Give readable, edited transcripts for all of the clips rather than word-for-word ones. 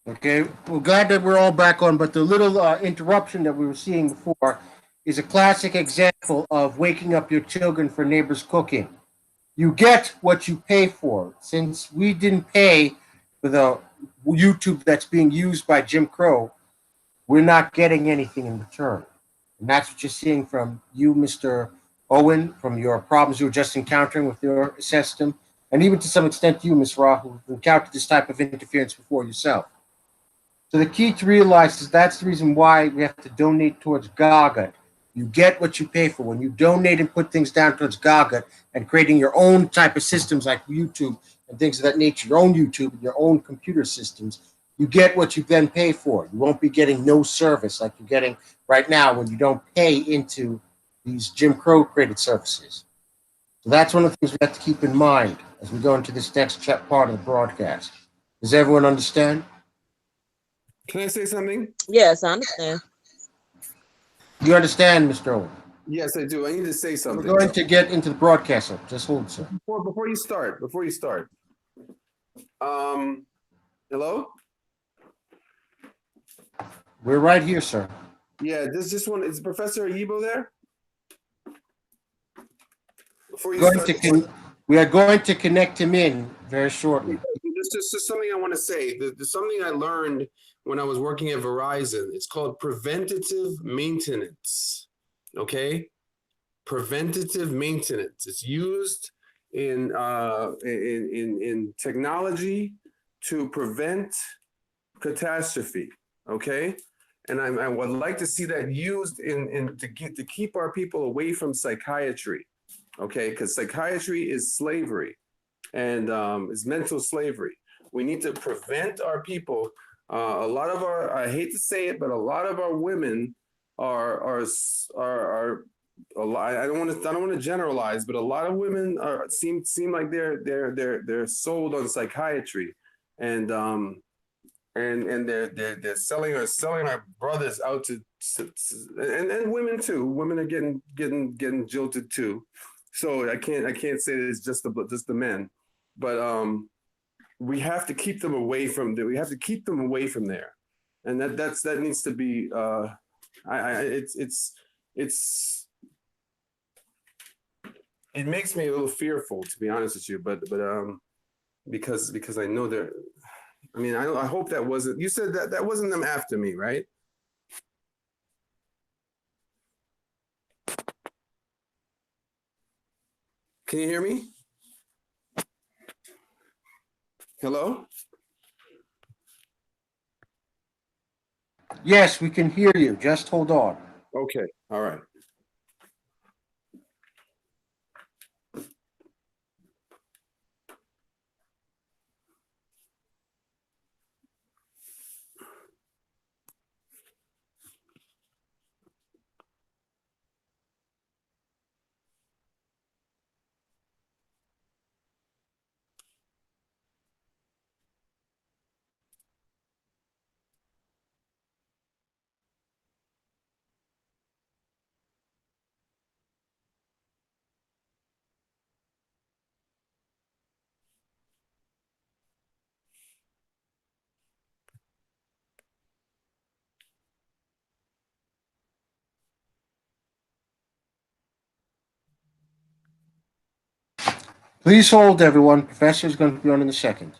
Okay, we're glad that we're all back on, but the little interruption that we were seeing before is a classic example of waking up your children for neighbors' cooking. You get what you pay for. Since we didn't pay for the YouTube that's being used by Jim Crow, we're not getting anything in return. And that's what you're seeing from you, Mr. Owen, from your problems you were just encountering with your system, and even to some extent you, Ms. Ra, who've encountered this type of interference before yourself. So the key to realize is that's the reason why we have to donate towards Gagut. You get what you pay for. When you donate and put things down towards Gagut and creating your own type of systems like YouTube and things of that nature, your own YouTube and your own computer systems, you get what you then pay for. You won't be getting no service like you're getting right now when you don't pay into these Jim Crow created services. So that's one of the things we have to keep in mind as we go into this next part of the broadcast. Does everyone understand? Can I say something? Yes, I understand. You understand, Mr. Owen? Yes, I do. I need to say something. We're going to get into the broadcast, sir. Just hold, sir. Before you start. Hello? We're right here, sir. Yeah, this just one. Is Professor Oyibo there? Before you start, we are going to connect him in very shortly. This is just something I want to say. There's something I learned when I was working at Verizon. It's called preventative maintenance. Okay? Preventative maintenance. It's used in technology to prevent catastrophe. Okay? And I would like to see that used to keep our people away from psychiatry. Okay, because psychiatry is slavery and is mental slavery. We need to prevent our people. A lot of our, I hate to say it, but a lot of our women are a lot. I don't want to generalize, but a lot of women seem like they're sold on psychiatry, and they're selling our brothers out to and women too. Women are getting jilted too. So I can't say that it's just the men, but we have to keep them away from there. We have to keep them away from there, and that needs to be. It makes me a little fearful, to be honest with you, but because I know they're. I mean, I hope that wasn't. You said that wasn't them after me, right? Can you hear me? Hello? Yes, we can hear you. Just hold on. Okay. All right. Please hold, everyone. Professor is going to be on in a second.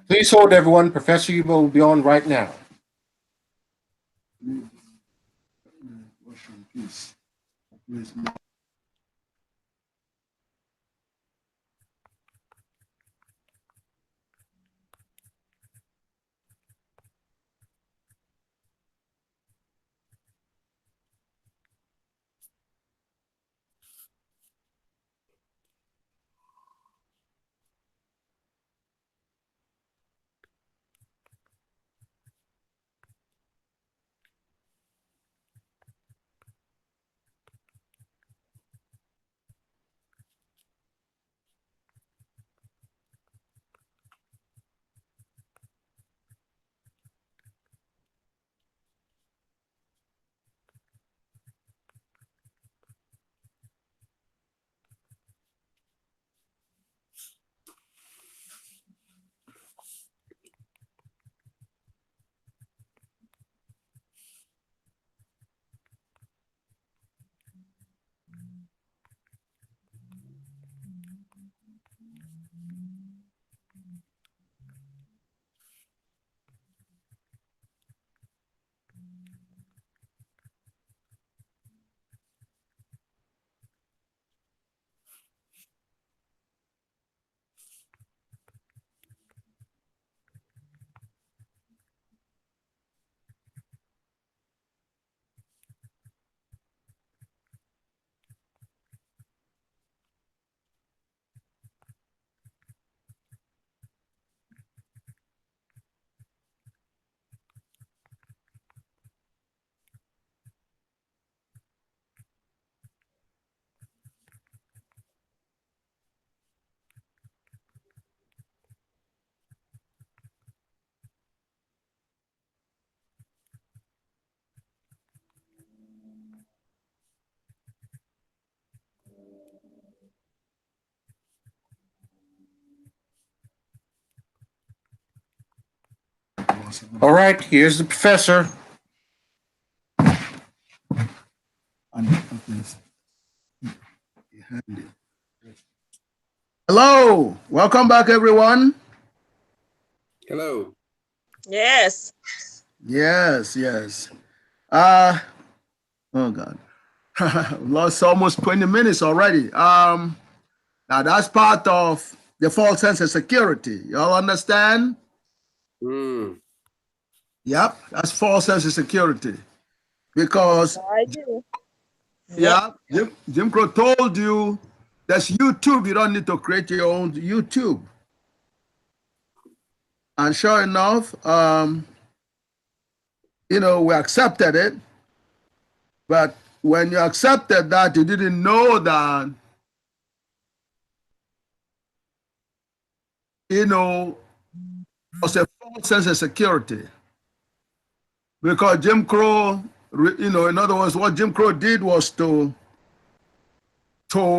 Please hold, everyone. Professor Oyibo will be on right now. All right, here's the professor. Hello, welcome back, everyone. Hello. Yes. Yes. Oh God, lost almost 20 minutes already. Now that's part of the false sense of security. Y'all understand? Mm. Yep, that's false sense of security. Because I do. yeah, Jim Crow told you that's YouTube. You don't need to create your own YouTube. And sure enough, we accepted it. But when you accepted that, you didn't know that, was a false sense of security. Because Jim Crow, in other words, what Jim Crow did was to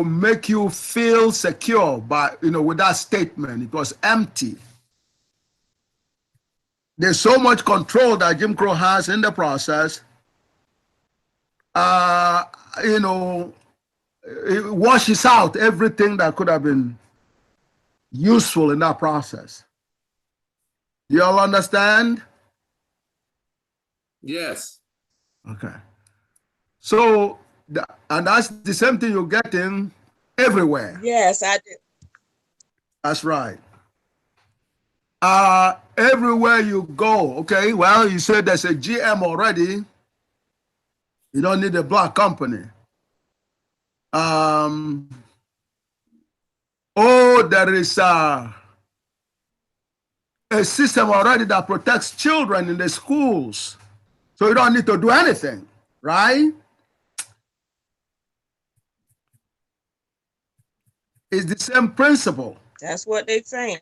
make you feel secure with that statement. It was empty. There's so much control that Jim Crow has in the process. It washes out everything that could have been useful in that process. Do you all understand? Yes. Okay. So, and that's the same thing you're getting everywhere. Yes, I do. That's right. Everywhere you go, okay, well, you said there's a GM already. You don't need a black company. There is a system already that protects children in the schools. So you don't need to do anything, right? It's the same principle. That's what they're saying.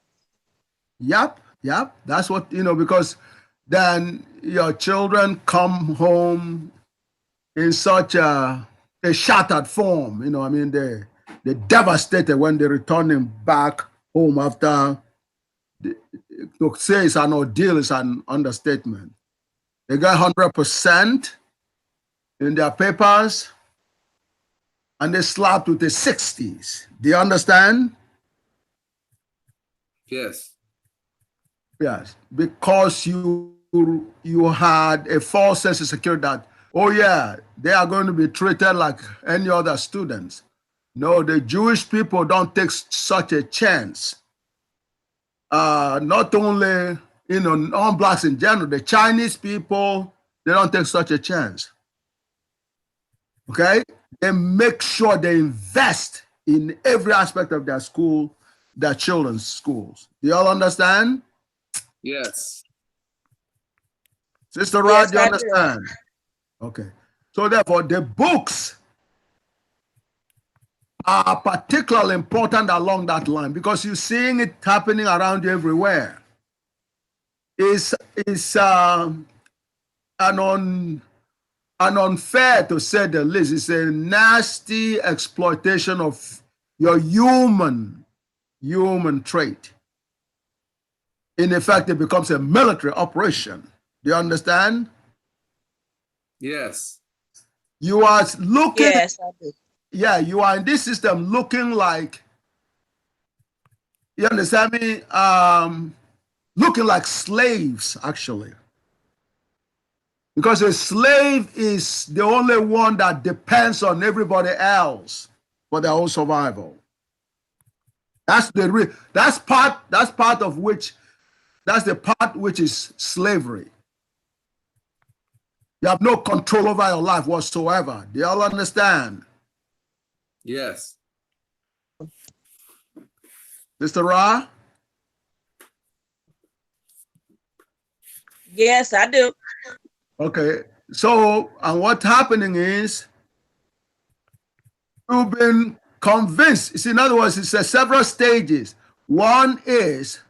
Yep. That's what, because then your children come home in such a shattered form. They're devastated when they're returning back home after, to say it's an ordeal is an understatement. They got 100% in their papers and they slapped with the 60s. Do you understand? Yes. Yes, because you had a false sense of security that, oh yeah, they are going to be treated like any other students. No, the Jewish people don't take such a chance. Not only, non-blacks in general, the Chinese people, they don't take such a chance. Okay? They make sure they invest in every aspect of their school, their children's schools. Do you all understand? Yes. Sister Rod, Yes, you I do. understand? Okay. So therefore, the books are particularly important along that line because you're seeing it happening around you everywhere. It's an unfair, to say the least. It's a nasty exploitation of your human trait. In effect, it becomes a military operation. Do you understand? Yes. You are looking, Yes, I do. yeah, you are in this system looking like, you understand me? Looking like slaves, actually. Because a slave is the only one that depends on everybody else for their own survival. That's the part which is slavery. You have no control over your life whatsoever. Do you all understand? Yes. Mr. Ra? Yes, I do. Okay. So, and what's happening is you've been convinced. You see, in other words, it's several stages. One is,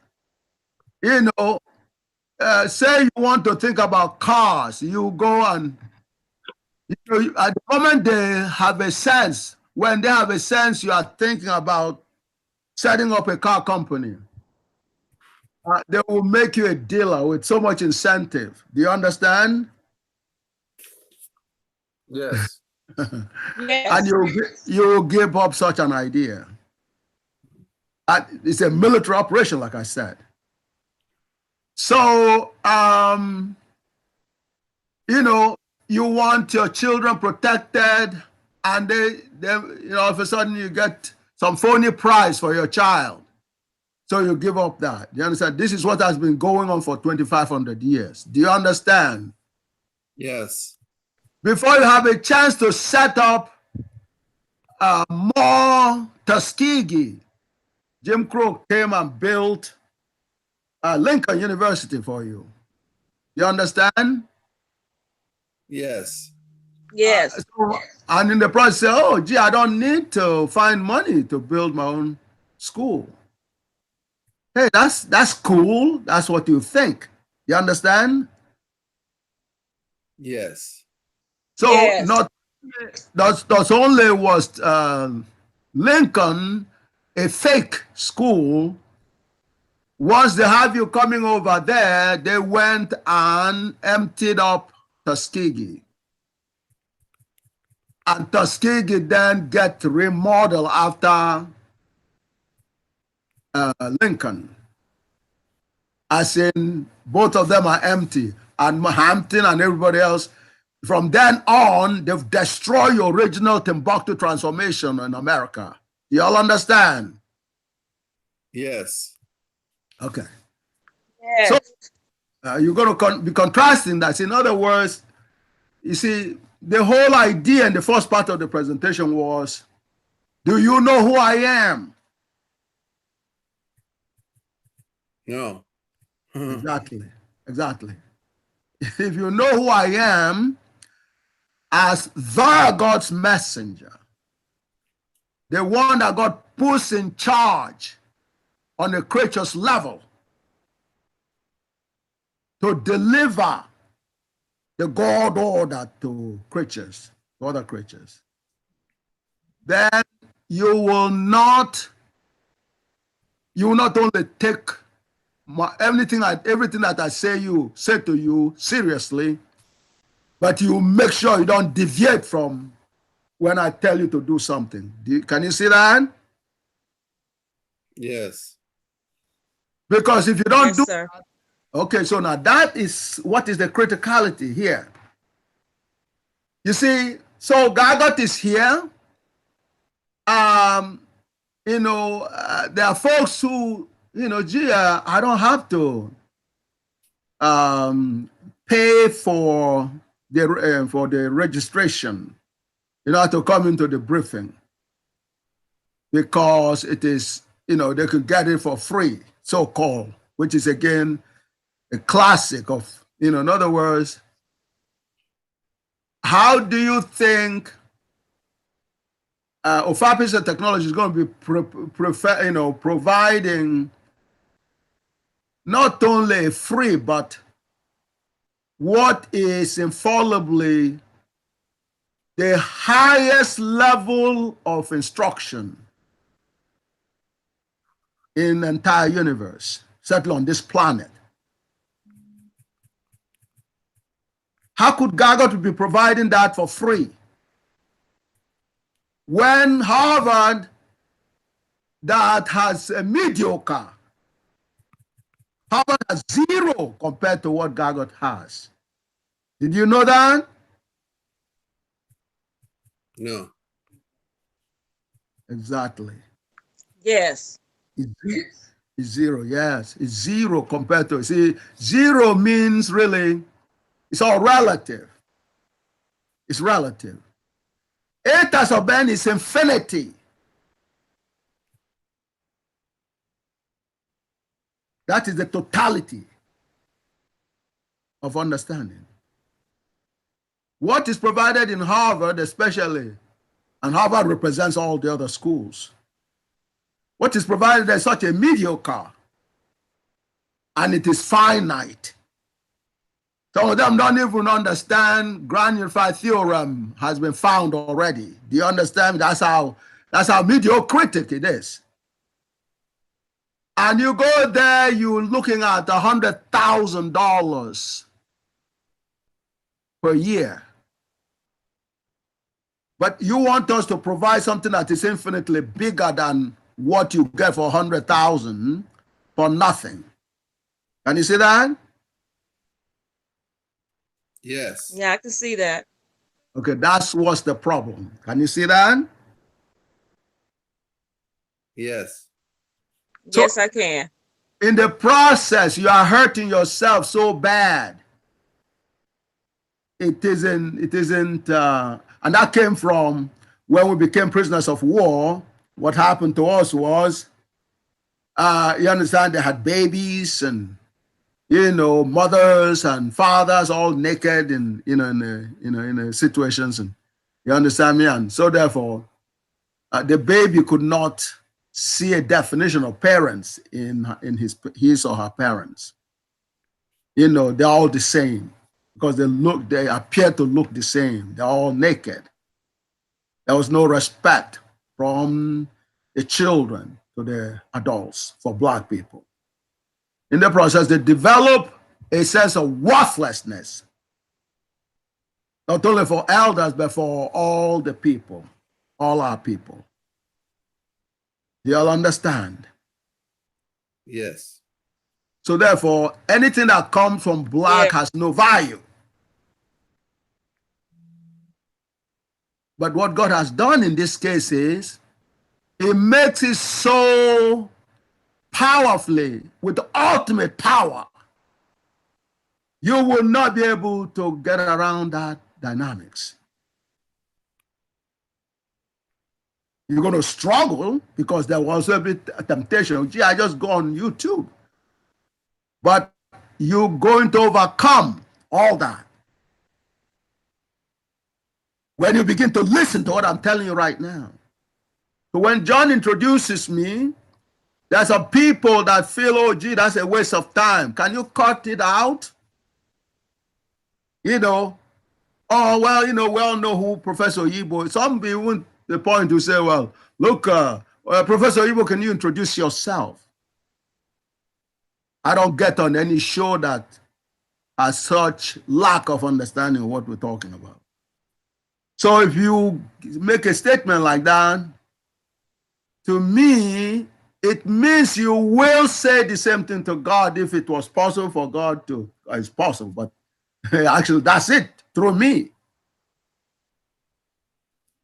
say you want to think about cars, you go and, at the moment they have a sense, when they have a sense, you are thinking about setting up a car company. They will make you a dealer with so much incentive. Do you understand? Yes. Yes. And you will give up such an idea. It's a military operation, like I said. So, you want your children protected, and they all of a sudden you get some phony prize for your child. So you give up that. You understand? This is what has been going on for 2,500 years. Do you understand? Yes. Before you have a chance to set up more Tuskegee, Jim Crow came and built Lincoln University for you. You understand? Yes. Yes. And in the process, say, oh, gee, I don't need to find money to build my own school. Hey, that's cool. That's what you think. You understand? Yes. So Yes. not only was Lincoln a fake school. Once they have you coming over there, they went and emptied up Tuskegee. And Tuskegee then get remodeled after Lincoln. As in, both of them are empty. And Hampton and everybody else, from then on, they've destroyed your original Timbuktu transformation in America. You all understand? Yes. Okay. Yes. So you're going to be contrasting that. In other words, you see, the whole idea in the first part of the presentation was, do you know who I am? No. Exactly. If you know who I am as the God's messenger, the one that God puts in charge on a creature's level to deliver the God order to creatures, to other creatures, then you will not only take everything that I say to you seriously, but you make sure you don't deviate from when I tell you to do something. Can you see that? Yes. Because if you don't Yes, sir. Okay, so now that is what is the criticality here. You see, so Gagut is here. There are folks who, gee, I don't have to pay for the registration, to come into the briefing, because it is, they could get it for free, so-called, which is again a classic of, in other words, how do you think Ofapis technology is going to be providing not only free, but what is infallibly the highest level of instruction in the entire universe, certainly on this planet? How could Gagut be providing that for free when Harvard, that has a mediocre, Harvard has 0 compared to what Gagut has? Did you know that? No. Exactly. Yes. It's 0, yes. It's 0 compared to, see, 0 means really, it's all relative. It's relative. Eta sub n is infinity. That is the totality of understanding. What is provided in Harvard, especially, and Harvard represents all the other schools, what is provided is such a mediocre, and it is finite. Some of them don't even understand grand unified theorem has been found already. Do you understand? That's how mediocritic it is. And you go there, you're looking at $100,000 per year. But you want us to provide something that is infinitely bigger than what you get for $100,000 for nothing. Can you see that? Yes. Yeah, I can see that. Okay, that's what's the problem. Can you see that? Yes. So, Yes, I can. in the process, you are hurting yourself so bad. It isn't, and that came from when we became prisoners of war. What happened to us was, you understand, they had babies and, mothers and fathers all naked in situations, and you understand me? And so therefore, the baby could not see a definition of parents in his or her parents. They're all the same because they appear to look the same. They're all naked. There was no respect from the children to the adults for Black people. In the process, they develop a sense of worthlessness, not only for elders, but for all the people, all our people. Do you all understand? Yes. So therefore, anything that comes from Black has no value. But what God has done in this case is, He makes it so powerfully, with the ultimate power, you will not be able to get around that dynamics. You're going to struggle because there was a bit of temptation. Gee, I just go on YouTube. But you're going to overcome all that when you begin to listen to what I'm telling you right now. So when John introduces me, there's some people that feel, oh, gee, that's a waste of time. Can you cut it out? Oh, well, we all know who Professor Oyibo is. Some people the point to say, well, look, Professor Oyibo, can you introduce yourself? I don't get on any show that has such lack of understanding of what we're talking about. So if you make a statement like that, to me, it means you will say the same thing to God if it was possible for God to. It's possible, but actually that's it, through me.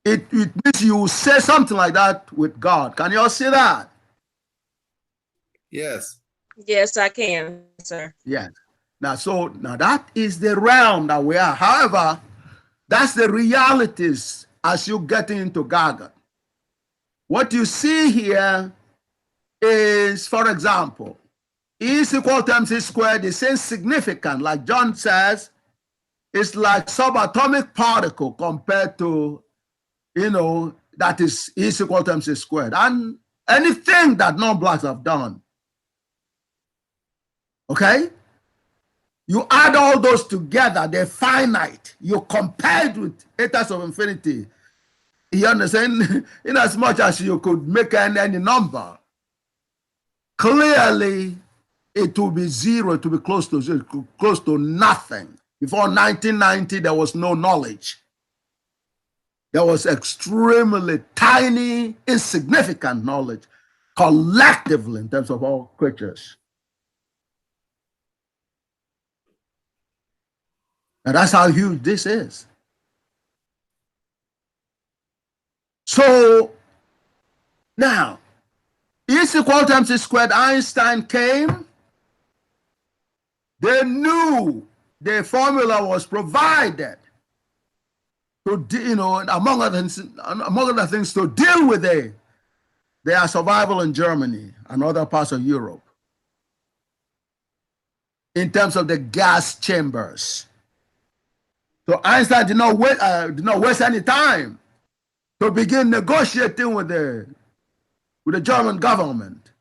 It means you will say something like that with God. Can you all see that? Yes. Yes, I can, sir. Yes. Now that is the realm that we are. However, that's the realities as you get into Gagut. What you see here is, for example, E is equal to MC squared is insignificant. Like John says, it's like subatomic particle compared to, that is E is equal to MC squared. And anything that non-blacks have done. Okay? You add all those together, they're finite. You compare it with eters of infinity. You understand? In as much as you could make any number, clearly it will be zero, it will be close to zero, close to nothing. Before 1990, there was no knowledge. There was extremely tiny, insignificant knowledge collectively in terms of all creatures. And that's how huge this is. So now, E is equal to MC squared, Einstein came. They knew the formula was provided to, among other things, to deal with their survival in Germany and other parts of Europe in terms of the gas chambers. So Einstein did not waste any time to begin negotiating with the German government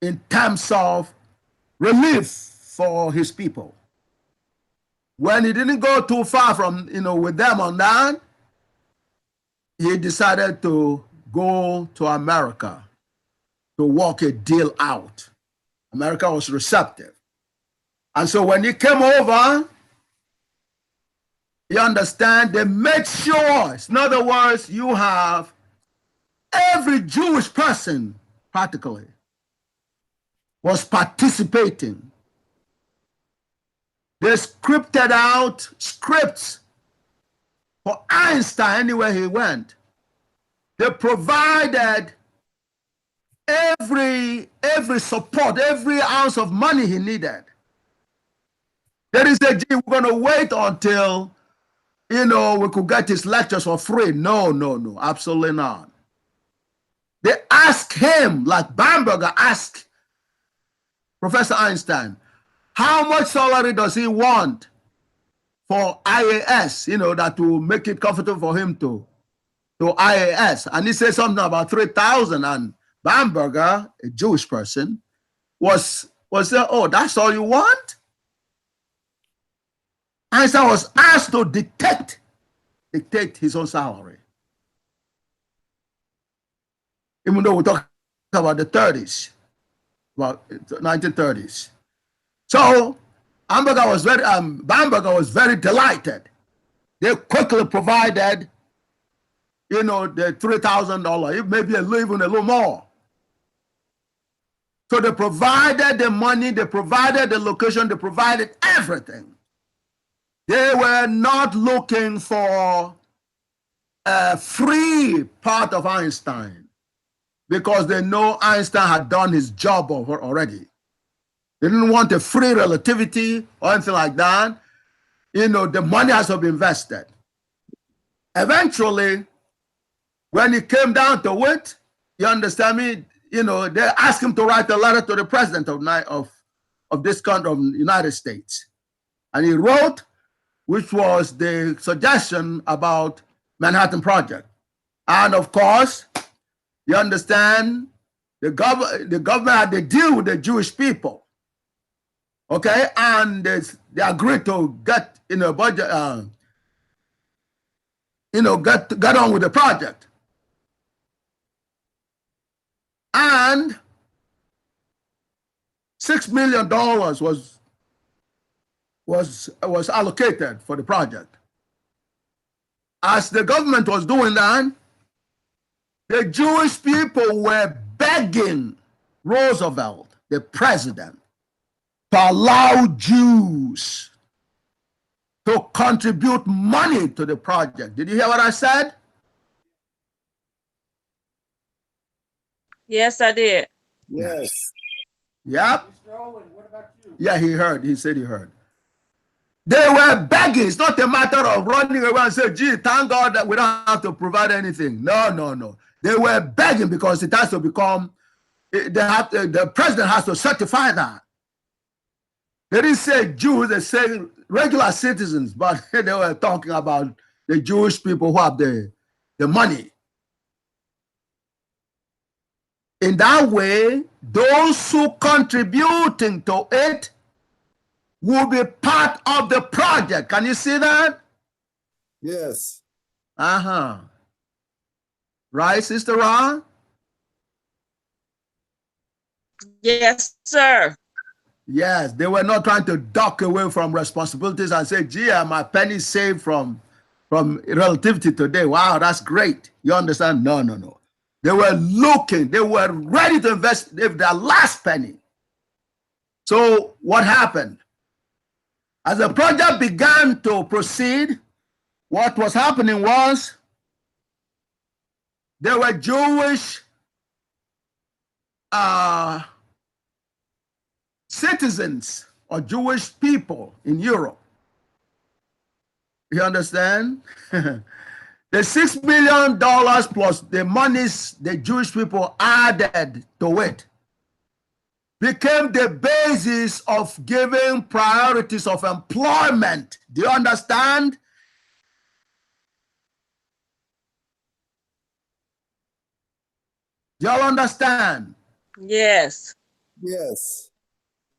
in terms of relief for his people. When he didn't go too far from, with them on that, he decided to go to America to work a deal out. America was receptive. And so when he came over, you understand, they made sure, in other words, you have every Jewish person practically was participating. They scripted out scripts for Einstein anywhere he went. They provided every support, every ounce of money he needed. There is a, we're going to wait until, we could get his lectures for free. No, absolutely not. They asked him, like Bamberger asked Professor Einstein, how much salary does he want for IAS, that will make it comfortable for him to IAS. And he said something about 3,000, and Bamberger, a Jewish person, was there, oh, that's all you want? Einstein was asked to dictate his own salary. Even though we're talking about the 30s, about 1930s. So Bamberger was very delighted. They quickly provided, the $3,000, maybe even a little more. So they provided the money, they provided the location, they provided everything. They were not looking for a free part of Einstein because they know Einstein had done his job already. They didn't want a free relativity or anything like that. The money has to be invested. Eventually, when it came down to it, you understand me? They asked him to write a letter to the president of this country, of the United States. And he wrote, which was the suggestion about Manhattan Project. And of course, you understand, the government had to deal with the Jewish people. Okay, and they agreed to get a budget, get on with the project. And $6 million was allocated for the project. As the government was doing that, The Jewish people were begging Roosevelt, the president, to allow Jews to contribute money to the project. Did you hear what I said? Yes, I did. Yes. Yep. Mr. Owen, what about you? Yeah, he heard. He said he heard. They were begging. It's not a matter of running around and saying, gee, thank God that we don't have to provide anything. No, no, no. They were begging because it has to become, the president has to certify that. They didn't say Jews, they say regular citizens, but they were talking about the Jewish people who have the money. In that way, those who contributing to it will be part of the project. Can you see that? Yes. Uh-huh. Right, Sister Ra? Yes, sir. Yes, they were not trying to duck away from responsibilities and say, gee, my penny saved from relativity today. Wow, that's great. You understand? No, no, no. They were looking, they were ready to invest their last penny. So what happened? As the project began to proceed, what was happening was there were Jewish citizens or Jewish people in Europe. You understand? The $6 million plus the monies the Jewish people added to it became the basis of giving priorities of employment. Do you understand? Do you all understand? Yes. Yes.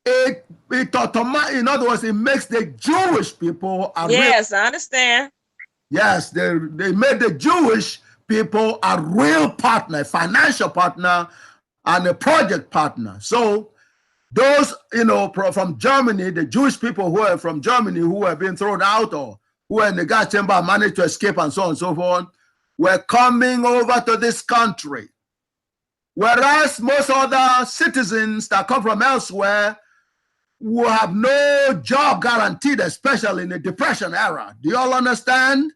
It in other words, it makes the Jewish people a Yes, I understand. yes, they made the Jewish people a real partner, a financial partner, and a project partner. So those, from Germany, the Jewish people who were from Germany who were being thrown out or who were in the gas chamber and managed to escape and so on and so forth, were coming over to this country. Whereas most other citizens that come from elsewhere will have no job guaranteed, especially in the Depression era. Do you all understand?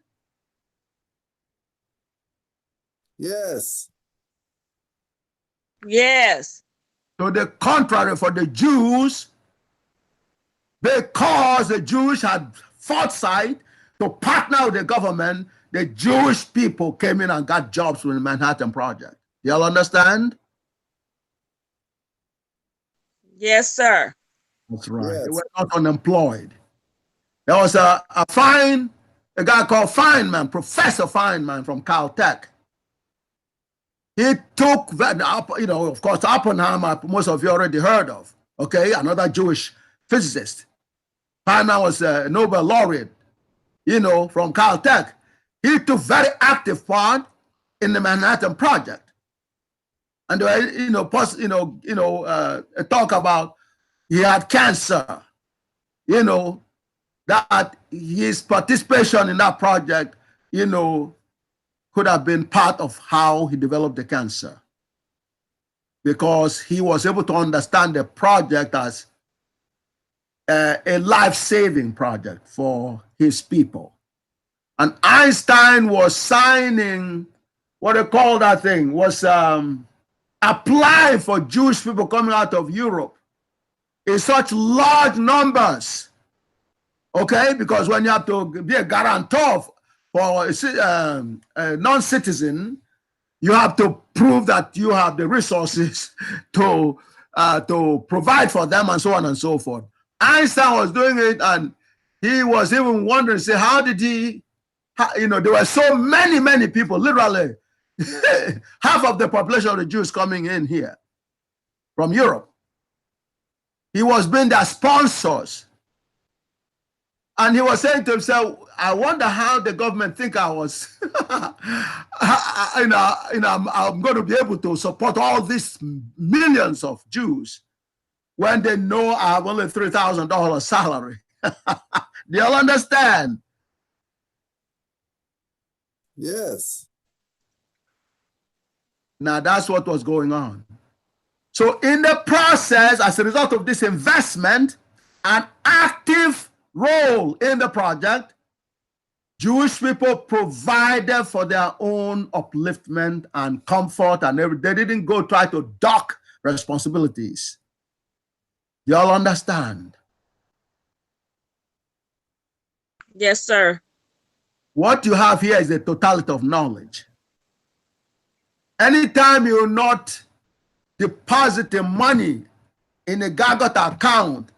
Yes. Yes. To the contrary, for the Jews, because the Jews had foresight to partner with the government, the Jewish people came in and got jobs with the Manhattan Project. You all understand? Yes, sir. That's right. Yes. They were not unemployed. There was a guy called Feynman, Professor Feynman from Caltech. He took that up, of course, Oppenheimer, most of you already heard of, okay, another Jewish physicist. Feynman was a Nobel laureate, from Caltech. He took very active part in the Manhattan Project. And talk about he had cancer, that his participation in that project, could have been part of how he developed the cancer, because he was able to understand the project as a life-saving project for his people. And Einstein was signing, what they call that thing, was applying for Jewish people coming out of Europe in such large numbers, okay? Because when you have to be a guarantor for a non-citizen, you have to prove that you have the resources to provide for them and so on and so forth. Einstein was doing it, and he was even wondering, say, how did he, there were so many people, literally half of the population of the Jews coming in here from Europe. He was being their sponsors. And he was saying to himself, I wonder how the government think I was, I'm going to be able to support all these millions of Jews when they know I have only $3,000 salary. Do you all understand? Yes. Now, that's what was going on. So in the process, as a result of this investment, an active role in the project, Jewish people provided for their own upliftment and comfort, and they didn't go try to dock responsibilities. Y'all understand? Yes, sir. What you have here is the totality of knowledge. Anytime you're not depositing money in a Gagut account,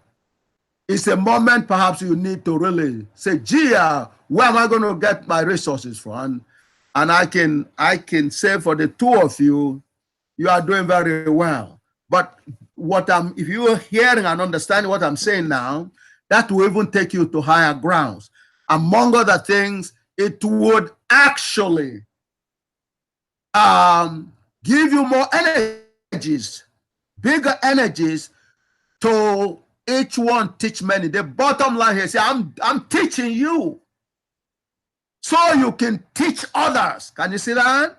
it's a moment perhaps you need to really say, gee, where am I going to get my resources from? And I can say for the two of you, you are doing very well. But if you are hearing and understanding what I'm saying now, that will even take you to higher grounds. Among other things, it would actually give you more energies, bigger energies to each one teach many. The bottom line here is I'm teaching you so you can teach others. Can you see that?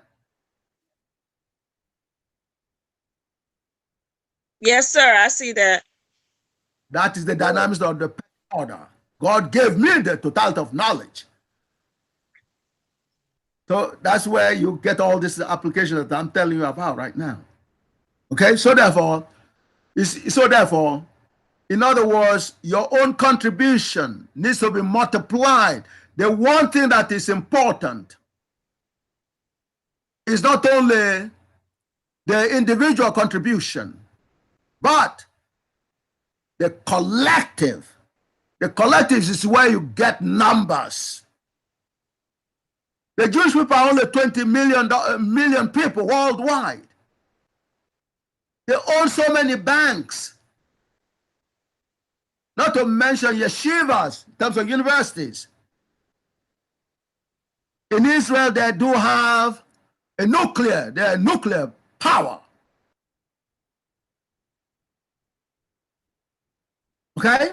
Yes, sir. I see that. That is the dynamics of the order. God gave me the totality of knowledge. So that's where you get all this application that I'm telling you about right now. Okay, so therefore, in other words, your own contribution needs to be multiplied. The one thing that is important is not only the individual contribution, but the collective. The collective is where you get numbers. The Jewish people are only 20 million people worldwide. They own so many banks. Not to mention yeshivas, in terms of universities. In Israel, they do have a nuclear power. Okay?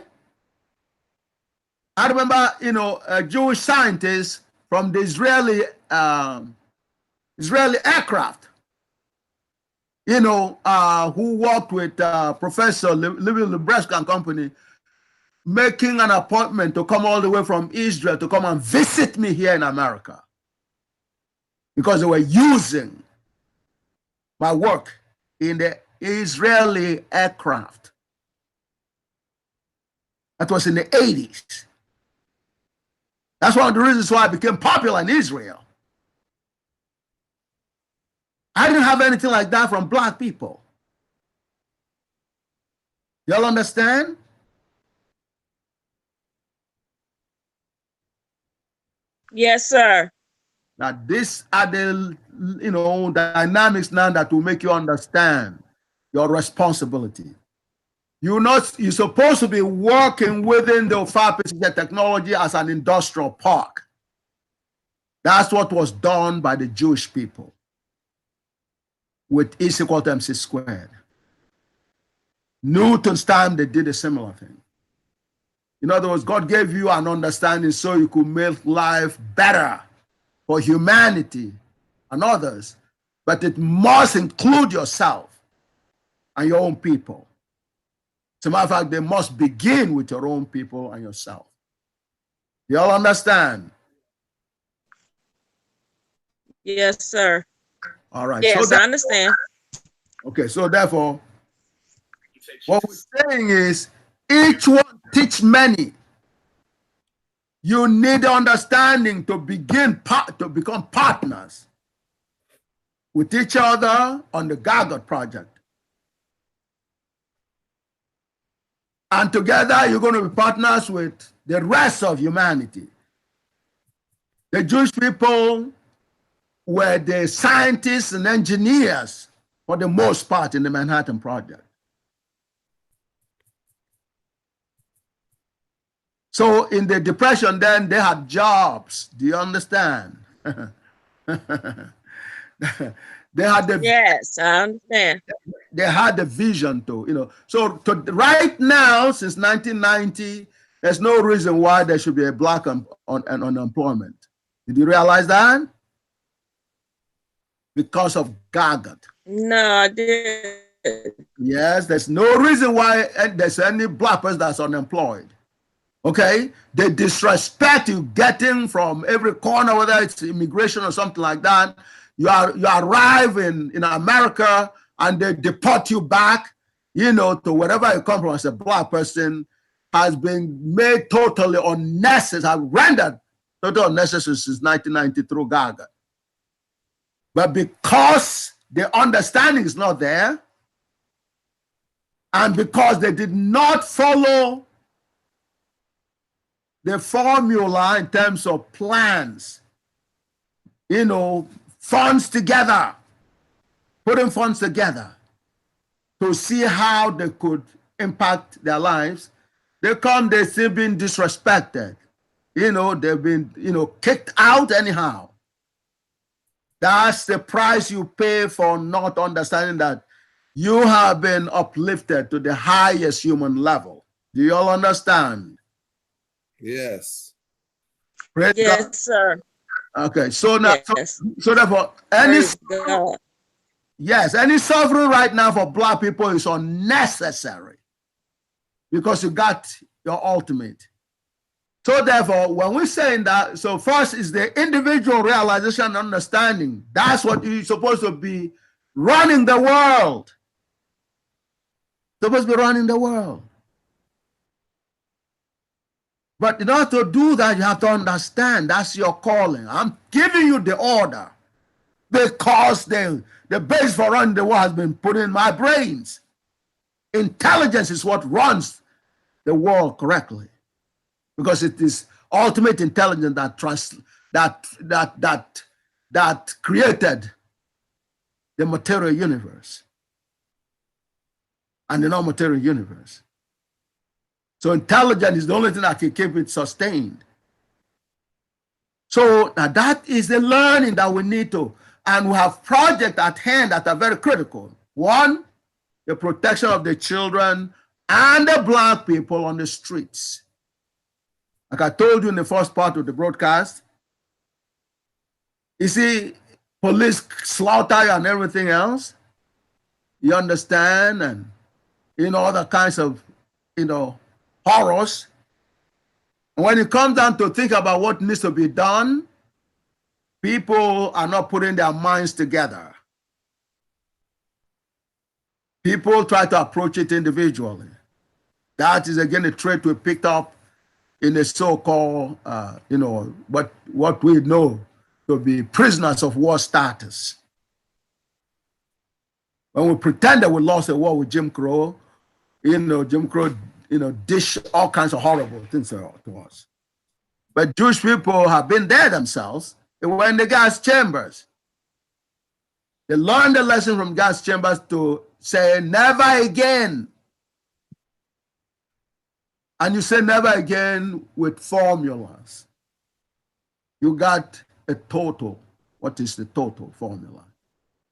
I remember, a Jewish scientist from the Israeli aircraft, who worked with Professor Levi Lebrecht and company, making an appointment to come all the way from Israel to come and visit me here in America, because they were using my work in the Israeli aircraft. That was in the 80s. That's one of the reasons why I became popular in Israel. I didn't have anything like that from Black people. Y'all understand? Yes, sir. Now, these are the dynamics now that will make you understand your responsibility. You're supposed to be working within the 5% technology as an industrial park. That's what was done by the Jewish people with E = MC squared. Newton's time, they did a similar thing. In other words, God gave you an understanding so you could make life better for humanity and others, but it must include yourself and your own people. As a matter of fact, they must begin with your own people and yourself. You all understand? Yes, sir. All right. Yes, so I understand. Okay, so therefore, what we're saying is each one teach many. You need the understanding to become partners with each other on the Gagut project. And together, you're going to be partners with the rest of humanity. The Jewish people were the scientists and engineers, for the most part, in the Manhattan Project. So in the Depression, then, they had jobs. Do you understand? They had the Yes, I understand. They had the vision to, So right now, since 1990, there's no reason why there should be a Black on unemployment. Did you realize that? because of Gagut. No, I did. Yes, there's no reason why there's any black person that's unemployed. Okay, they disrespect you getting from every corner, whether it's immigration or something like that. You arrive in America and they deport you back, you know, to wherever you come from as a black person, has been made totally unnecessary, rendered totally unnecessary since 1990 through Gaga. But because the understanding is not there, and because they did not follow the formula in terms of plans, you know, funds together, putting funds together to see how they could impact their lives, they've still been disrespected. You know, they've been, you know, kicked out anyhow. That's the price you pay for not understanding that you have been uplifted to the highest human level. Do you all understand? Yes. Praise Yes, God. sir. Okay, so now, Yes. so therefore, any Praise God. any suffering right now for black people is unnecessary because you got your ultimate. So therefore, when we're saying that, so first is the individual realization and understanding. That's what you're supposed to be running the world. Supposed to be running the world. But in order to do that, you have to understand that's your calling. I'm giving you the order because the base for running the world has been put in my brains. Intelligence is what runs the world correctly, because it is ultimate intelligence that created the material universe and the non-material universe. So intelligence is the only thing that can keep it sustained. So now that is the learning that we need to, and we have projects at hand that are very critical. One, the protection of the children and the black people on the streets. Like I told you in the first part of the broadcast, you see, police slaughter you and everything else, you understand, and, you know, other kinds of, you know, horrors. And when it comes down to think about what needs to be done, people are not putting their minds together. People try to approach it individually. That is again a trait we picked up in the so-called, you know, what we know to be prisoners of war status. When we pretend that we lost the war with Jim Crow, you know, Jim Crow, you know, dish all kinds of horrible things to us. But Jewish people have been there themselves. They were in the gas chambers. They learned the lesson from gas chambers to say never again. And you say never again with formulas. You got a total. What is the total formula?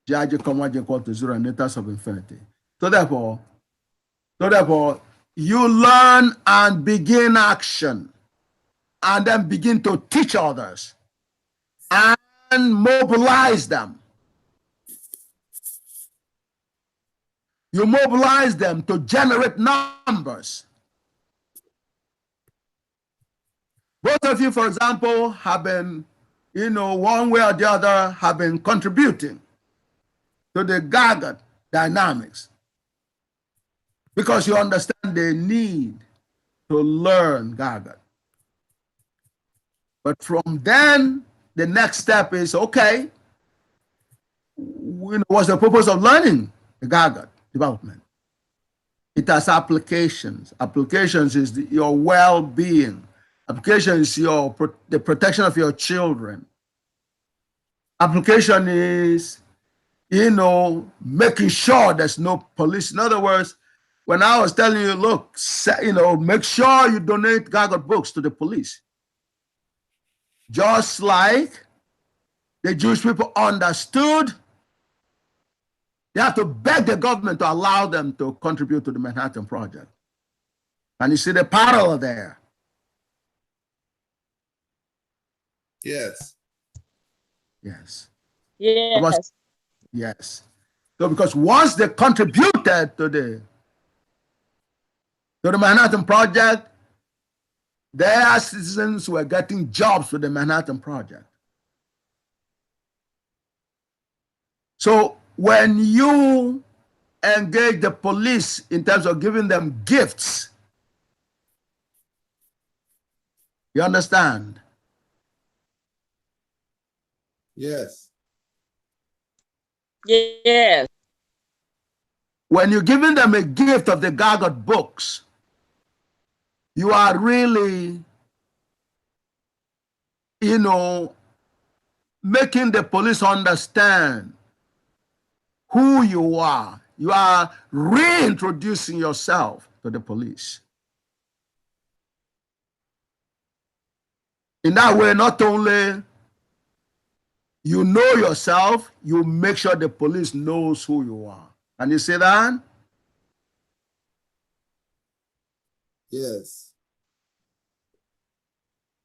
J comma j equal to 0 and letters of infinity. So therefore, you learn and begin action, and then begin to teach others and mobilize them. You mobilize them to generate numbers. Both of you, for example, have been, you know, one way or the other, have been contributing to the Gagut dynamics because you understand the need to learn Gagut. But from then, the next step is, okay, what's the purpose of learning the Gagut development? It has applications. Applications is your well-being. Application is the protection of your children. Application is, you know, making sure there's no police. In other words, when I was telling you, look, you know, make sure you donate Gagut books to the police. Just like the Jewish people understood, they have to beg the government to allow them to contribute to the Manhattan Project. And you see the parallel there. Yes. Yes. Yes. Yes. So because once they contributed to the Manhattan Project, their citizens were getting jobs with the Manhattan Project. So when you engage the police in terms of giving them gifts, you understand? Yes. Yes. When you're giving them a gift of the Gagut books, you are really, you know, making the police understand who you are. You are reintroducing yourself to the police. In that way, not only you know yourself, you make sure the police knows who you are. Can you see that? Yes.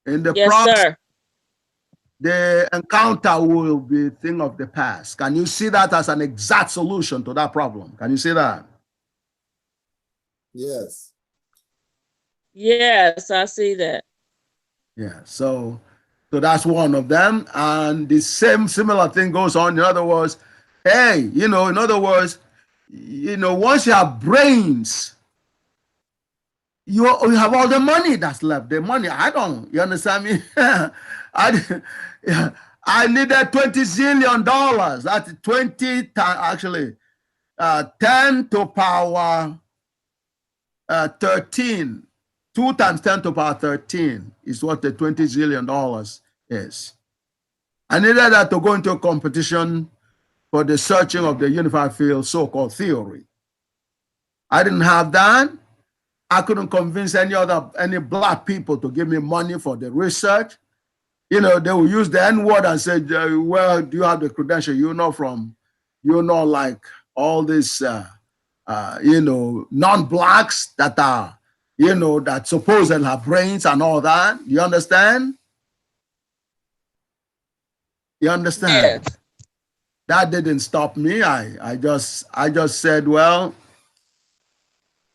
In the Yes, process, sir. the encounter will be a thing of the past. Can you see that as an exact solution to that problem? Can you see that? Yes. Yes, I see that. Yeah, so that's one of them. And the similar thing goes on. In other words, hey, in other words, once you have brains, you have all the money that's left. The money, you understand me? I needed $20 zillion. That's 20 times, actually, 10 to power 13. 2 times 10 to power 13 is what the $20 zillion is. I needed that to go into a competition for the searching of the unified field, so-called theory. I didn't have that. I couldn't convince any black people to give me money for the research. They will use the N-word and say, well, do you have the credential? Like all these, non-blacks that are, that supposedly have brains and all that. You understand? You understand? Yes. That didn't stop me. I just said, well,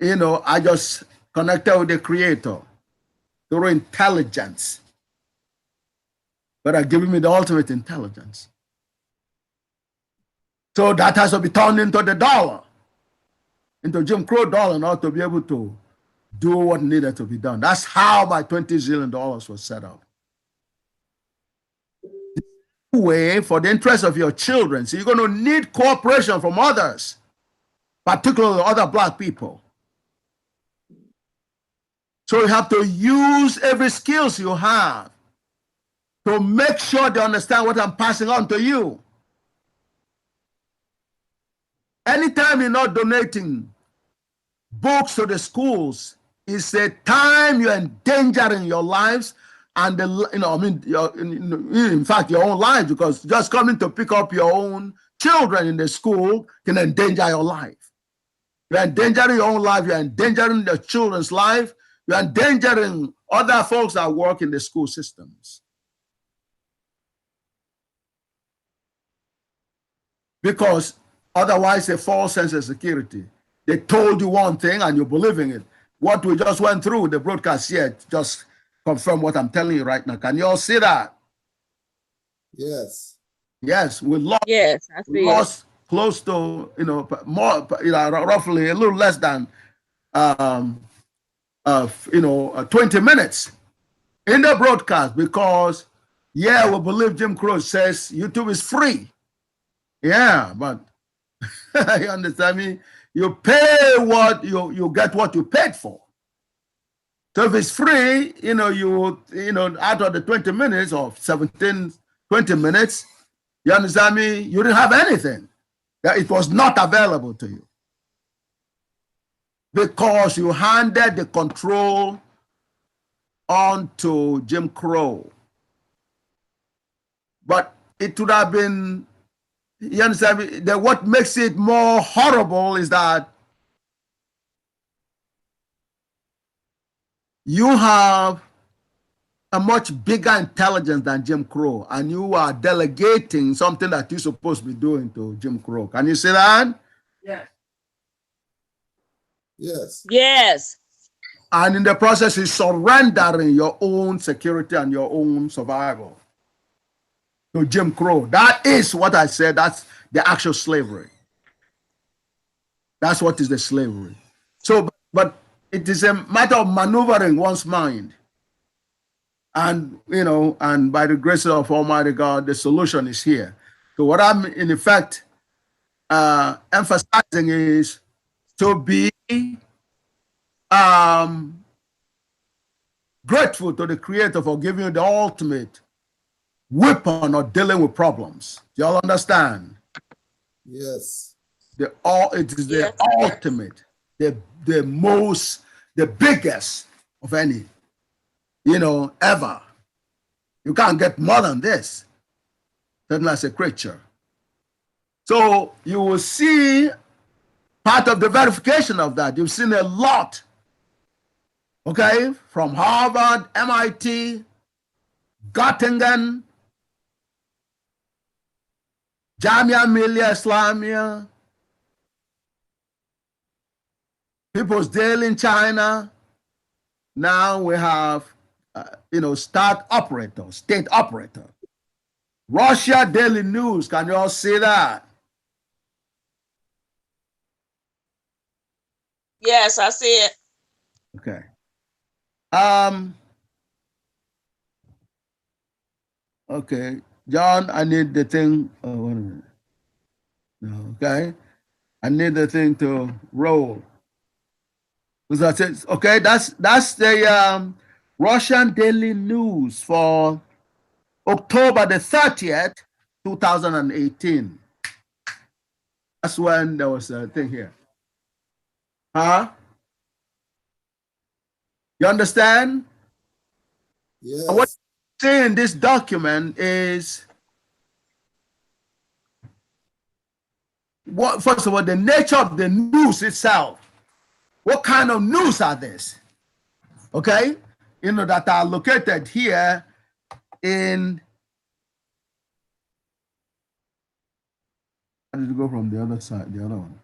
I just connected with the Creator through intelligence. But are giving me the ultimate intelligence. So that has to be turned into the dollar, into Jim Crow dollar, in order to be able to do what needed to be done. That's how my $20 zillion was set up. Way for the interest of your children. So you're going to need cooperation from others, particularly other black people. So you have to use every skills you have to make sure they understand what I'm passing on to you. Anytime you're not donating books to the schools, it's a time you're endangering your lives and in fact, your own life, because just coming to pick up your own children in the school can endanger your life. You're endangering your own life, you're endangering the children's life, you're endangering other folks that work in the school systems. Because otherwise, a false sense of security. They told you one thing and you're believing it. What we just went through, the broadcast here, just confirm what I'm telling you right now. Can you all see that? Yes. Yes, we lost. Yes, I see it. Close to, more, roughly a little less than, 20 minutes in the broadcast because, yeah, we believe Jim Crow says YouTube is free. Yeah, but you understand me? You pay what you get what you paid for. So if it's free, out of the 20 minutes or 20 minutes, you understand me? You didn't have anything. It was not available to you because you handed the control on to Jim Crow. But it would have been, you understand me? That what makes it more horrible is that you have a much bigger intelligence than Jim Crow, and you are delegating something that you're supposed to be doing to Jim Crow. Can you see that? Yes. Yes. Yes. And in the process, you're surrendering your own security and your own survival to Jim Crow. That is what I said. That's the actual slavery. That's what is the slavery. So, but it is a matter of maneuvering one's mind. And, you know, and by the grace of Almighty God, the solution is here. So what I'm in effect emphasizing is to be grateful to the Creator for giving you the ultimate weapon of dealing with problems. Do y'all understand? Yes. It is the ultimate, the most, the biggest of any, you know, ever. You can't get more than this, certainly as a creature. So you will see part of the verification of that. You've seen a lot, okay, from Harvard, MIT, Göttingen, Jamia Millia Islamia, People's Daily in China. Now we have, you know, state operator. Russia Daily News, can you all see that? Yes, I see it. Okay. Okay, John, I need the thing. Oh, wait a minute. No, okay. I need the thing to roll. Okay, that's the Russian Daily News for October the 30th, 2018. That's when there was a thing here. Huh? You understand? Yes. And what you see in this document is, what, first of all, the nature of the news itself. What kind of news are this? Okay, you know, that are located here in. How did you go from the other side, the other one?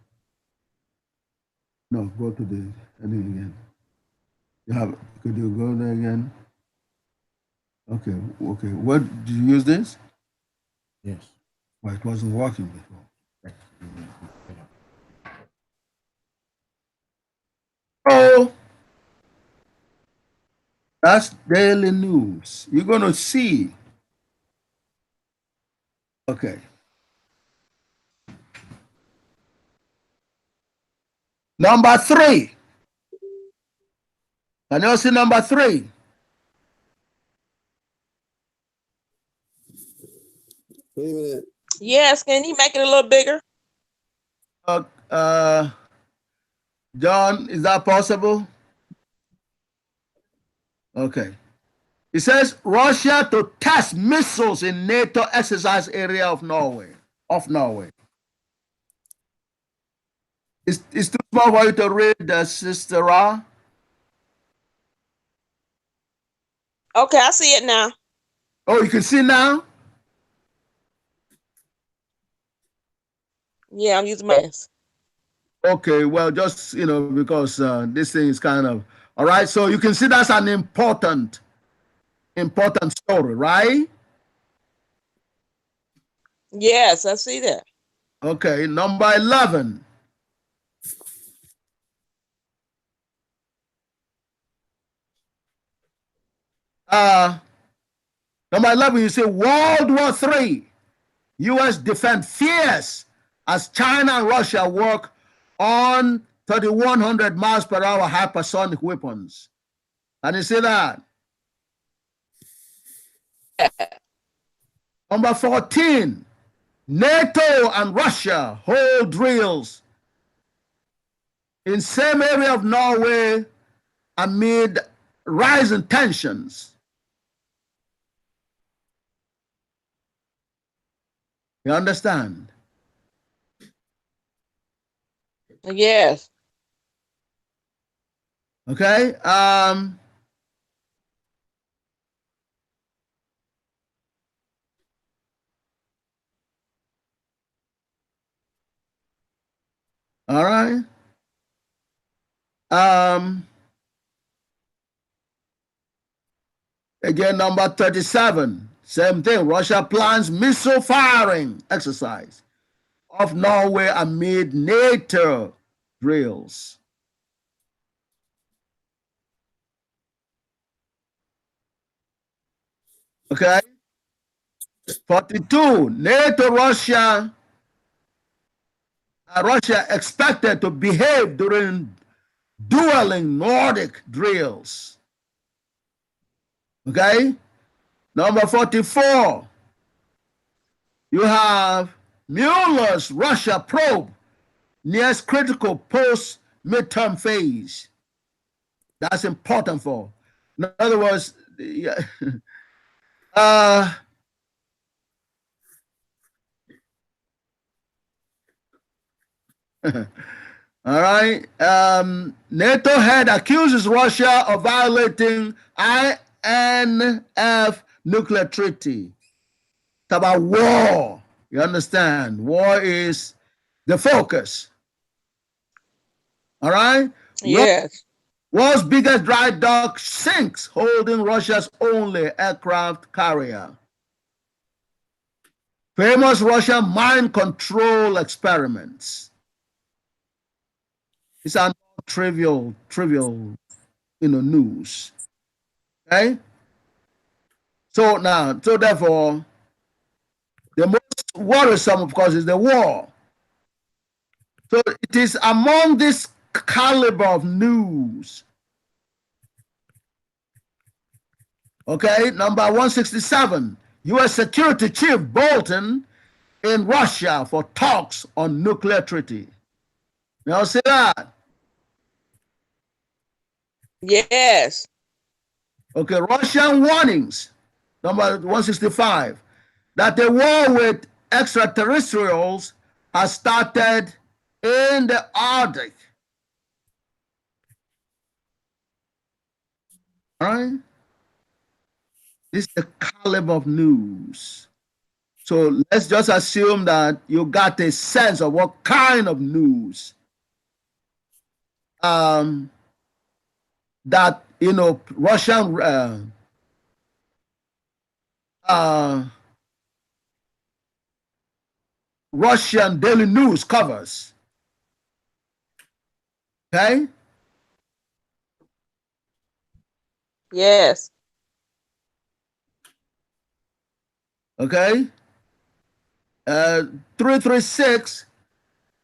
No, go to the heading again. You have, could you go there again? Okay, okay. What did you use this? Yes. Well, it wasn't working before. Oh, that's daily news. You're going to see. Okay. Number 3. Can you see number 3? Wait a minute. Yes, can you make it a little bigger? John, is that possible? Okay. It says Russia to test missiles in NATO exercise area of Norway. It's too small for you to read, Sister Ra. Okay, I see it now. Oh, you can see now? Yeah, I'm using my eyes. Okay, well, just, you know, because this thing is kind of, all right, so you can see that's an important story, right? Yes, I see that. Okay, number 11. Number 11, you say World War III, U.S. defense fierce as China and Russia work on 3,100 miles per hour hypersonic weapons. Can you see that? Number 14, NATO and Russia hold drills in same area of Norway amid rising tensions. You understand? Yes. Okay. All right. Again, number 37. Same thing. Russia plans missile firing exercise off Norway amid NATO drills. Okay. 42. NATO Russia expected to behave during dueling Nordic drills. Okay. Number 44. You have Mueller's Russia probe nears critical post-midterm phase. That's important for. In other words, all right. NATO head accuses Russia of violating INF nuclear treaty. It's about war. You understand? War is the focus. All right? Yes. World's biggest dry dock sinks, holding Russia's only aircraft carrier. Famous Russian mind control experiments. These are not trivial, news. Okay? So therefore, the most worrisome, of course, is the war. So it is among this caliber of news. Okay, number 167, U.S. Security Chief Bolton in Russia for talks on nuclear treaty. You all see that? Yes. Okay, Russian warnings, number 165, that the war with extraterrestrials has started in the Arctic. All right? This is the caliber of news. So let's just assume that you got a sense of what kind of news that, Russian daily news covers. Okay? Yes. Okay? 336,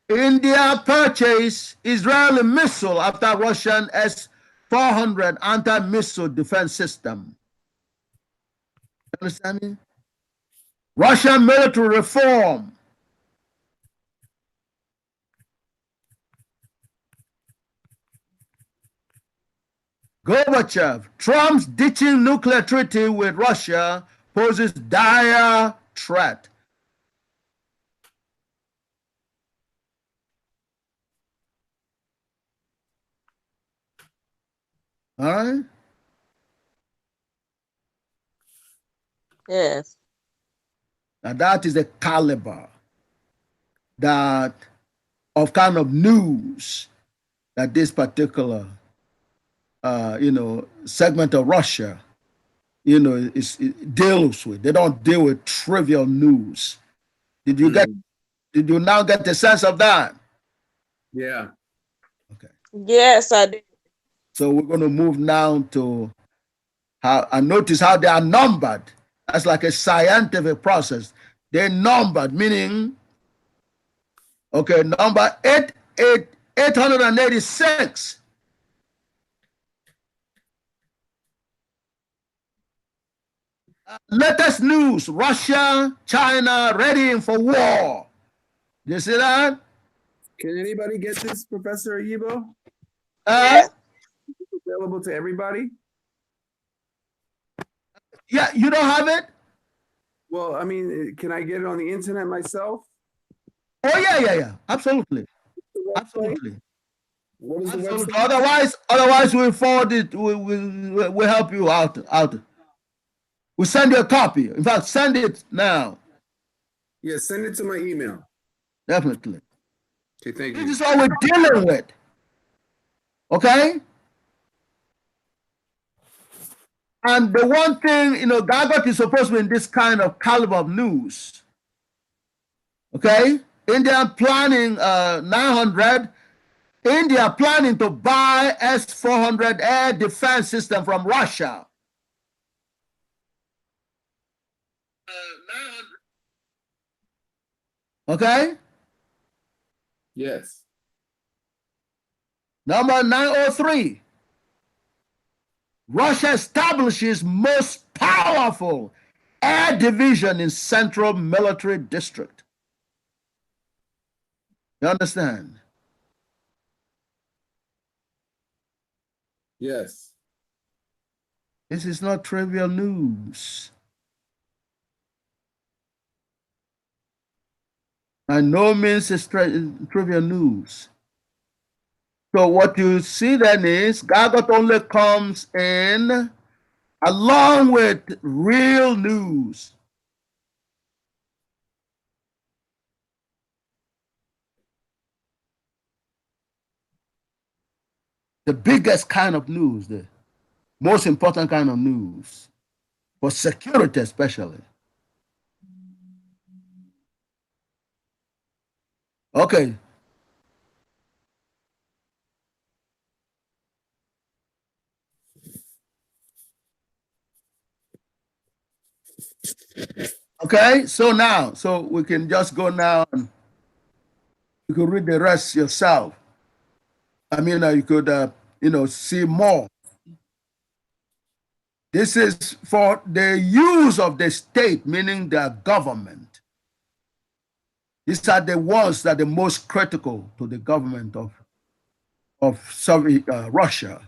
India purchased Israeli missile after Russian S-400 anti-missile defense system. Understand me? Russian military reform. Gorbachev, Trump's ditching nuclear treaty with Russia poses dire threat. All right? Yes. Now that is the caliber of kind of news that this particular segment of Russia, deals with. They don't deal with trivial news. Did you now get the sense of that? Yeah. Okay. Yes, I did. So we're going to move now to notice how they are numbered. That's like a scientific process. They're numbered, meaning, okay, number 886. Latest news, Russia, China readying for war. You see that? Can anybody get this, Professor Oyibo? Yes. Available to everybody? Yeah, you don't have it? Well, I mean, can I get it on the internet myself? Oh, yeah. Absolutely. Absolutely. What is the Absolutely. website? Otherwise we'll forward it. We'll help you out. We'll send you a copy. In fact, send it now. Yeah, send it to my email. Definitely. Okay, thank This you. is what we're dealing with. Okay? And the one thing, Gagut is supposed to be in this kind of caliber of news. Okay? India planning 900. India planning to buy S-400 air defense system from Russia. Okay? Yes. Number 903. Russia establishes most powerful air division in Central Military District. You understand? Yes. This is not trivial news. By no means is trivial news. So what you see then is Gagut only comes in along with real news. The biggest kind of news, the most important kind of news, for security especially. Okay. Okay, so now, so we can just go now and you could read the rest yourself. I mean, you could, see more. This is for the use of the state, meaning the government. These are the ones that are the most critical to the government of Soviet Russia.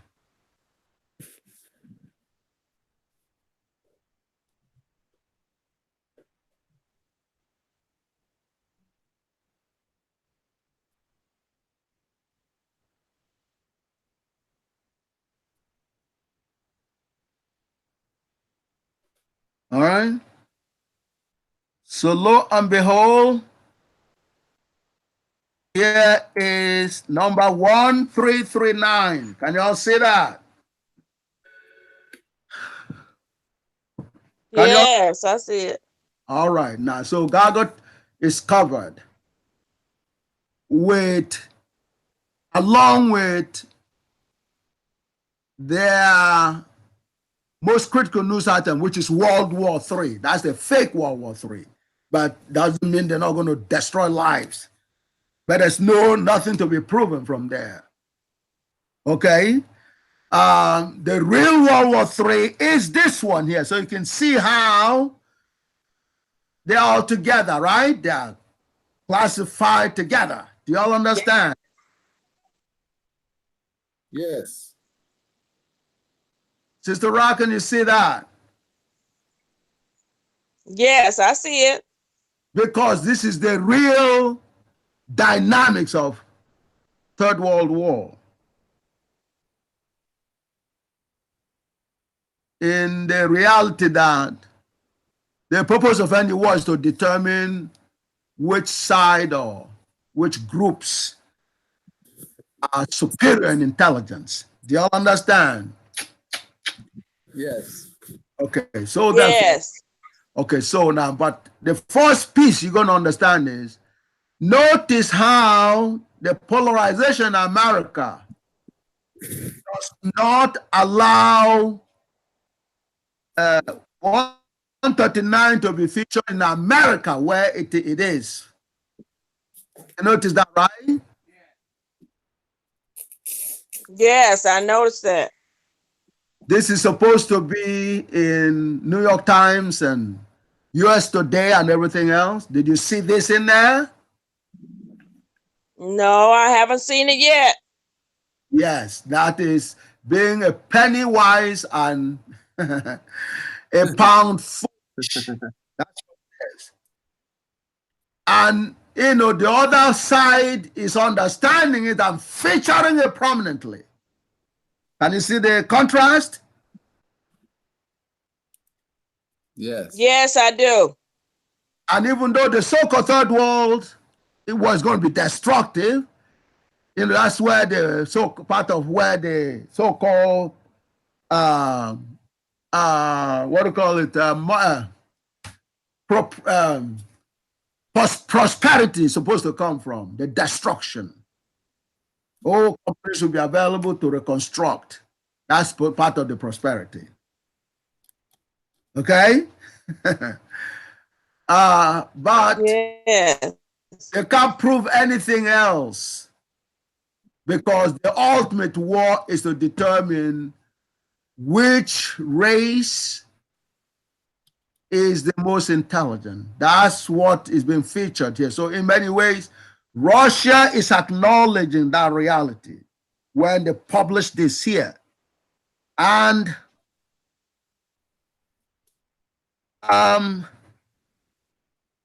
All right. So lo and behold, here is number 1339. Can you all see that? Yes, I see it. All right. Now, so Gagut is covered along with their most critical news item, which is World War III. That's the fake World War III. But doesn't mean they're not going to destroy lives. But there's nothing to be proven from there. Okay? The real World War III is this one here. So you can see how they're all together, right? They're classified together. Do you all understand? Yes. Sister Rock, can you see that? Yes, I see it. Because this is the real dynamics of Third World War. In the reality that the purpose of any war is to determine which side or which groups are superior in intelligence. Do you all understand? Yes. Okay, so Yes. okay, so now, but the first piece you're going to understand is, notice how the polarization in America does not allow 139 to be featured in America where it is. You notice that, right? Yes, I noticed that. This is supposed to be in New York Times and US Today and everything else. Did you see this in there? No, I haven't seen it yet. Yes, that is being a penny wise and a pound foolish. That's what it is. And the other side is understanding it and featuring it prominently. Can you see the contrast? Yes. Yes, I do. And even though the so-called third world it was going to be destructive. You know, that's where part of where the so-called what do you call it? Prosperity is supposed to come from, the destruction. All companies will be available to reconstruct. That's part of the prosperity. Okay? But Yes. they can't prove anything else, because the ultimate war is to determine which race is the most intelligent. That's what is being featured here. So in many ways, Russia is acknowledging that reality when they publish this here. And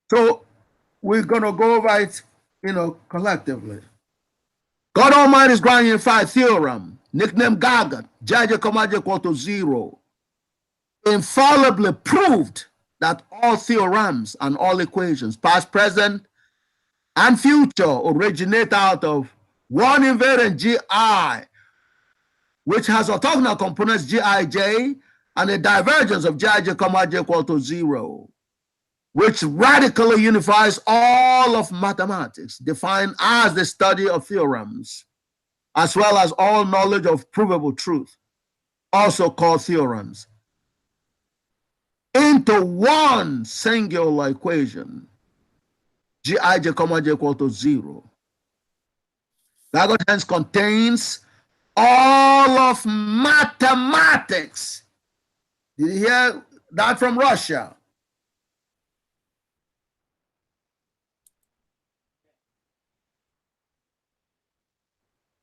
so we're going to go over it, collectively. God Almighty's Grand Unified Theorem, nicknamed Gagut, J equal to 0, infallibly proved that all theorems and all equations, past, present, and future, originate out of one invariant Gi, which has orthogonal components Gij, and a divergence of Jij, J equal to 0, which radically unifies all of mathematics, defined as the study of theorems, as well as all knowledge of provable truth, also called theorems, into one singular equation, Gij, J equal to 0. Gagut hence contains all of mathematics. Did you hear that from Russia?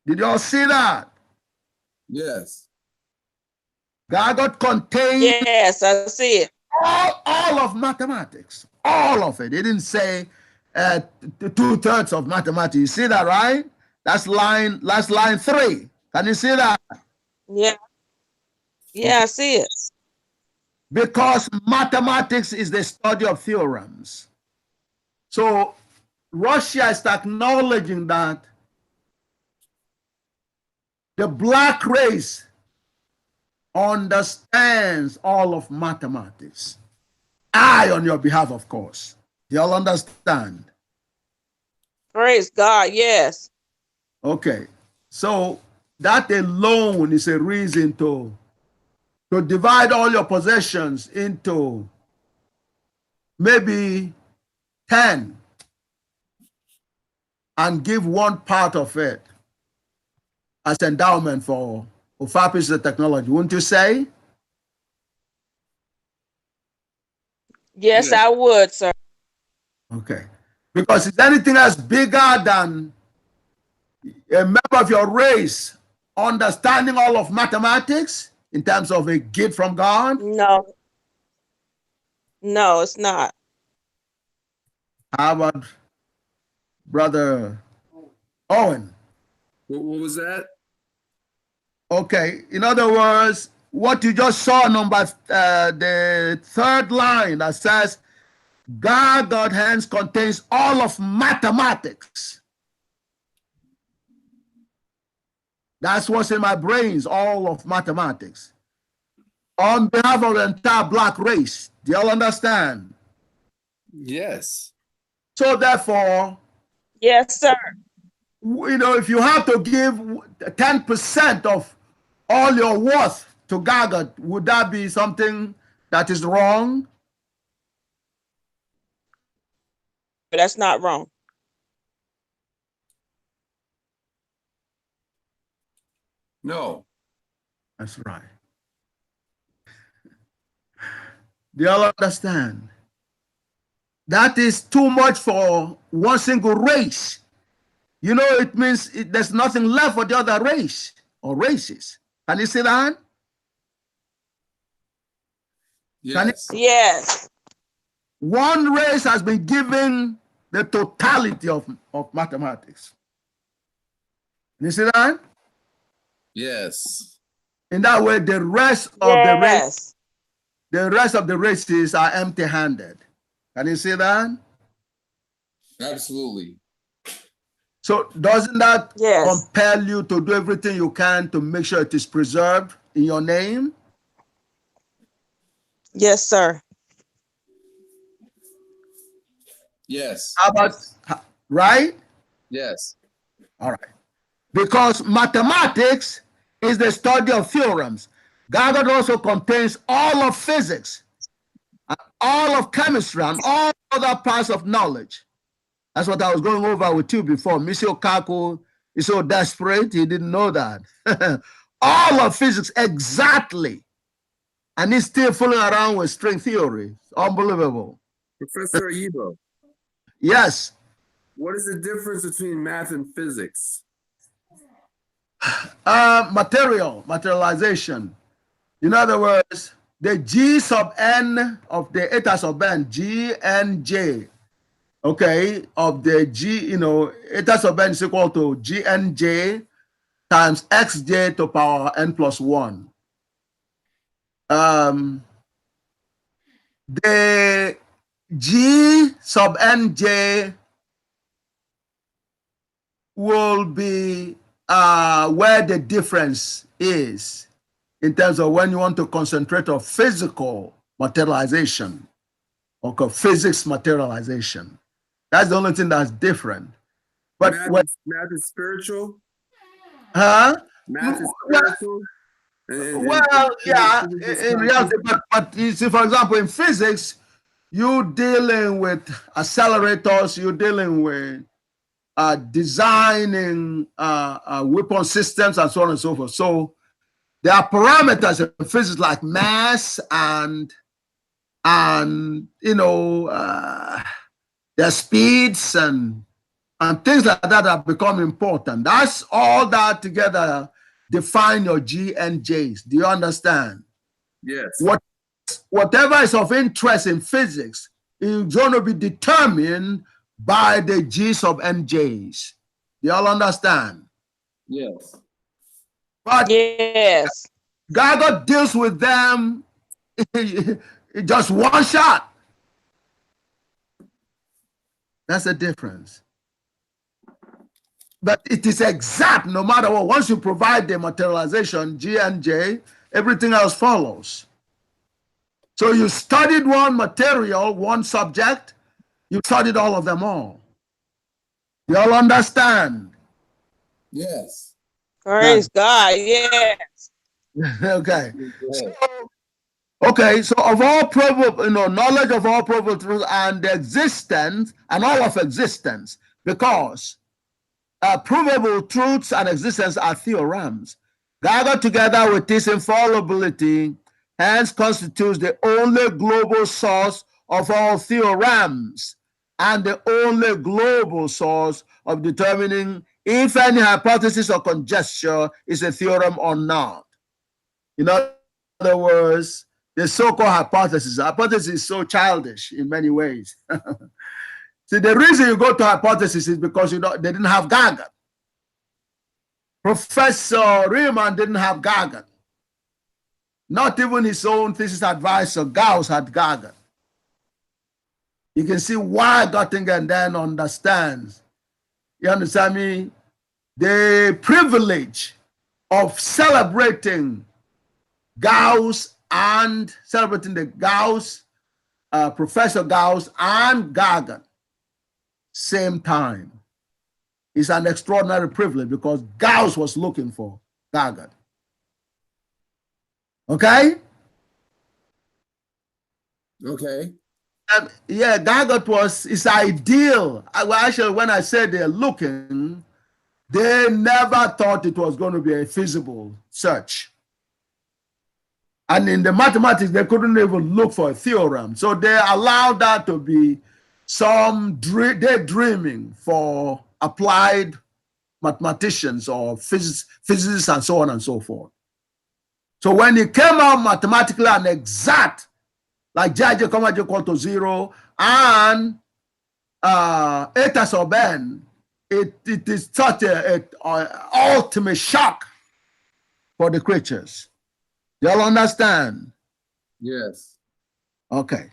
Did you all see that? Yes. Gagut contains Yes, I see it. all of mathematics, all of it. It didn't say 2/3 of mathematics. You see that, right? That's line 3. Can you see that? Yeah. Yeah, I see it. Because mathematics is the study of theorems. So Russia is acknowledging that the black race understands all of mathematics. I, on your behalf, of course. Do you all understand? Praise God, yes. Okay. So that alone is a reason to divide all your possessions into maybe 10 and give one part of it as endowment for pieces of technology, wouldn't you say? Yes, Yeah. I would, sir. Okay. Because is anything else bigger than a member of your race understanding all of mathematics in terms of a gift from God? No. No, it's not. How about Brother Owen? What was that? Okay. In other words, what you just saw, the third line that says, God hence contains all of mathematics. That's what's in my brains, all of mathematics. On behalf of the entire black race. Do you all understand? Yes. So therefore, Yes, sir. if you have to give 10% of all your worth to Gagut, would that be something that is wrong? But that's not wrong. No. That's right. Do you all understand? That is too much for one single race. It means there's nothing left for the other race or races. Can you see that? Yes. Yes. One race has been given the totality of mathematics. Can you see that? Yes. In that way, the rest of the races are empty-handed. Can you see that? Absolutely. So doesn't that Yes. compel you to do everything you can to make sure it is preserved in your name? Yes, sir. Yes. How about, right? Yes. All right. Because mathematics is the study of theorems. Gagut also contains all of physics, and all of chemistry, and all other parts of knowledge. That's what I was going over with you before. Mr. Okaku is so desperate, he didn't know that. All of physics, exactly. And he's still fooling around with string theory. It's unbelievable. Professor Oyibo, Yes. what is the difference between math and physics? Materialization. In other words, the G sub n of the eta sub n, G and J, okay, of the G, eta sub n is equal to G and J times xj to power n plus 1. The G sub nj will be where the difference is in terms of when you want to concentrate on physical materialization, or physics materialization. That's the only thing that's different. But Math is spiritual? huh? Math is spiritual? Well, yeah, in reality, but you see, for example, in physics, you're dealing with accelerators, you're dealing with designing weapon systems and so on and so forth. So there are parameters in physics like mass and their speeds and things like that have become important. That's all that together define your G and J's. Do you understand? Yes. Whatever is of interest in physics is going to be determined by the G sub NJs. Do you all understand? Yes. But Yes. Gagut deals with them just one shot. That's the difference. But it is exact no matter what. Once you provide the materialization, G and J, everything else follows. So you studied one material, one subject, you studied all of them all. You all understand? Yes. Praise God. Yes. Okay. Yes. Okay, so of all probable, knowledge of all probable truths and the existence and all of existence, because provable truths and existence are theorems. Gathered together with this infallibility, hence constitutes the only global source of all theorems and the only global source of determining if any hypothesis or conjecture is a theorem or not. In other words, the so-called hypothesis is so childish in many ways. See, the reason you go to hypothesis is because they didn't have Gagut. Professor Riemann didn't have Gagut. Not even his own thesis advisor, Gauss, had Gagut. You can see why Göttingen then understands. You understand me? The privilege of celebrating Gauss and celebrating the Gauss, Professor Gauss and Gagut, same time. It's an extraordinary privilege because Gauss was looking for Gagut. Okay? Okay. Yeah, Gagut is ideal. Actually, when I said they're looking, they never thought it was going to be a feasible search. And in the mathematics, they couldn't even look for a theorem. So they allowed that to be some daydreaming for applied mathematicians or physicists and so on and so forth. So when it came out mathematically and exact, like J comma j equal to 0 and eta sub n, it is such an ultimate shock for the creatures. You all understand? Yes. Okay.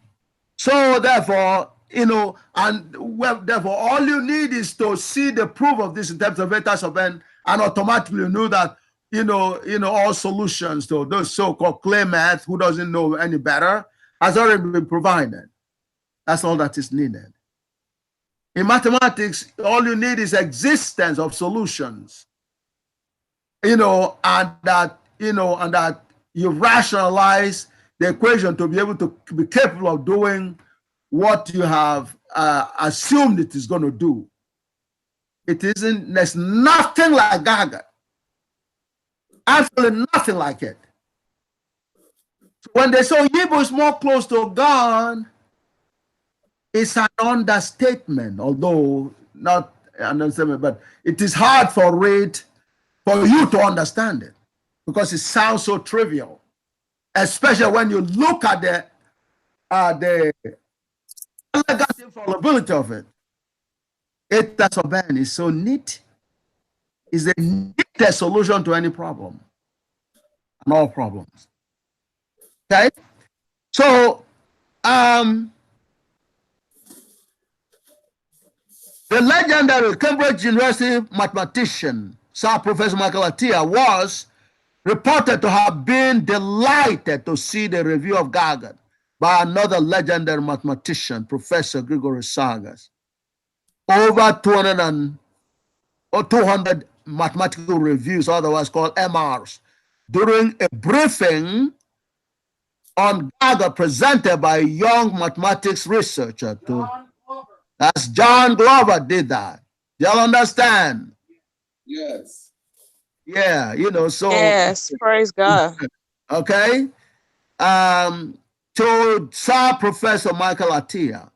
So therefore, you know, and well, therefore, all you need is to see the proof of this in terms of eta sub n, and automatically you know that, you know, all solutions to those so-called clay math, who doesn't know any better, has already been provided. That's all that is needed. In mathematics, all you need is existence of solutions, you know, and that you rationalize the equation to be able to be capable of doing what you have assumed it is going to do. It isn't, there's nothing like Gagut. Absolutely nothing like it. So when they say Oyibo is more close to God, it's an understatement, although not an understatement, but it is hard for you to understand it because it sounds so trivial, especially when you look at the elegant infallibility of it. Eta sub n is so neat. It's the neatest solution to any problem and all problems. Okay, so the legendary Cambridge University mathematician, Sir Professor Michael Atiyah, was reported to have been delighted to see the review of Gagut by another legendary mathematician, Professor Gregory Sagas. Over 200 mathematical reviews, otherwise called MRs, during a briefing on Gagut presented by a young mathematics researcher. That's John Glover did that. Y'all understand? Yes. Yeah, you know, so. Yes, praise God. Okay. To Sir Professor Michael Atiyah,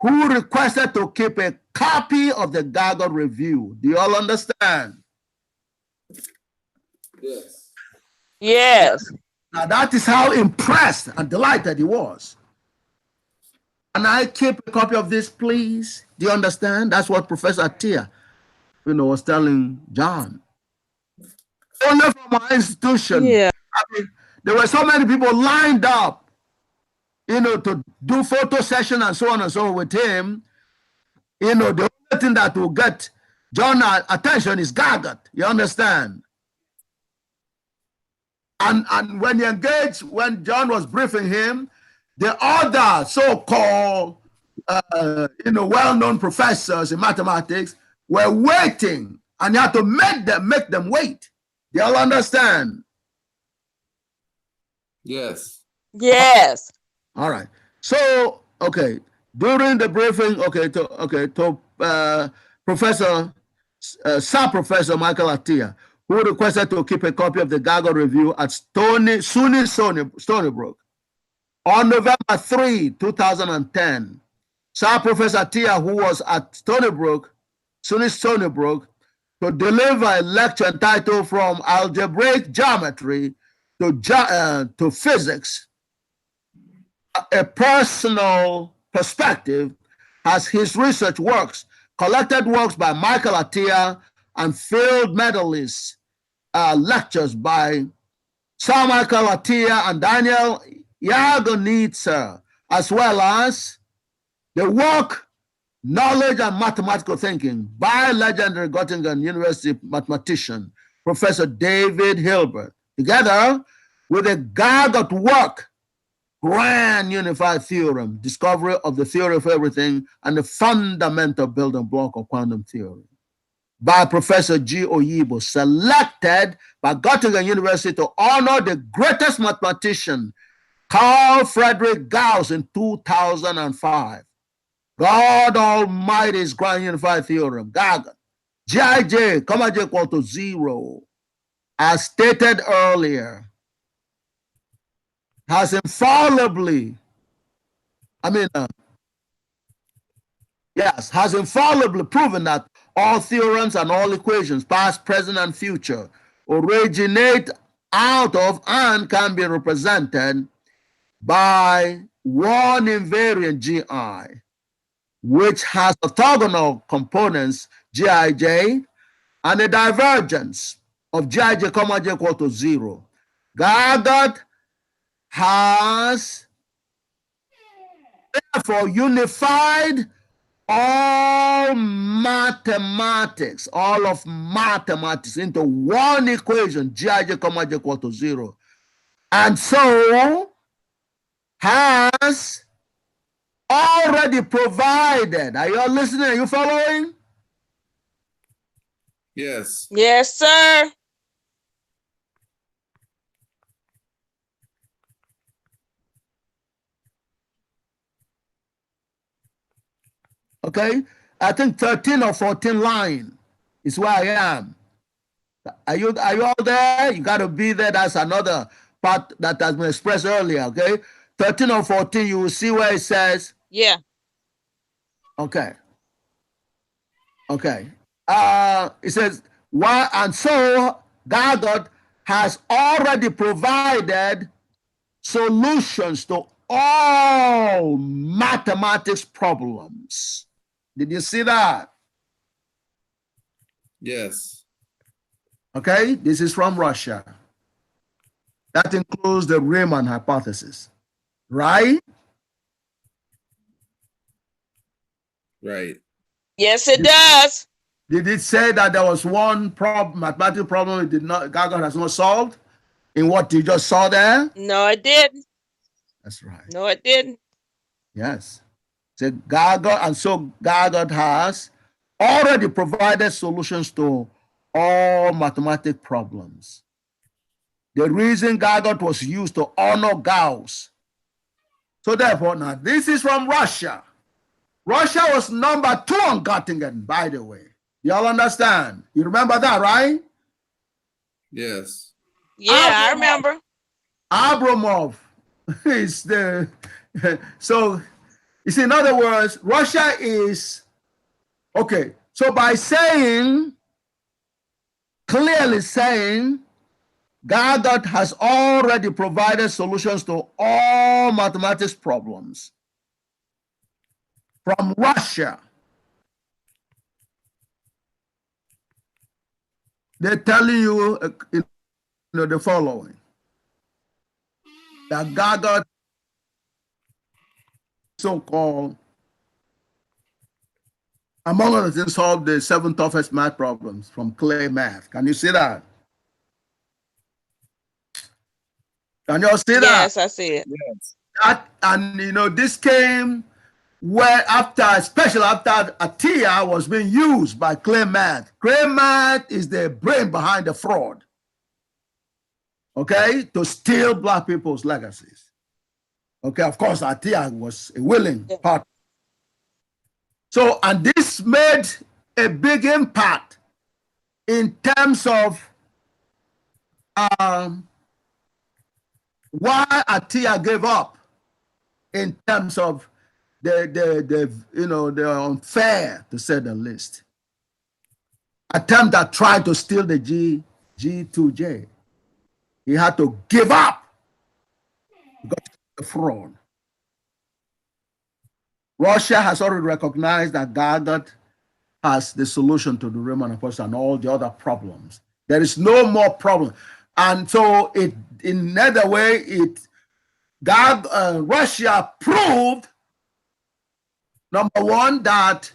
who requested to keep a copy of the Gagut review. Do you all understand? Yes. Yes. Now that is how impressed and delighted he was. And I keep a copy of this, please. Do you understand? That's what Professor Atiyah, you know, was telling John. Only from our institution. Yeah. I mean, there were so many people lined up, you know, to do photo session and so on and so on with him. You know, the only thing that will get John attention is Gagut. You understand? And when he engaged, when John was briefing him, the other so-called, you know, well-known professors in mathematics were waiting, and you had to make them wait. You all understand? Yes. Yes. All right. So, okay, during the briefing, Professor, Sir Professor Michael Atiyah, who requested to keep a copy of the Gagut review at Stony Brook on November 3, 2010. Sir Professor Atiyah, who was at Stony Brook, to deliver a lecture entitled From Algebraic Geometry to Physics, a personal perspective, as his research works, collected works by Michael Atiyah, and field medalist lectures by Sir Michael Atiyah and Daniel Jagonitzer, as well as the work Knowledge and Mathematical Thinking by legendary Göttingen University mathematician, Professor David Hilbert, together with the Gagut work, Grand Unified Theorem, Discovery of the Theory of Everything and the Fundamental Building Block of Quantum Theory, by Professor G. Oyibo, selected by Göttingen University to honor the greatest mathematician, Carl Friedrich Gauss, in 2005. God Almighty's Grand Unified Theorem, Gagut, Gij, comma j equal to 0, as stated earlier, has infallibly proven that all theorems and all equations, past, present, and future, originate out of and can be represented by one invariant Gi, which has orthogonal components Gij and a divergence of Gij, comma j equal to 0. Gagut has therefore unified all mathematics, all of mathematics into one equation, Gij, comma, j equal to 0. And so has already provided. Are you all listening? Are you following? Yes. Yes, sir. Okay, I think 13 or 14 line is where I am. Are you all there? You got to be there. That's another part that has been expressed earlier. Okay, 13 or 14, you will see where it says. Yeah. Okay. Okay. It says why, and so Gagut has already provided solutions to all mathematics problems. Did you see that? Yes. Okay, this is from Russia. That includes the Riemann hypothesis, right? Right. Yes, it does. Did it say that there was one mathematical problem it did not, Gagut has not solved in what you just saw there? No, it didn't. That's right. No, it didn't. Yes. So Gagut, and so Gagut has already provided solutions to all mathematical problems. The reason Gagut was used to honor Gauss. So therefore, now this is from Russia. Russia was number 2 on Göttingen, by the way. Y'all understand? You remember that, right? Yes. Yeah, I remember. Abramov is the so you see, in other words, Russia is okay. So by saying, clearly saying, Gagut has already provided solutions to all mathematics problems from Russia. They're telling you, the following: that Gagut, so-called, among other things, solved the 7 toughest math problems from clay math. Can you see that? Can you all see that? Yes, I see it. Yes. That, and this came where especially after Atiyah was being used by clay math. Clay math is the brain behind the fraud. Okay, to steal Black people's legacies. Okay, of course, Atiyah was a willing partner. So, and this made a big impact in terms of why Atiyah gave up, in terms of the unfair, to say the least, attempt that tried to steal the G2J. He had to give up because of the fraud. Russia has already recognized that Gagut has the solution to the Riemann hypothesis and all the other problems. There is no more problem. And so in another way, Russia proved, number one, that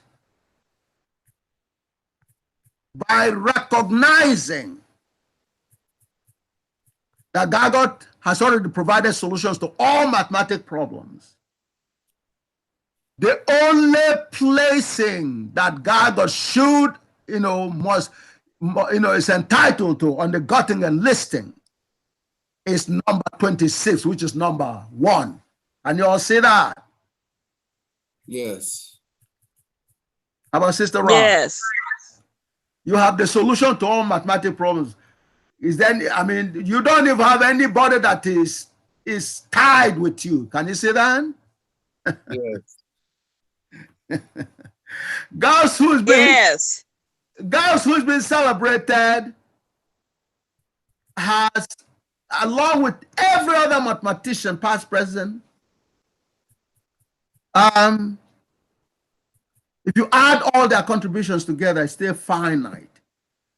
by recognizing that Gagut has already provided solutions to all mathematical problems, the only placing that Gagut should, is entitled to on the Göttingen listing is number 26, which is number 1. And you all see that? Yes. How about Sister Rob? Yes. You have the solution to all mathematical problems. You don't even have anybody that is tied with you. Can you see that? Yes. Gauss, who's been celebrated, has, along with every other mathematician, past, present, if you add all their contributions together, it's still finite.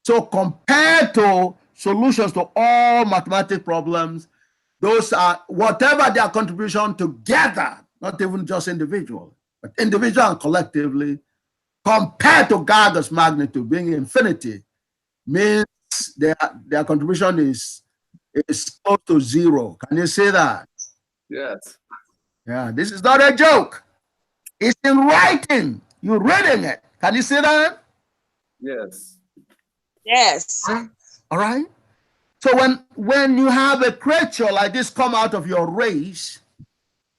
So compared to solutions to all mathematical problems, those are, whatever their contribution together, not even just individual, but individual and collectively, compared to Gagut's magnitude being infinity, means their contribution is close to zero. Can you see that? Yes. Yeah, this is not a joke. It's in writing. You're reading it. Can you see that? Yes. Yes. All right. So when you have a creature like this come out of your race,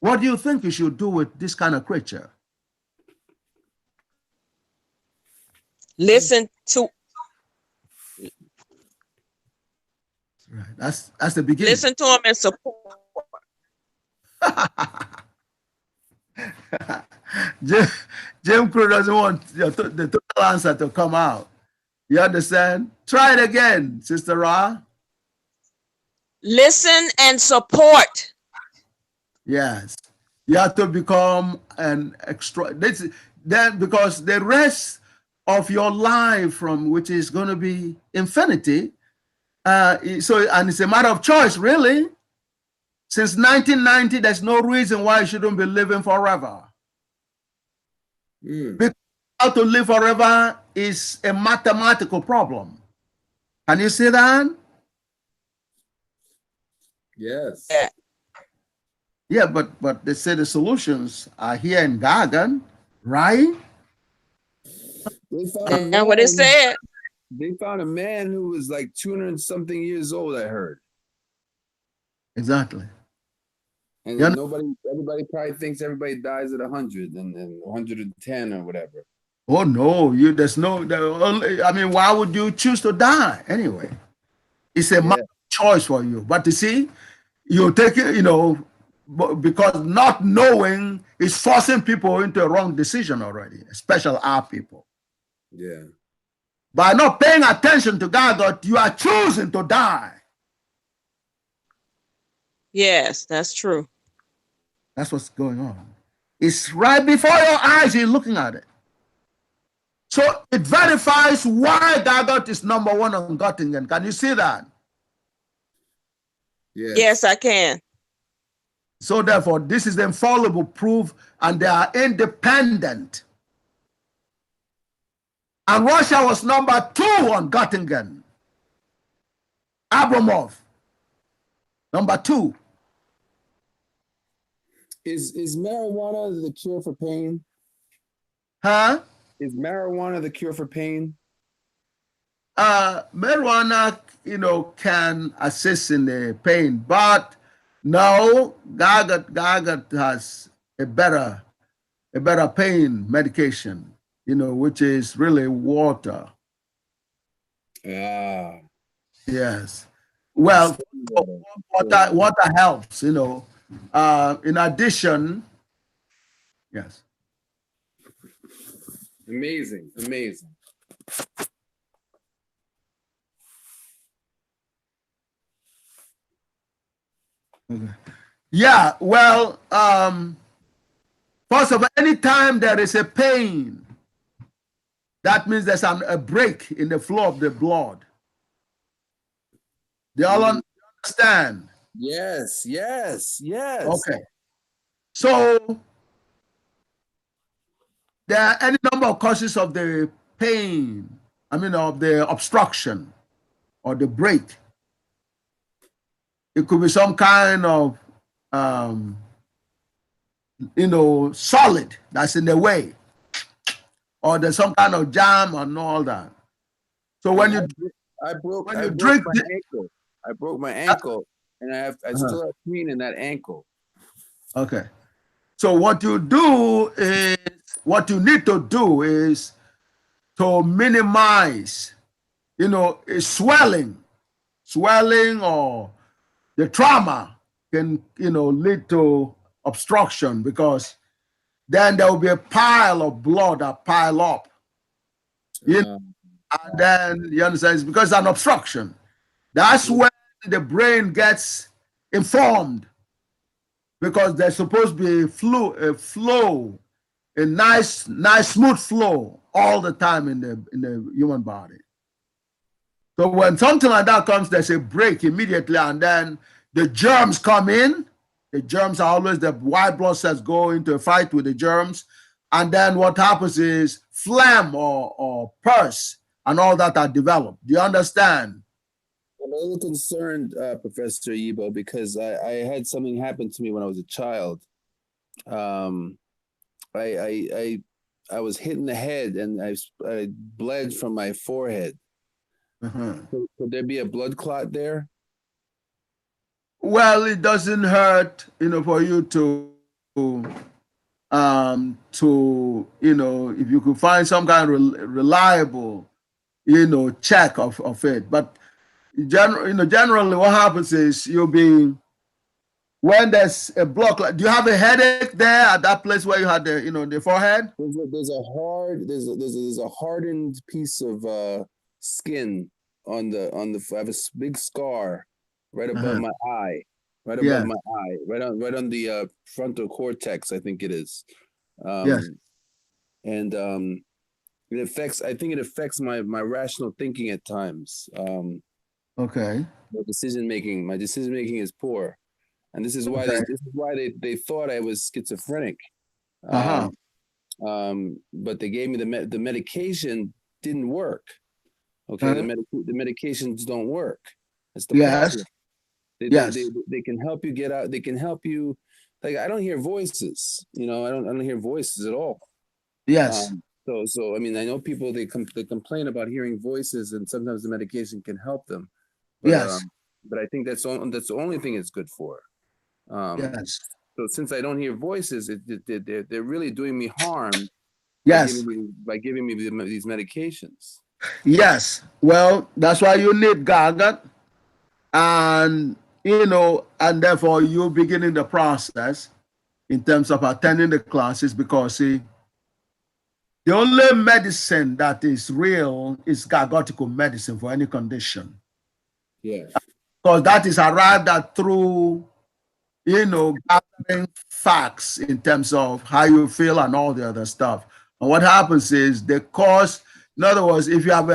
what do you think you should do with this kind of creature? Listen to Right. That's the beginning. listen to him and support. Jim Crow doesn't want the total answer to come out. You understand? Try it again, Sister Ra. Listen and support. Yes. You have to become an extra. Then because the rest of your life, from which is going to be infinity, and it's a matter of choice, really. Since 1990, there's no reason why you shouldn't be living forever. Because how to live forever is a mathematical problem. Can you see that? Yes. Yeah. Yeah, but they say the solutions are here in Gagan, right? They found And what it said. They found a man who was like 200 and something years old, I heard. Exactly. And Yeah. everybody probably thinks everybody dies at 100 and 110 or whatever. Oh no, I mean, why would you choose to die anyway? It's a matter of choice for you. But you see, you take it, because not knowing is forcing people into a wrong decision already, especially our people. Yeah. By not paying attention to Gagut, you are choosing to die. Yes, that's true. That's what's going on. It's right before your eyes, you're looking at it. So it verifies why Gagut is number one on Göttingen. Can you see that? Yes, I can. So therefore, this is the infallible proof, and they are independent. And Russia was number 2 on Göttingen. Abramov, number 2. Is marijuana the cure for pain? Huh? Is marijuana the cure for pain? Marijuana, can assist in the pain, but no, Gagut has a better pain medication, which is really water. Ah. Yes. Well, water helps, in addition, yes. Amazing. Okay. Yeah, well, first of all, anytime there is a pain, that means there's a break in the flow of the blood. Do you all understand? Yes. Okay. So there are any number of causes of the pain, of the obstruction or the break. It could be some kind of, solid that's in the way, or there's some kind of jam and all that. So when you broke drink my ankle. I broke my ankle, and I still have pain in that ankle. Okay. So what you need to do is to minimize, swelling or the trauma can, lead to obstruction, because then there will be a pile of blood that pile up. And then, you understand, it's because it's an obstruction. That's when the brain gets informed, because there's supposed to be a nice smooth flow all the time in the human body. So when something like that comes, there's a break immediately, and then the germs come in, The germs are always, the white blood cells go into a fight with the germs. And then what happens is phlegm or pus and all that are developed. Do you understand? I'm a little concerned, Professor Oyibo, because I had something happen to me when I was a child. I was hit in the head and I bled from my forehead. Could there be a blood clot there? Well, it doesn't hurt, for you to if you could find some kind of reliable, check of it. But generally what happens is when there's a block, like, do you have a headache there at that place where you had the forehead? There's a hardened piece of skin on the I have a big scar right above my eye, right above my eye, right on the frontal cortex, I think it is. Yes. And it affects, I think it affects my rational thinking at times. Okay. My decision making is poor. And this is why they thought I was schizophrenic. But they gave me the medication didn't work. Okay, the medications don't work. That's the problem. They can help you get out. They can help you. Like, I don't hear voices. I don't hear voices at all. Yes. So I mean, I know people they complain about hearing voices, and sometimes the medication can help them. But, but I think that's the only thing it's good for. Yes. So since I don't hear voices, they're really doing me harm. Yes. By giving me these medications. Yes. Well, that's why you need Gagut, and and therefore you beginning the process in terms of attending the classes, because the only medicine that is real is Gagutical medicine for any condition. Yeah. Because that is arrived at through gathering facts in terms of how you feel and all the other stuff. And what happens is in other words, if you have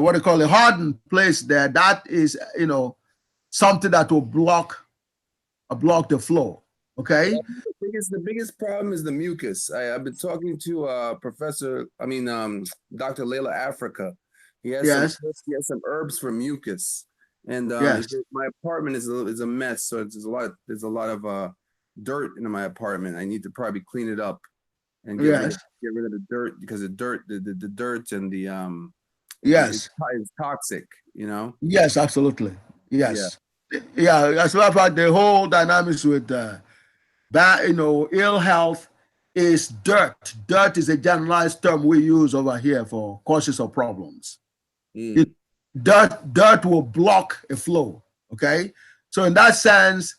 what they call a hardened place there, that is, something that will block the flow. Okay. The biggest problem is the mucus. I've been talking to Dr. Layla Africa. He has some herbs for mucus. And my apartment is a mess, so there's a lot of dirt in my apartment. I need to probably clean it up and get rid of the dirt, because the dirt and the it's toxic, Yes, absolutely. Yes. Yeah. As a matter of fact, the whole dynamics with ill health is dirt. Dirt is a generalized term we use over here for causes of problems. Dirt will block a flow. Okay, so in that sense,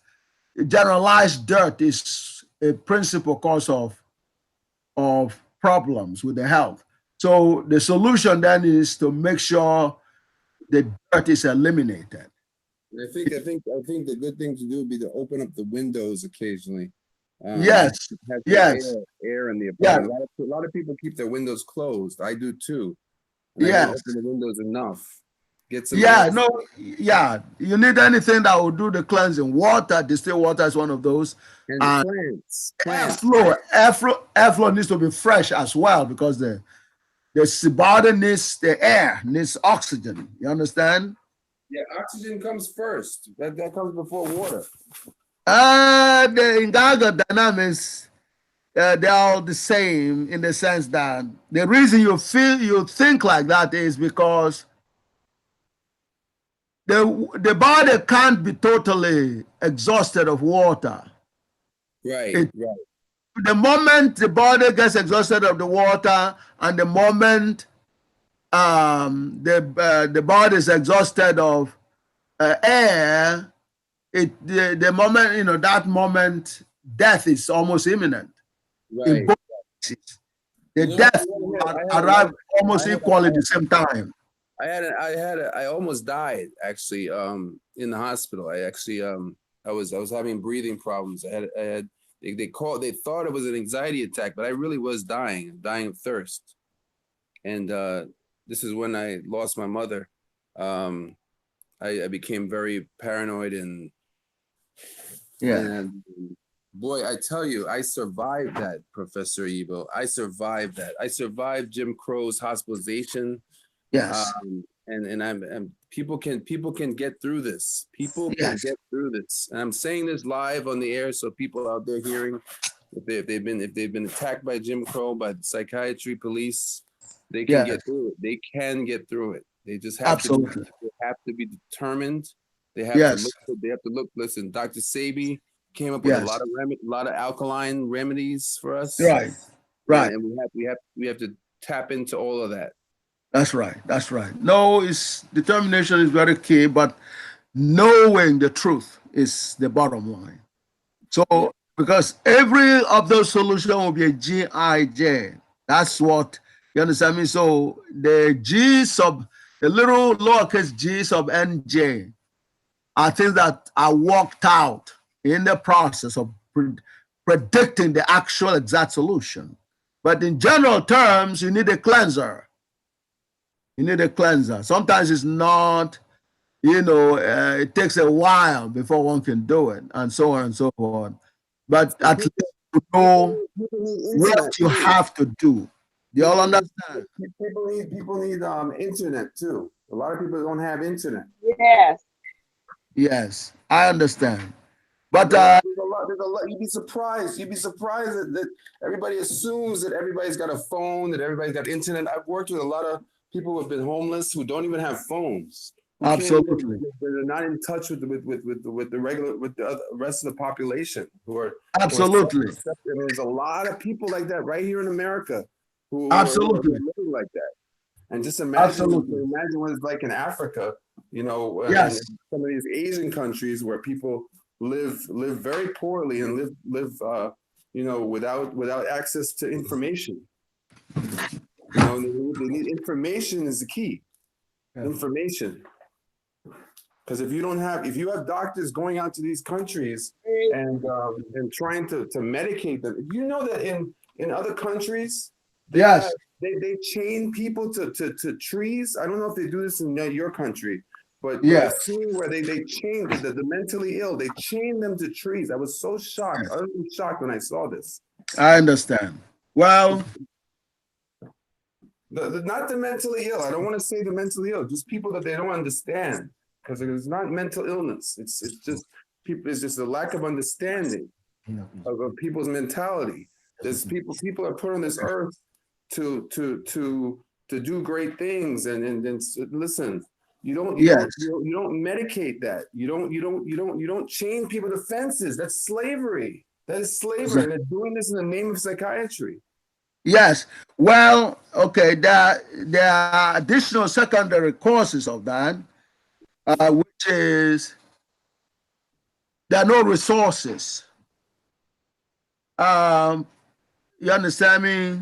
generalized dirt is a principal cause of problems with the health. So the solution then is to make sure the dirt is eliminated. I think the good thing to do would be to open up the windows occasionally. Yes. Air in the apartment. A lot of people keep their windows closed. I do too. And I don't open the windows enough. You need anything that will do the cleansing. Water, distilled water is one of those. And plants. Airflow needs to be fresh as well, because the body needs the air, needs oxygen. You understand? Yeah, oxygen comes first. That comes before water. The Gagut dynamics, they're all the same, in the sense that the reason you think like that is because the body can't be totally exhausted of water. Right. The moment the body gets exhausted of the water, and the moment the body is exhausted of air, the moment, that moment, death is almost imminent. Right. In both cases, the death arrived almost equally at the same time. I almost died, actually, in the hospital. I was having breathing problems. They thought it was an anxiety attack, but I really was dying of thirst. And this is when I lost my mother. I became very paranoid, and Yeah. And boy, I tell you, I survived that, Professor Oyibo. I survived that. I survived Jim Crow's hospitalization. Yes. And people can get through this. People can Yes. get through this. And I'm saying this live on the air, so people out there hearing, if they've been attacked by Jim Crow, by the psychiatry police, they can Yes. get through it. They can get through it. They just have Absolutely. to be determined. They have Yes. to look. Listen, Dr. Sabi came up with Yes. a lot of alkaline remedies for us. Right. Right. And we have to tap into all of that. That's right. That's right. No, it's determination is very key, but knowing the truth is the bottom line. So, because every of those solutions will be a Gij. That's what you understand me. So the little lowercase g sub nj are things that are worked out in the process of predicting the actual exact solution. But in general terms, you need a cleanser. You need a cleanser. Sometimes it's not, it takes a while before one can do it, and so on and so forth. But at least you know what you have to do. You all understand? People need internet too. A lot of people don't have internet. Yes. Yes, I understand. But There's a lot. You'd be surprised. You'd be surprised that everybody assumes that everybody's got a phone, that everybody's got internet. I've worked with a lot of people who have been homeless who don't even have phones. absolutely, They're not in touch with the rest of the population who are absolutely, there's a lot of people like that right here in America who absolutely, are living like that. And just imagine what it's like in Africa, yes, and some of these Asian countries where people live very poorly and live without access to information. They need information is the key. Yeah. Information. Because if you have doctors going out to these countries and trying to medicate them, you know that in other countries, yes, they chain people to trees. I don't know if they do this in your country, but yes. I've seen where they chain the mentally ill. They chain them to trees. I was so shocked. I was shocked when I saw this. I understand. Well, not the mentally ill. I don't want to say the mentally ill. Just people that they don't understand, because it's not mental illness. It's just people. It's just a lack of understanding of people's mentality. There's people are put on this earth to do great things, and listen. You don't medicate that. You don't chain people to fences. That's slavery. That is slavery. And they're doing this in the name of psychiatry. yes. Well, okay. There are additional secondary causes of that, which is there are no resources. You understand me?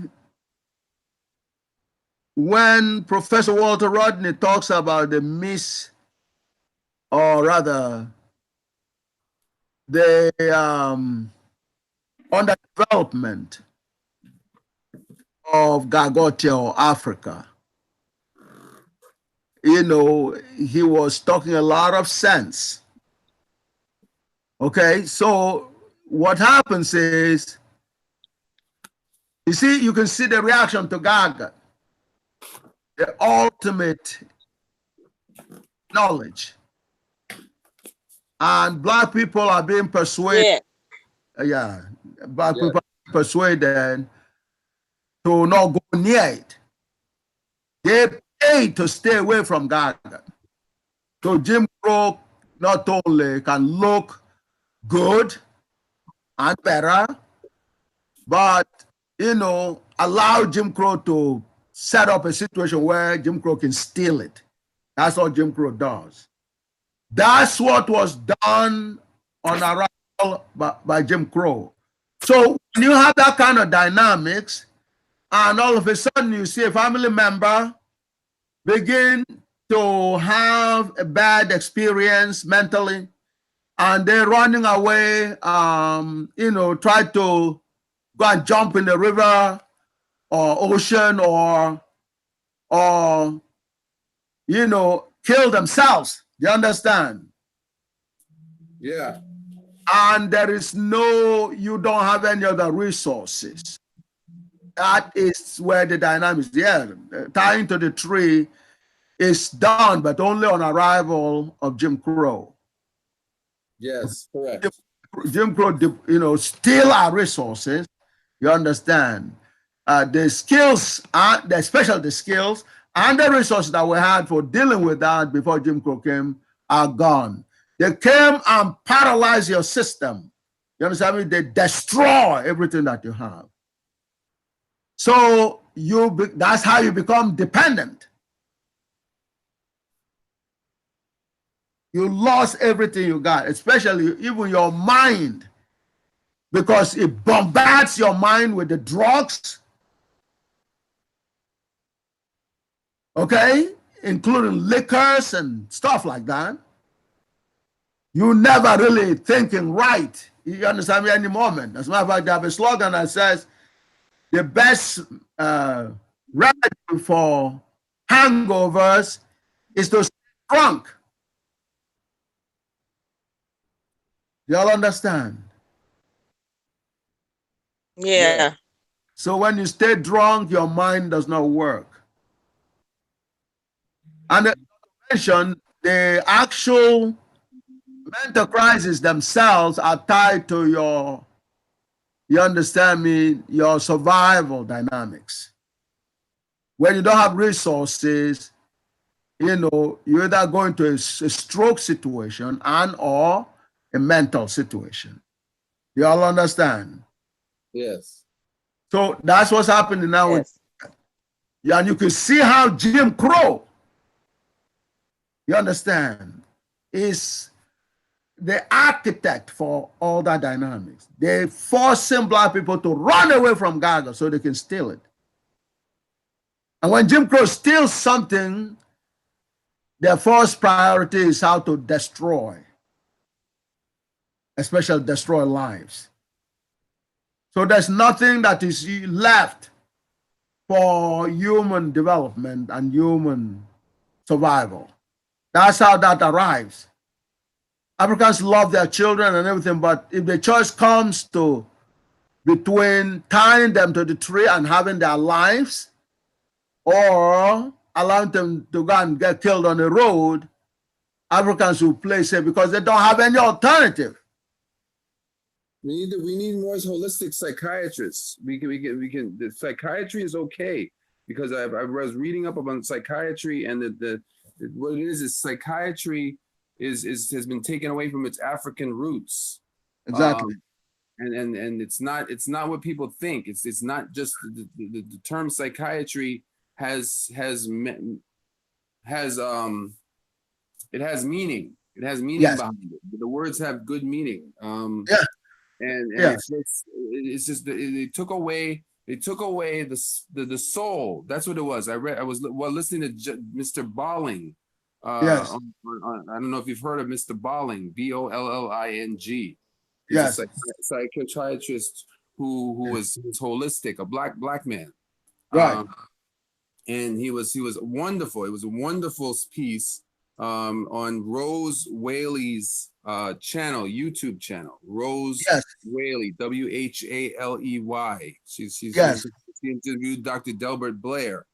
When Professor Walter Rodney talks about the underdevelopment of Gagut or Africa, he was talking a lot of sense. Okay, so what happens is, you can see the reaction to Gagut. The ultimate knowledge, and Black people are being persuaded. Yeah. Black people are persuaded to not go near it. They pay to stay away from Gagut. So Jim Crow not only can look good and better, but allow Jim Crow to set up a situation where Jim Crow can steal it. That's what Jim Crow does. That's what was done on arrival by Jim Crow. So when you have that kind of dynamics, and all of a sudden you see a family member begin to have a bad experience mentally, and they're running away, try to go and jump in the river or ocean or kill themselves. You understand? Yeah. and there is you don't have any other resources. That is where the dynamics, tying to the tree is done, but only on arrival of Jim Crow. Yes, correct. Jim Crow, steal our resources. You understand? The skills, especially the skills and the resources that we had for dealing with that before Jim Crow came are gone. They came and paralyzed your system. You understand me? They destroy everything that you have. So that's how you become dependent. You lost everything you got, especially even your mind, because it bombards your mind with the drugs, okay, including liquors and stuff like that. You never really thinking right. You understand me? Any moment. As a matter of fact, they have a slogan that says the best remedy for hangovers is to stay drunk. Y'all understand? Yeah. So when you stay drunk, your mind does not work. And not to mention, the actual mental crises themselves are tied to you understand me, your survival dynamics. When you don't have resources, you either go into a stroke situation or a mental situation. You all understand? Yes. So that's what's happening now. Yes. And you can see how Jim Crow, you understand, is the architect for all that dynamics. They forcing Black people to run away from Gagut so they can steal it. And when Jim Crow steals something, their first priority is how to destroy, especially destroy lives. So there's nothing that is left for human development and human survival. That's how that arrives. Africans love their children and everything, but if the choice comes to between tying them to the tree and having their lives, or allowing them to go and get killed on the road, Africans will play safe because they don't have any alternative. We need more holistic psychiatrists. We can. The psychiatry is okay because I was reading up about psychiatry, and what it is psychiatry has been taken away from its African roots. Exactly. And it's not what people think. It's not just the term psychiatry has meaning. It has meaning Yes. behind it. The words have good meaning. And Yes. it's just they took away the soul. That's what it was. I was listening to Mr. Bolling. Yes. I don't know if you've heard of Mr. Bolling, Bolling. He's Yes. a psychiatrist who was holistic, a black man. Right. And he was wonderful. It was a wonderful piece on Rose Whaley's YouTube channel. Rose Whaley, Whaley. She interviewed Dr. Delbert Blair.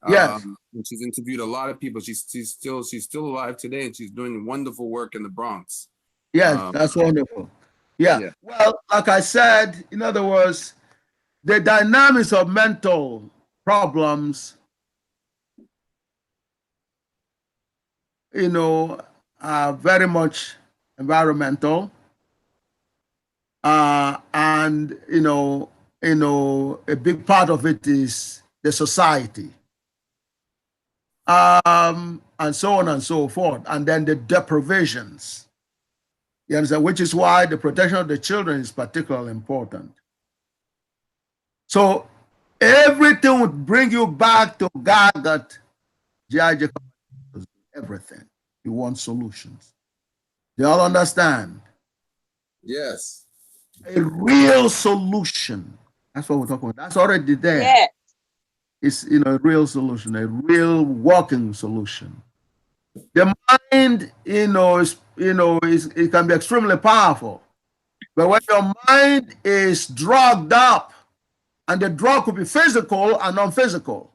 Yes. And she's interviewed a lot of people. She's still alive today, and she's doing wonderful work in the Bronx. Yes, that's wonderful. Yeah. Well, like I said, in other words, the dynamics of mental problems, are very much environmental. And a big part of it is the society. And so on and so forth. And then the deprivations. You understand? Which is why the protection of the children is particularly important. So everything would bring you back to Gagut, G.I.J. everything. You want solutions. They all understand? Yes. A real solution. That's what we're talking about. That's already there. Yeah. It's a real solution, a real working solution. The mind, it can be extremely powerful. But when your mind is drugged up, and the drug could be physical and non-physical,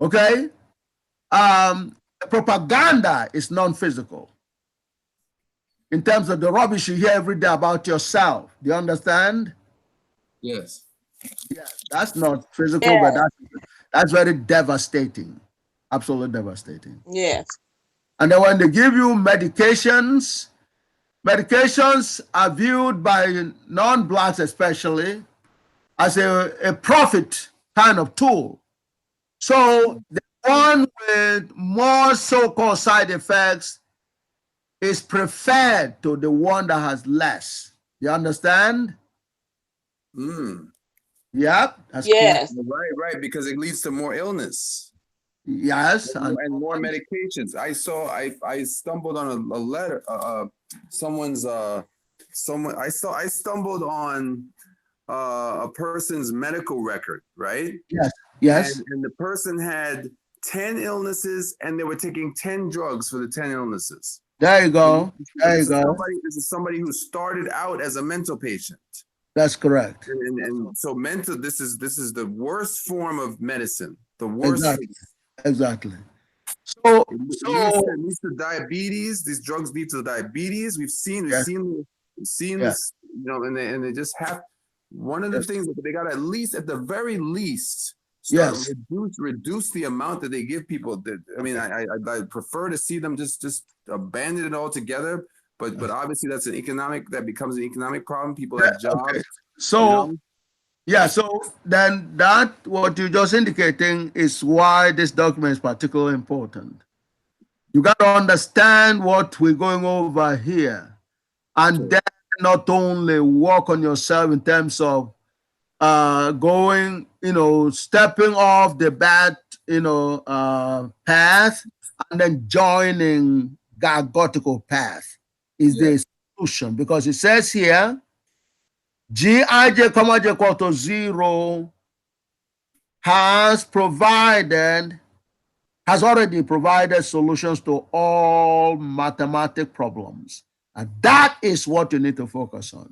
okay? Propaganda is non-physical in terms of the rubbish you hear every day about yourself. Do you understand? Yes. Yeah, that's not physical, Yes. but that's very devastating, absolutely devastating. Yes. And then when they give you medications, medications are viewed by non-blacks especially as a profit kind of tool. So the one with more so-called side effects is preferred to the one that has less. You understand? Mm. Yep. That's Yes. Right, because it leads to more illness. Yes. And more medications. I stumbled on a letter. I stumbled on a person's medical record, right? Yes. And the person had 10 illnesses, and they were taking 10 drugs for the 10 illnesses. There you go. There you go. This is somebody who started out as a mental patient. That's correct. And so mental. This is the worst form of medicine. The worst. Exactly. So it leads to diabetes. These drugs lead to diabetes. We've seen this, you know, and they just have one of the things that they got, at least at the very least, reduce the amount that they give people. I mean, I prefer to see them just abandon it altogether. But obviously that becomes an economic problem. People have jobs. Okay. So so then that what you're just indicating is why this document is particularly important. You got to understand what we're going over here, and then not only work on yourself in terms of going, stepping off the bad, path, and then joining Gagotical path is the solution, because it says here, Gij, comma j equal to 0 has already provided solutions to all mathematical problems. And that is what you need to focus on.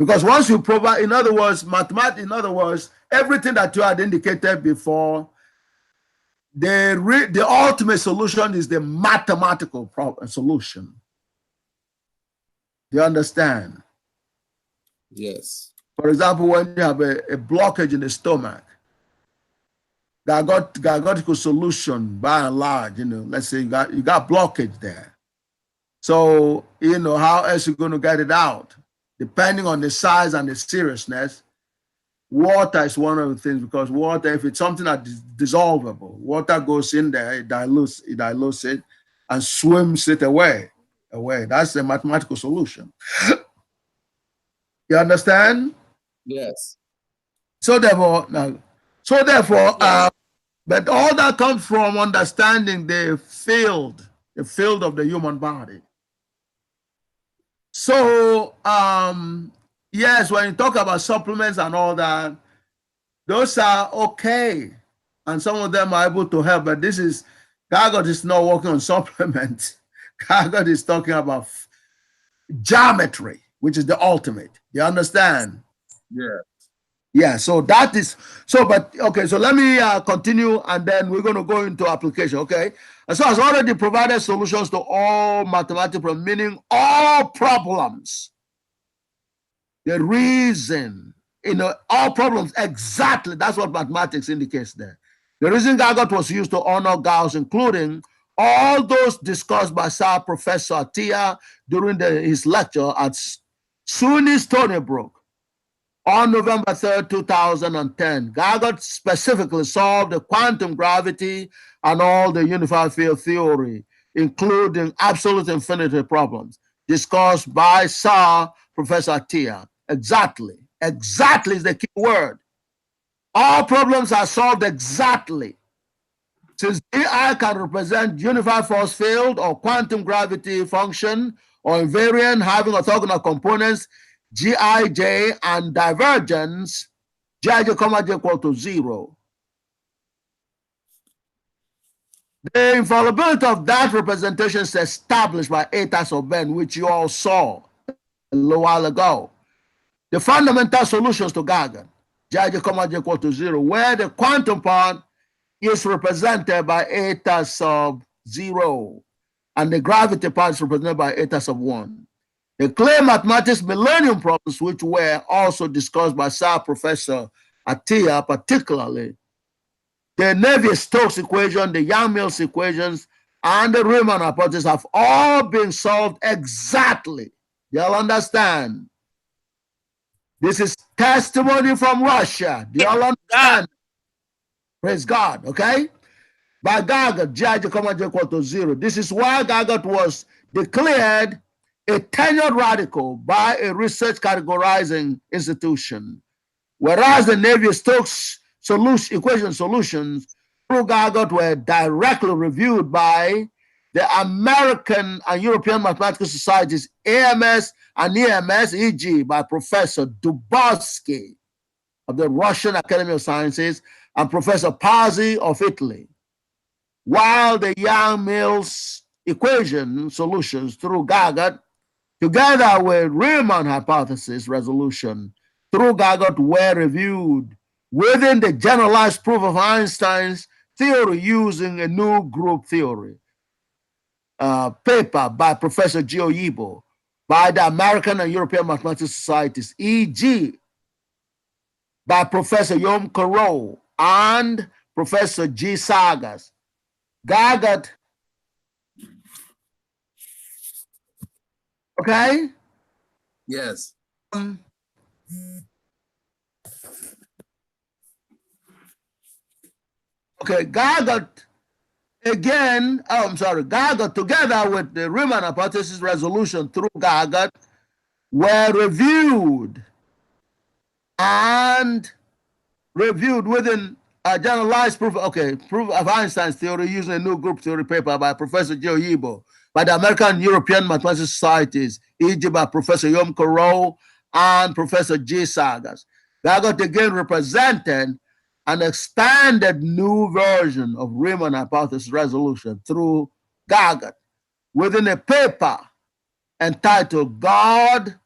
Because once you provide, in other words, everything that you had indicated before, the ultimate solution is the mathematical solution. Do you understand? Yes. For example, when you have a blockage in the stomach, Gagotical solution, by and large, let's say you got blockage there. So, how else you going to get it out? Depending on the size and the seriousness, water is one of the things, because water, if it's something that is dissolvable, water goes in there, it dilutes it, and swims it away. That's the mathematical solution. You understand? Yes. So therefore, but all that comes from understanding the field of the human body. So, yes, when you talk about supplements and all that, those are okay. And some of them are able to help, but Gagut is not working on supplements. Gagut is talking about geometry, which is the ultimate. You understand? Yeah. Yeah, so but okay, so let me continue, and then we're going to go into application, okay? And so has already provided solutions to all mathematical problems, meaning all problems. The reason, all problems, exactly, that's what mathematics indicates there. The reason Gagut was used to honor Gauss, including all those discussed by Sir Professor Atiyah during his lecture at SUNY Stony Brook on November 3rd, 2010. Gagut specifically solved the quantum gravity and all the unified field theory, including absolute infinity problems, discussed by Sir Professor Atiyah. Exactly is the key word. All problems are solved exactly. Since DI can represent unified force field or quantum gravity function or invariant having orthogonal components, Gij and divergence, Gij, comma j equal to 0. The infallibility of that representation is established by A types of Ben, which you all saw. little while ago. The fundamental solutions to Gagut, J comma j equal to 0, where the quantum part is represented by eta sub 0, and the gravity part is represented by eta sub 1. The clear mathematics millennium problems, which were also discussed by Sir Professor Atiyah, particularly the Navier-Stokes equation, the Yang-Mills equations, and the Riemann hypothesis, have all been solved exactly. Y'all understand? This is testimony from Russia. Do y'all understand? Praise God, okay? By Gagut, J comma j equal to 0. This is why Gagut was declared a tenured radical by a research categorizing institution, whereas the Navier-Stokes equation solutions through Gagut were directly reviewed by the American and European Mathematical Societies, AMS and EMS, e.g. by Professor Dubovsky of the Russian Academy of Sciences and Professor Pazzi of Italy, while the Yang-Mills equation solutions through Gagut, together with Riemann hypothesis resolution through Gagut, were reviewed within the generalized proof of Einstein's theory using a new group theory paper by Professor G. Oyibo, by the American and European Mathematical Societies, e.g. by Professor Yom Karo and Professor G. Sagas. Gagut, okay? Yes. Okay, Gagut again, Gagut together with the Riemann hypothesis resolution through Gagut were reviewed within a generalized proof of Einstein's theory using a new group theory paper by Professor J. Oyibo, by the American and European Mathematical Societies, e.g. by Professor Yom Karo and Professor G. Sagas. Gagut again represented an expanded new version of Riemann hypothesis resolution through Gagut within a paper entitled God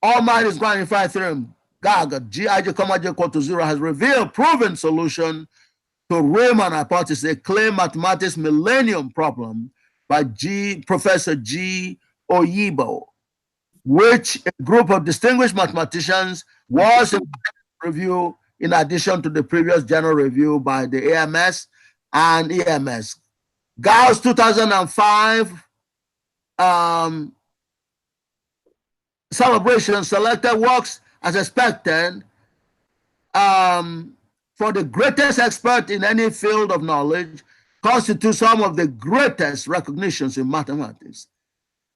Almighty's Grand Unified Theorem. Gagut, Gij, comma j equal to 0, has revealed proven solution to Riemann hypothesis, a clear mathematics millennium problem by Professor G. Oyibo, which a group of distinguished mathematicians was invited to review in addition to the previous general review by the AMS and EMS. Gauss 2005 celebration selected works as expected for the greatest expert in any field of knowledge, constitute some of the greatest recognitions in mathematics.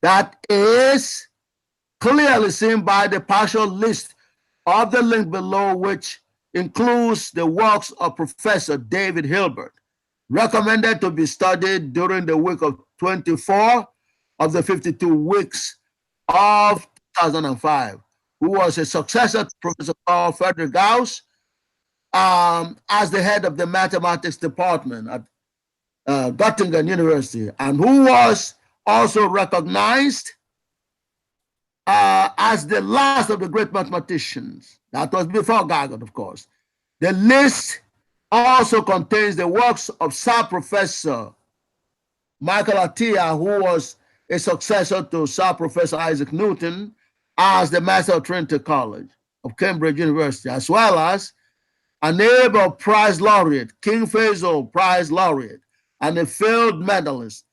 That is clearly seen by the partial list of the link below, which includes the works of Professor David Hilbert, recommended to be studied during the week of 24 of the 52 weeks of 2005, who was a successor to Professor Carl Friedrich Gauss as the head of the mathematics department at Göttingen University, and who was also recognized as the last of the great mathematicians. That was before Gagut, of course. The list also contains the works of Sir Professor Michael Atiyah, who was a successor to Sir Professor Isaac Newton as the Master of Trinity College of Cambridge University, as well as a Nobel Prize laureate, King Faisal Prize laureate, and a field medalist,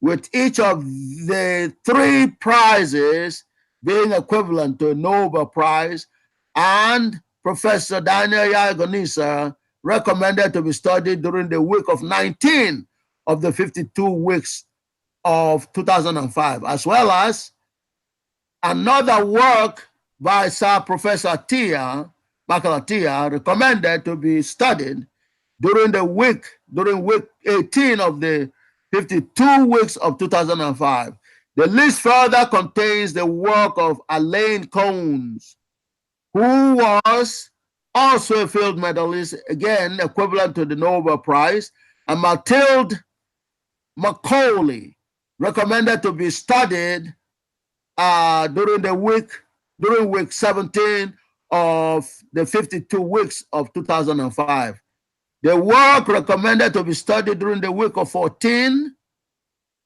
with each of the 3 prizes being equivalent to a Nobel Prize, and Professor Daniel Yagonisa recommended to be studied during the week of 19 of the 52 weeks of 2005, as well as another work by Sir Professor Atiyah, Michael Atiyah, recommended to be studied during week 18 of the 52 weeks of 2005. The list further contains the work of Alain Cones, who was also a field medalist, again equivalent to the Nobel Prize, and Mathilde Macaulay, recommended to be studied during the week during week 17 of the 52 weeks of 2005. The work recommended to be studied during the week of 14,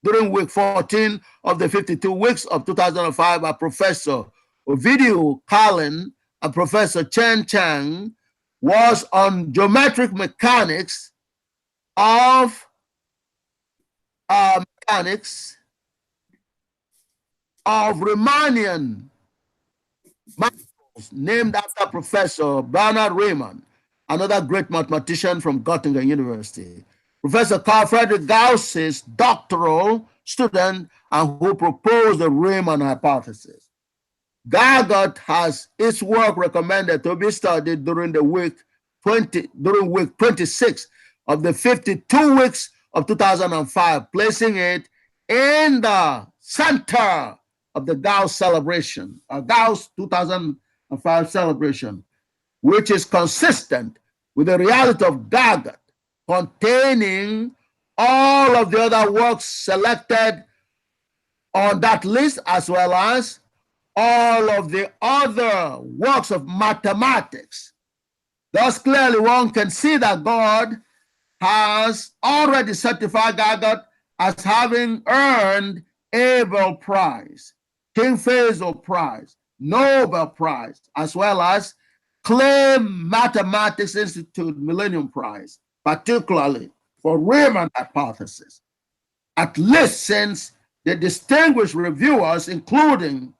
during week 14 of the 52 weeks of 2005 by Professor Ovidio Carlin and Professor Chen Chang was on geometric mechanics of Riemannian manifolds named after Professor Bernard Riemann, another great mathematician from Göttingen University. Professor Carl Friedrich Gauss's doctoral student and who proposed the Riemann hypothesis. Gagut has its work recommended to be studied during week 26 of the 52 weeks of 2005, placing it in the center of the Gauss celebration, Gauss 2005 celebration, which is consistent with the reality of Gagut, containing all of the other works selected on that list, as well as all of the other works of mathematics. Thus, clearly one can see that God has already certified Gagut as having earned Abel Prize, King Faisal Prize, Nobel Prize, as well as Clay Mathematics Institute Millennium Prize, particularly for Riemann hypothesis, at least since the distinguished reviewers, including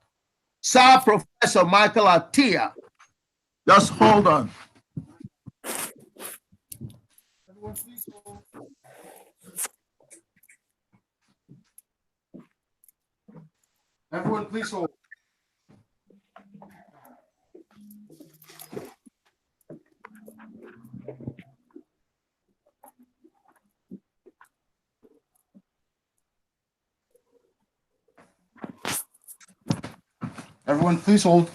Sir Professor Michael Atiyah. Just hold on. Everyone, please hold. Everyone, please hold.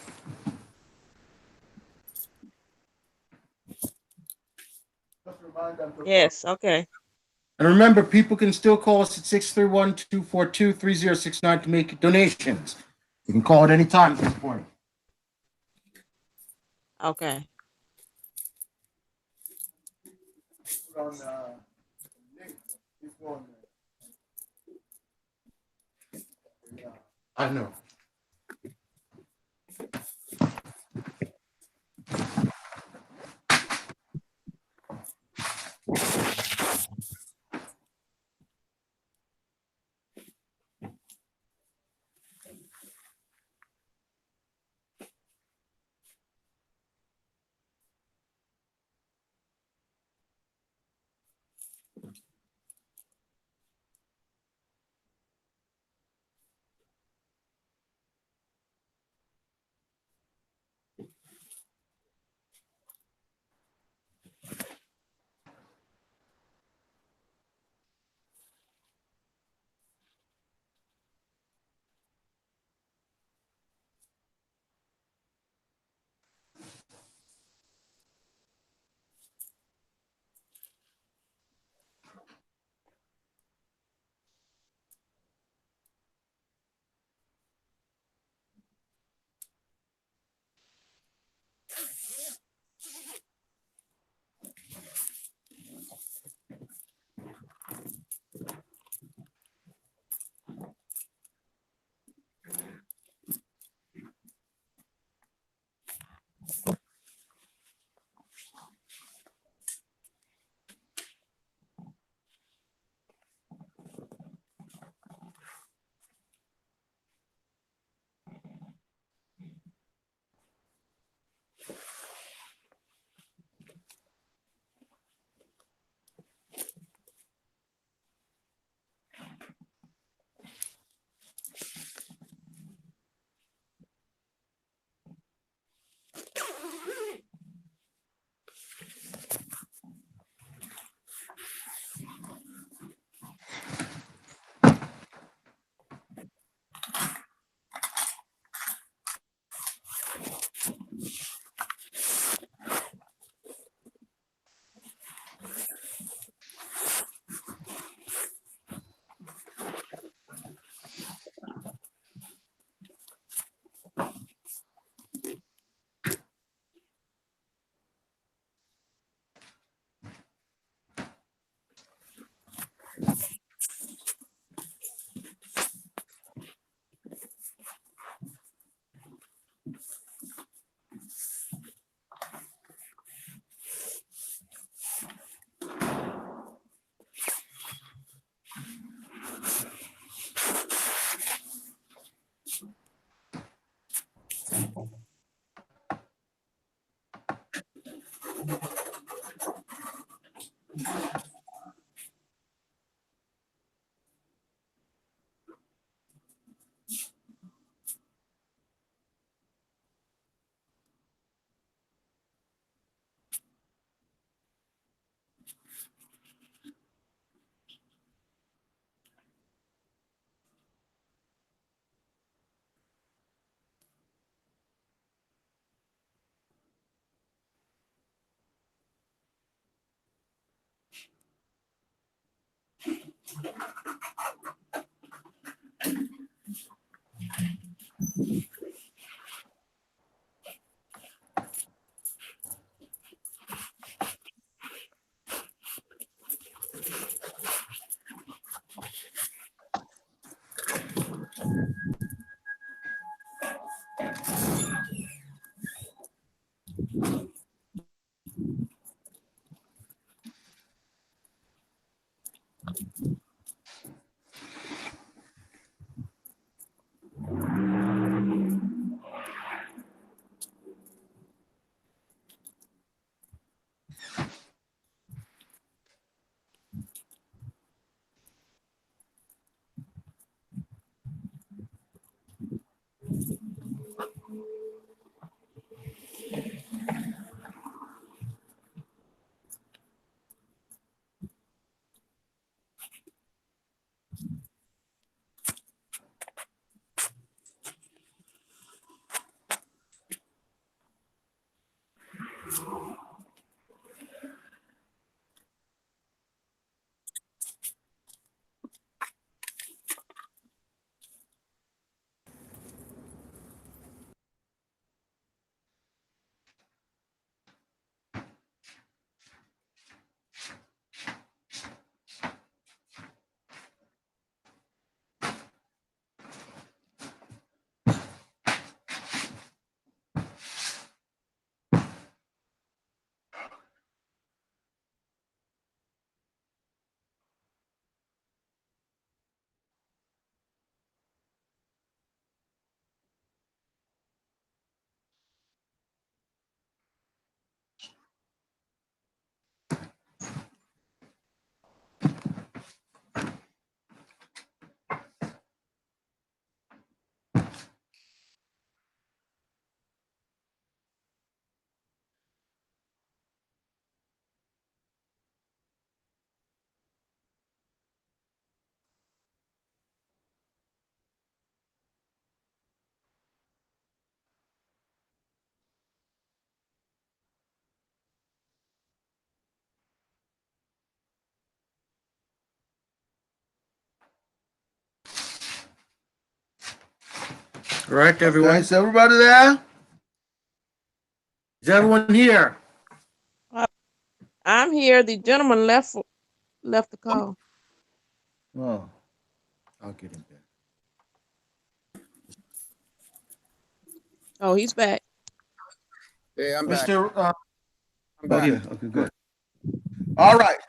Yes, okay. And remember, people can still call us at 631-242-3069 to make donations. You can call at any time at this point. Okay. I know. All right, everyone. Okay, is everybody there? Is everyone here? I'm here. The gentleman left the call. Oh, I'll get him there. Oh, he's back. Hey, I'm back. Mr. I'm back. Okay, good. All right.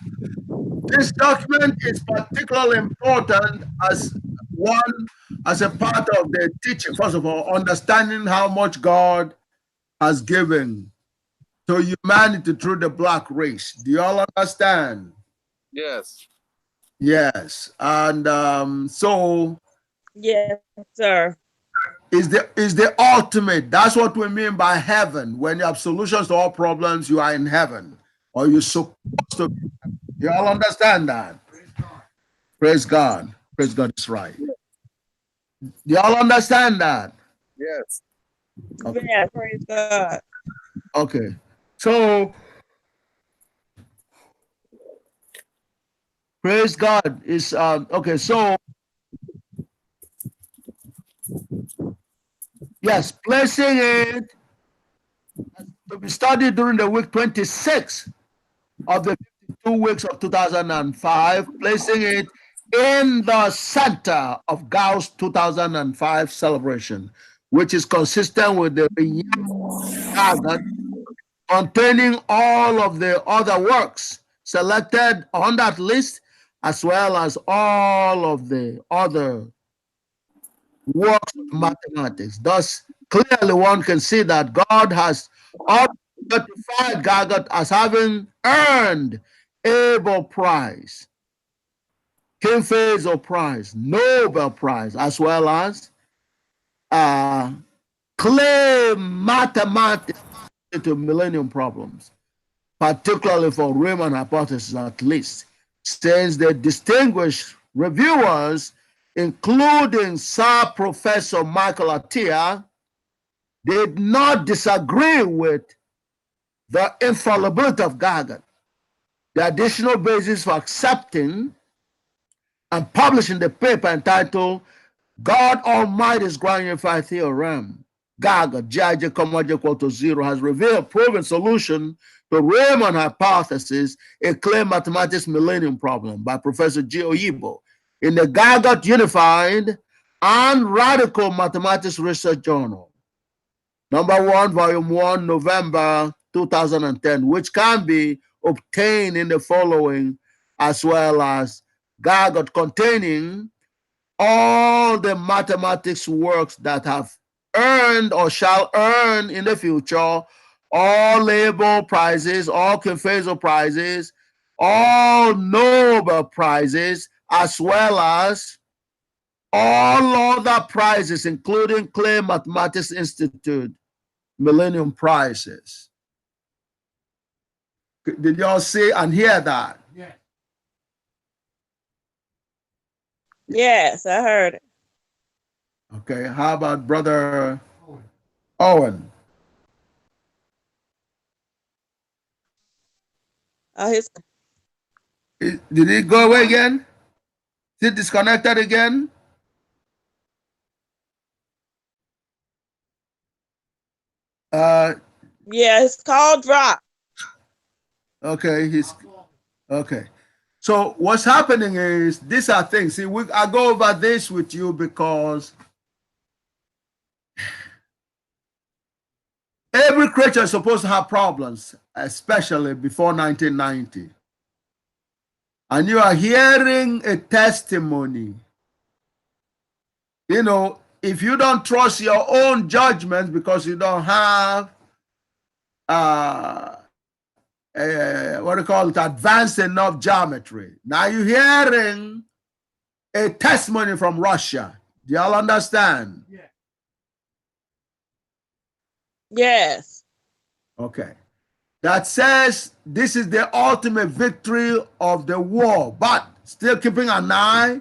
This document is particularly important as a part of the teaching. First of all, understanding how much God has given to humanity through the black race. Do you all understand? Yes. Yes. And so Yes, sir. is the ultimate. That's what we mean by heaven. When you have solutions to all problems, you are in heaven, or you're supposed to be. You all understand that? Praise God. Praise God is right. You all understand that? Yes. Okay. Yeah, praise God. Okay. So praise God is okay. So yes, placing it to be studied during the week 26 of the 52 weeks of 2005, placing it in the center of Gauss 2005 celebration, which is consistent with the Gagut, containing all of the other works selected on that list, as well as all of the other works of mathematics. Thus, clearly one can see that God has certified Gagut as having earned Abel Prize, King Faisal Prize, Nobel Prize, as well as claim mathematics to millennium problems, particularly for Riemann hypothesis at least, since the distinguished reviewers, including Sir Professor Michael Atiyah, did not disagree with the infallibility of Gagut. The additional basis for accepting and publishing the paper entitled God Almighty's Grand Unified Theorem, Gagut, Gij, J equal to 0, has revealed proven solution to Riemann hypothesis, a clear mathematics millennium problem by Professor G. Oyibo in the Gagut Unified and Radical Mathematics Research Journal, number 1, volume 1, November 2010, which can be obtained in the following, as well as Gagut containing all the mathematics works that have earned or shall earn in the future all Label prizes, all King Faisal prizes, all Nobel prizes, as well as all other prizes, including Clay Mathematics Institute Millennium Prizes. Did y'all see and hear that? Yeah. Yes, I heard it. Okay, how about Brother Owen? His Did he go away again? Is he disconnected again? yeah, his call dropped. Okay, he's okay. So what's happening is these are things. See, I go over this with you because every creature is supposed to have problems, especially before 1990. And you are hearing a testimony. You know, if you don't trust your own judgment because you don't have what do you call it, advanced enough geometry. Now you're hearing a testimony from Russia. Do y'all understand? Yeah. Yes. Okay. That says this is the ultimate victory of the war, but still keeping an eye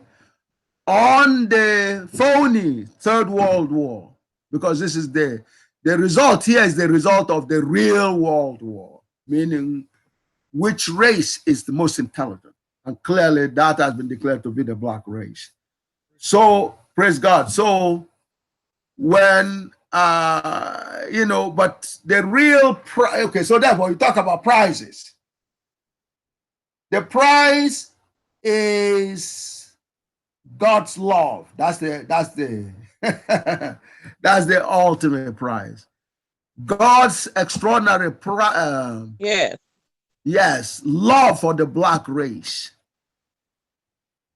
on the phony Third World War, because this is the result here is the result of the real World War, meaning which race is the most intelligent. And clearly that has been declared to be the black race. So, praise God. So when, you know, but the real, okay, so therefore you talk about prizes. The prize is God's love. That's the that's the ultimate prize. God's extraordinary Yes. yes, love for the black race,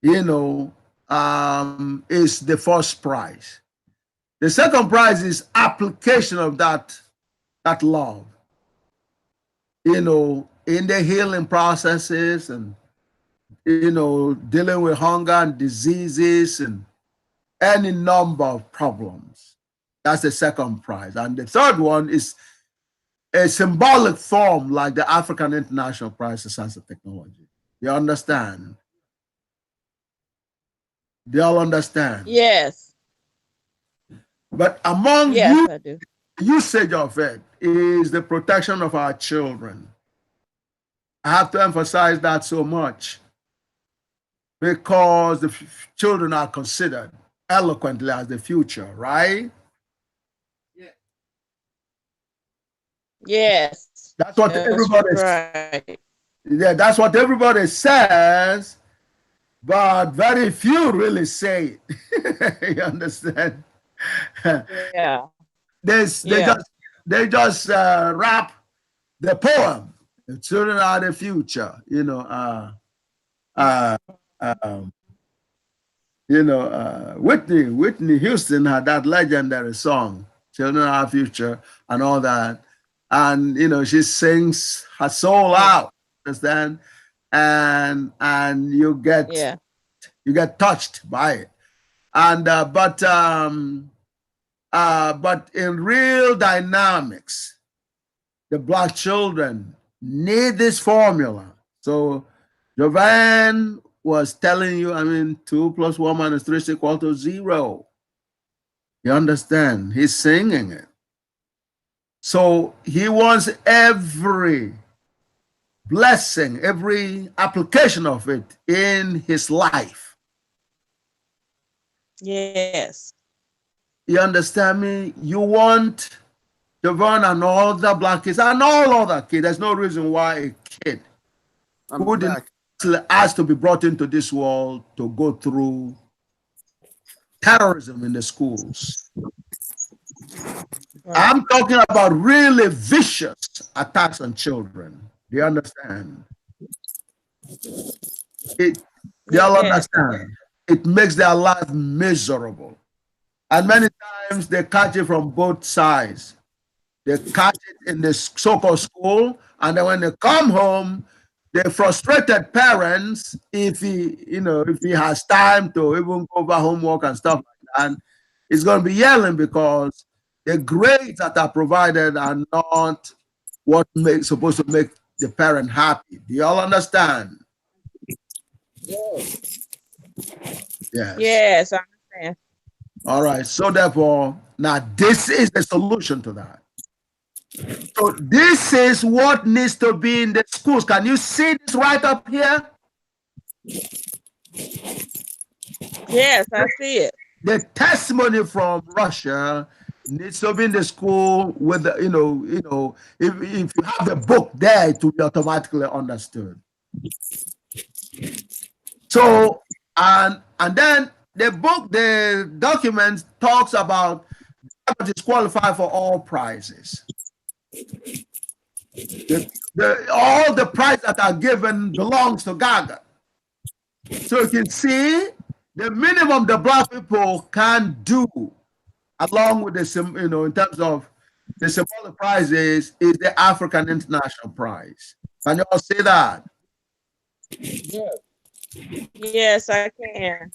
you know, is the first prize. The second prize is application of that love, you know, in the healing processes and, you know, dealing with hunger and diseases and any number of problems. That's the second prize. And the third one is a symbolic form like the African International Prize for Science and Technology. You understand? Do y'all understand? Yes. But among Yes, I do. usage of it is the protection of our children. I have to emphasize that so much because the children are considered eloquently as the future, right? Yes. That's what everybody right. Yeah, that's what everybody says, but very few really say it. You understand? Yeah. They just rap the poem. The children are the future. You know, Whitney Houston had that legendary song, "Children Are Our Future," and all that. And you know, she sings her soul out. Understand? and you get touched by it. And but in real dynamics, the Black children need this formula. So Jovan was telling you, I mean, 2 + 1 - 3 is equal to 0. You understand? He's singing it. So he wants every blessing, every application of it in his life. Yes. You understand me? You want Jovan and all the Black kids and all other kids. There's no reason why a kid who didn't ask to be brought into this world to go through terrorism in the schools. Right. I'm talking about really vicious attacks on children. Do you understand? They all understand. It makes their life miserable. And many times they catch it from both sides. They catch it in the so-called school, and then when they come home, the frustrated parents, if he has time to even go over homework and stuff like that, is going to be yelling because the grades that are provided are not what supposed to make the parent happy. Do you all understand? Yes. Yes. Yes, I understand. All right. So therefore, now this is the solution to that. So this is what needs to be in the schools. Can you see this right up here? Yes, I see it. The testimony from Russia needs to be in the school with the, if you have the book there, it will be automatically understood. So and then the document talks about Gagut is qualified for all prizes. All the prizes that are given belongs to Gagut. So you can see the minimum the Black people can do, along with the in terms of the symbolic prizes, is the African International Prize. Can you all see that? Yes. Yes, I can.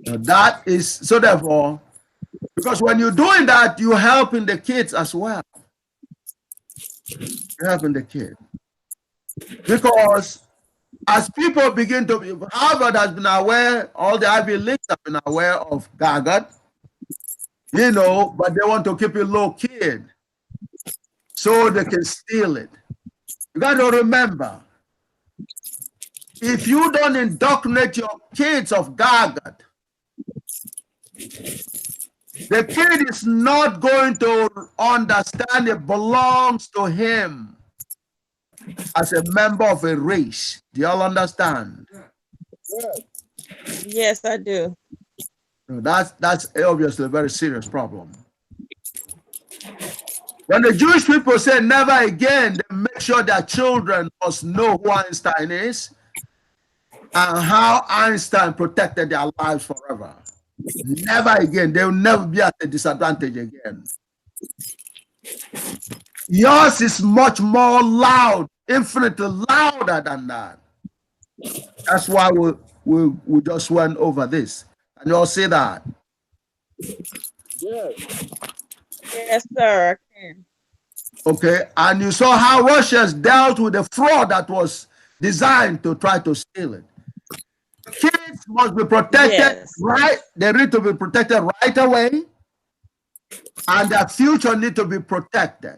That is so. Therefore, because when you're doing that, you're helping the kids as well. You're helping the kids because as people begin to, Harvard has been aware, all the Ivy Leagues have been aware of Gagut, but they want to keep it low key so they can steal it. You got to remember, if you don't indoctrinate your kids of Gagut, the kid is not going to understand it belongs to him as a member of a race. Do y'all understand? Yes, I do. That's obviously a very serious problem. When the Jewish people say never again, they make sure their children must know who Einstein is and how Einstein protected their lives forever. Never again. They will never be at a disadvantage again. Yours is much more loud, infinitely louder than that. That's why we just went over this. And you all see that? Yes. Yes, sir, I can. Okay, and you saw how Russia's dealt with the fraud that was designed to try to steal it. Kids must be protected, right? They need to be protected right away, and their future need to be protected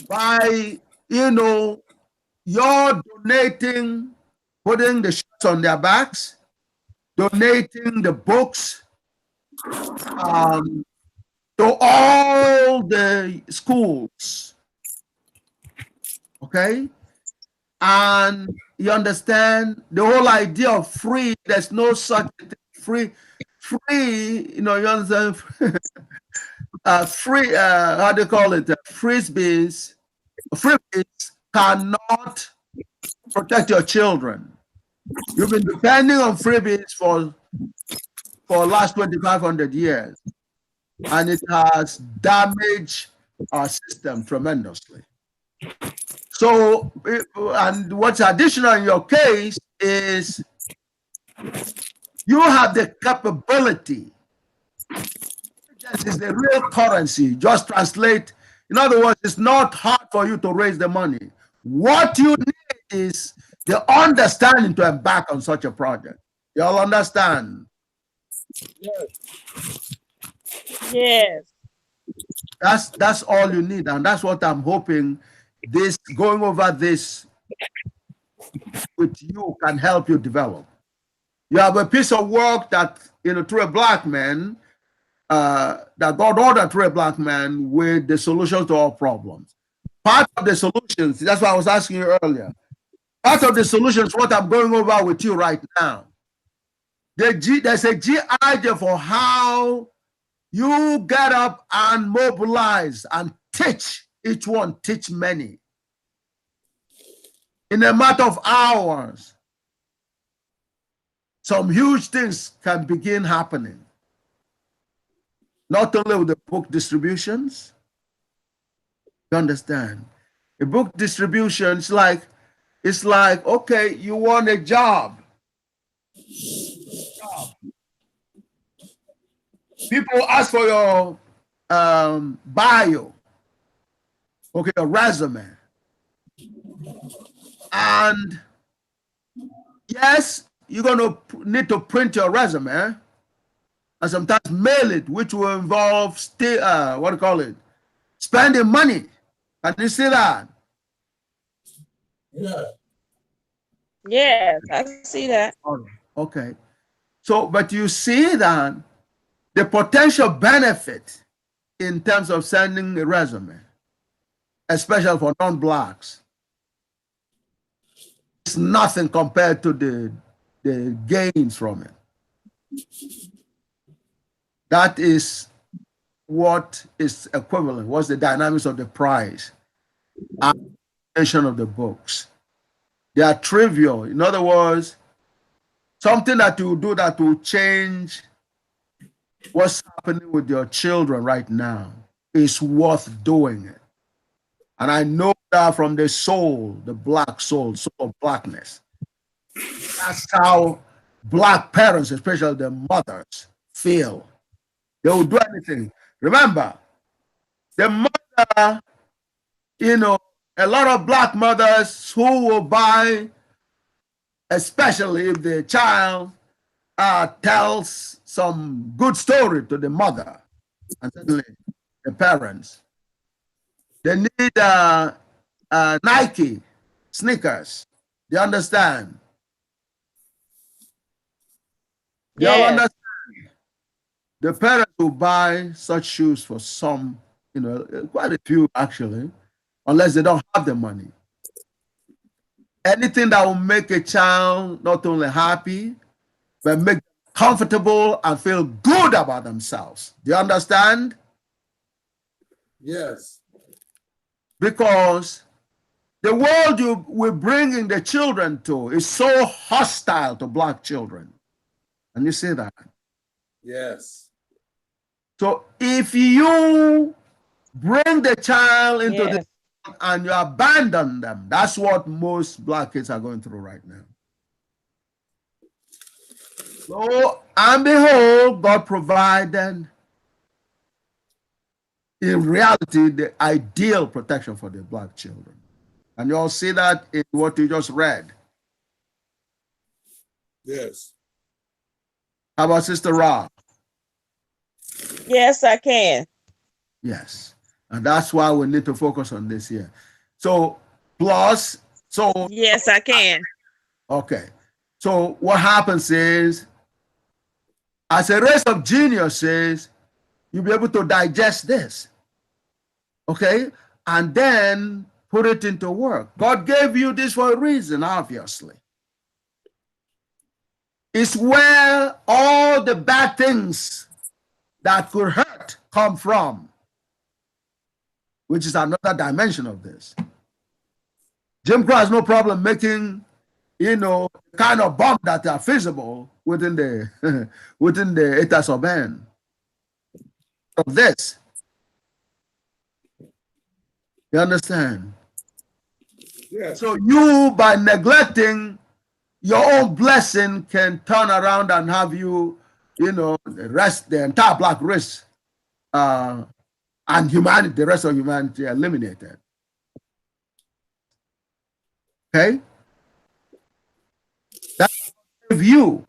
by, you're donating, putting the shirts on their backs, donating the books to all the schools, okay? And you understand the whole idea of free, there's no such free, you understand? Free, how do you call it? Freebies cannot protect your children. You've been depending on freebies for the last 2,500 years, and it has damaged our system tremendously. So, and what's additional in your case is you have the capability. This is the real currency. Just translate. In other words, it's not hard for you to raise the money. What you need is the understanding to embark on such a project. You all understand? Yes. That's all you need, and that's what I'm hoping. This going over this with you can help you develop. You have a piece of work that through a black man, that God ordered through a black man with the solutions to all problems. Part of the solutions, that's what I was asking you earlier. Part of the solutions, what I'm going over with you right now. There's a GIJ for how you get up and mobilize and teach each one, teach many. In a matter of hours, some huge things can begin happening. Not only with the book distributions, you understand? A book distribution is like, okay, you want a job. People ask for your bio, okay, a resume. And yes, you're going to need to print your resume and sometimes mail it, which will involve spending money. Can you see that? Yeah. Yes, I see that. Okay. So, but you see that the potential benefit in terms of sending a resume, especially for non-blacks, is nothing compared to the gains from it. That is what is equivalent. What's the dynamics of the price? Application of the books. They are trivial. In other words, something that you do that will change what's happening with your children right now is worth doing it. And I know that from the soul, the black soul of blackness. That's how black parents, especially the mothers, feel. They will do anything. Remember, the mother, a lot of black mothers who will buy, especially if the child tells some good story to the mother, and certainly the parents. They need Nike sneakers. Do you understand? They all understand. The parents will buy such shoes for some, quite a few actually, unless they don't have the money. Anything that will make a child not only happy, but make them comfortable and feel good about themselves. Do you understand? Yes. Because the world we're bringing the children to is so hostile to black children. And you see that? Yes. So if you bring the child into the and you abandon them, that's what most black kids are going through right now. So, and behold, God provided, in reality, the ideal protection for the black children. And you all see that in what you just read. Yes. How about Sister Ra? Yes, I can. Yes. And that's why we need to focus on this here. So, plus, so. Yes, I can. Okay. So what happens is, as a race of geniuses, you'll be able to digest this. Okay? And then put it into work. God gave you this for a reason, obviously. It's where all the bad things that could hurt come from, which is another dimension of this. Jim Crow has no problem making, kind of bomb that are feasible within the within the etas of man. Of this, you understand? Yeah. So you, by neglecting your own blessing, can turn around and have you, the entire black race and humanity, the rest of humanity eliminated. Okay? That's give you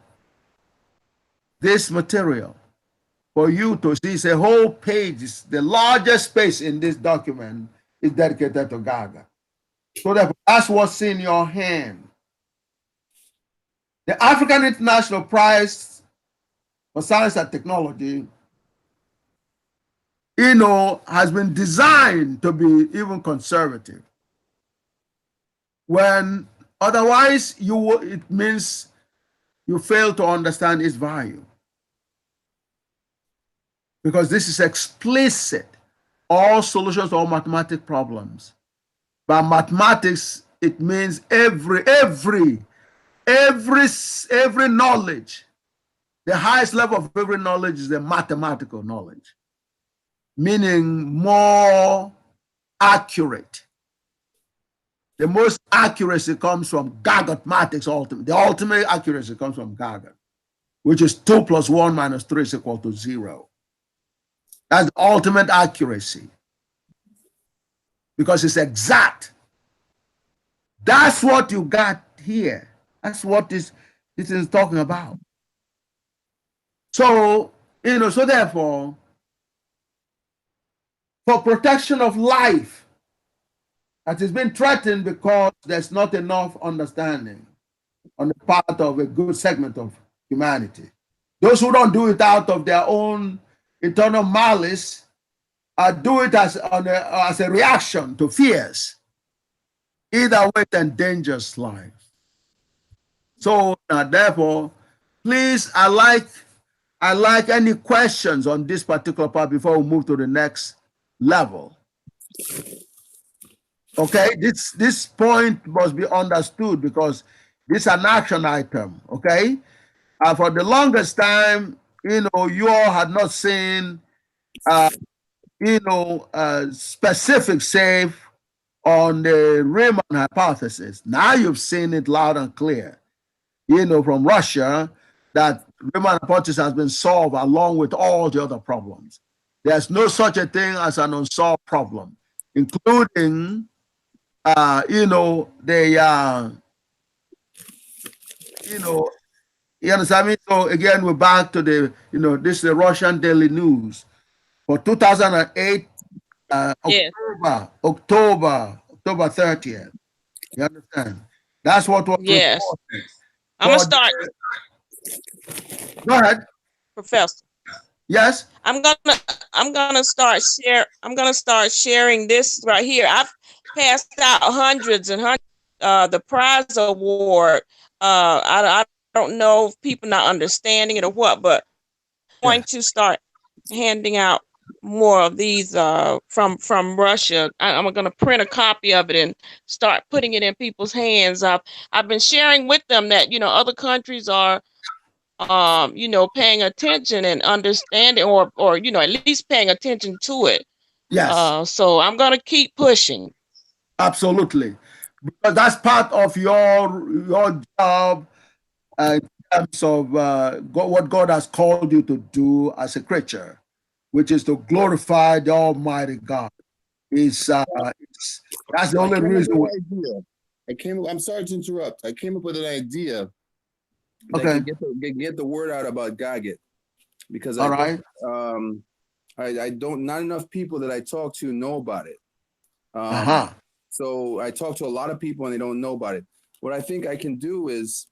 this material for you to see. It's a whole page. It's the largest space in this document is dedicated to Gaga. So that's what's in your hand. The African International Prize for Science and Technology, has been designed to be even conservative. When otherwise it means you fail to understand its value. Because this is explicit. All solutions to all mathematical problems. By mathematics, it means every knowledge. The highest level of every knowledge is the mathematical knowledge, meaning more accurate. The most accuracy comes from Gagut mathematics. The ultimate accuracy comes from Gagut, which is 2 + 1 - 3 is equal to 0. That's the ultimate accuracy because it's exact. That's what you got here. That's what this is talking about. So, so therefore, for protection of life that has been threatened because there's not enough understanding on the part of a good segment of humanity. Those who don't do it out of their own internal malice do it as a reaction to fears. Either way, it endangers life. So therefore, please, I like any questions on this particular part before we move to the next level. Okay, this point must be understood because this is an action item. Okay, for the longest time, you all had not seen, specific safe on the Riemann hypothesis. Now you've seen it loud and clear, from Russia, that Riemann hypothesis has been solved along with all the other problems. There's no such a thing as an unsolved problem, including, you understand me? So again, we're back to this is the Russian Daily News for 2008, Yes. October 30th. You understand? That's what was Yes. reported. I'm gonna start, Go ahead. Professor. Yes. I'm gonna start sharing this right here. I've passed out hundreds and hundreds. The prize award. I don't know if people not understanding it or what, but I'm going to start handing out more of these from Russia. I'm going to print a copy of it and start putting it in people's hands. I've been sharing with them that other countries are paying attention and understanding, or at least paying attention to it. Yes. So I'm going to keep pushing. Absolutely, because that's part of your job in terms of what God has called you to do as a creature, which is to glorify the Almighty God. That's the only reason. I'm sorry to interrupt. I came up with an idea that Okay. can get the word out about Gagut, because All right. I don't, not enough people that I talk to know about it. So I talk to a lot of people and they don't know about it. What I think I can do is,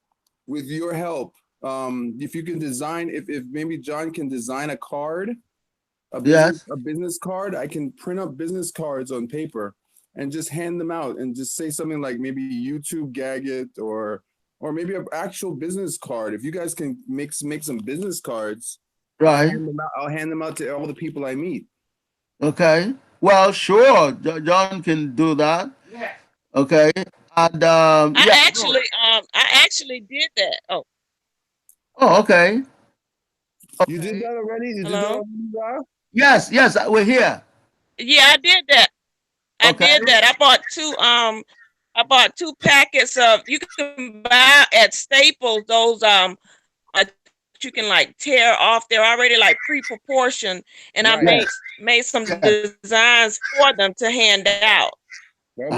with your help, if you can design, if maybe John can design a card, a business card, I can print up business cards on paper and just hand them out and just say something like maybe YouTube Gagut, or maybe an actual business card. If you guys can make some business cards, right, I'll hand them out to all the people I meet. Okay. Well, sure. John can do that. Yeah. Okay. And I actually did that. Oh, okay. You did that already? You hello? did that already, Rob? Yes, we're here. Yeah, I did that. I did that. I bought two I bought 2 packets of, you can buy at Staples those you can like tear off. They're already like pre-proportioned, and I Right. made some Yeah. designs for them to hand out. I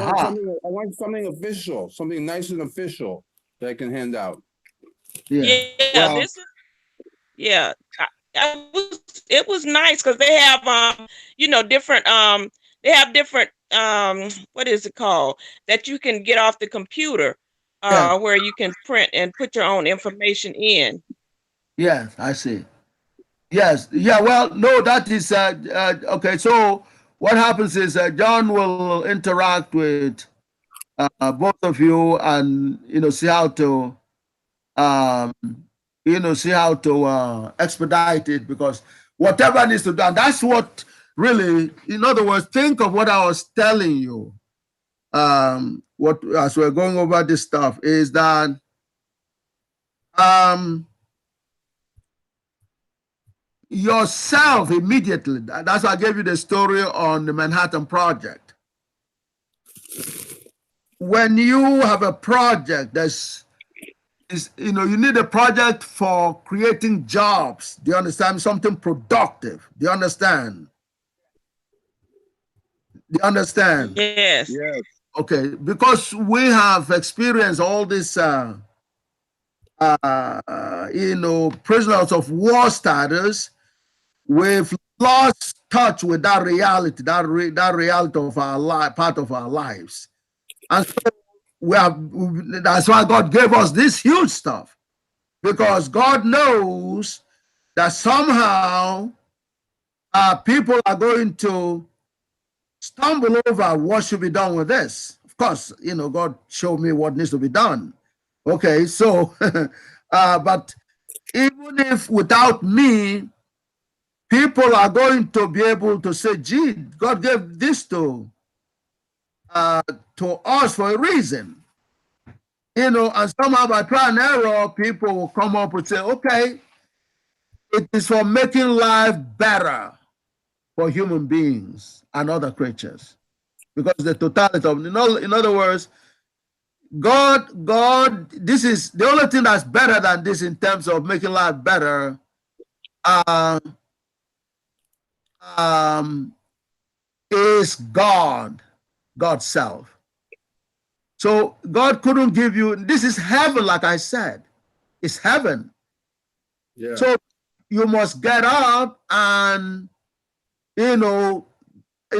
want something official, something nice and official that I can hand out. Yeah. Yeah, this is it was nice because they have different they have different what is it called that you can get off the computer Yeah. where you can print and put your own information in. Yes, I see. Yes. Yeah. Well, no, that is okay. So what happens is John will interact with both of you, and see how to expedite it, because whatever needs to be done, that's what really, in other words, think of what I was telling you. What as we're going over this stuff is that yourself immediately. That's why I gave you the story on the Manhattan Project. When you have a project you need a project for creating jobs. Do you understand? Something productive. Do you understand? Do you understand? Yes. Yes. Okay, because we have experienced all this prisoners of war status. We've lost touch with that reality, that reality of our life, part of our lives. And so that's why God gave us this huge stuff, because God knows that somehow people are going to stumble over what should be done with this. Of course, God showed me what needs to be done. Okay, so, but even if without me, people are going to be able to say, gee, God gave this to us for a reason. And somehow by trial and error, people will come up and say, okay, it is for making life better for human beings and other creatures. Because the totality of, in other words, God, this is the only thing that's better than this in terms of making life better. Is God's self. So God couldn't give you, this is heaven, like I said, it's heaven. Yeah. So you must get up and, and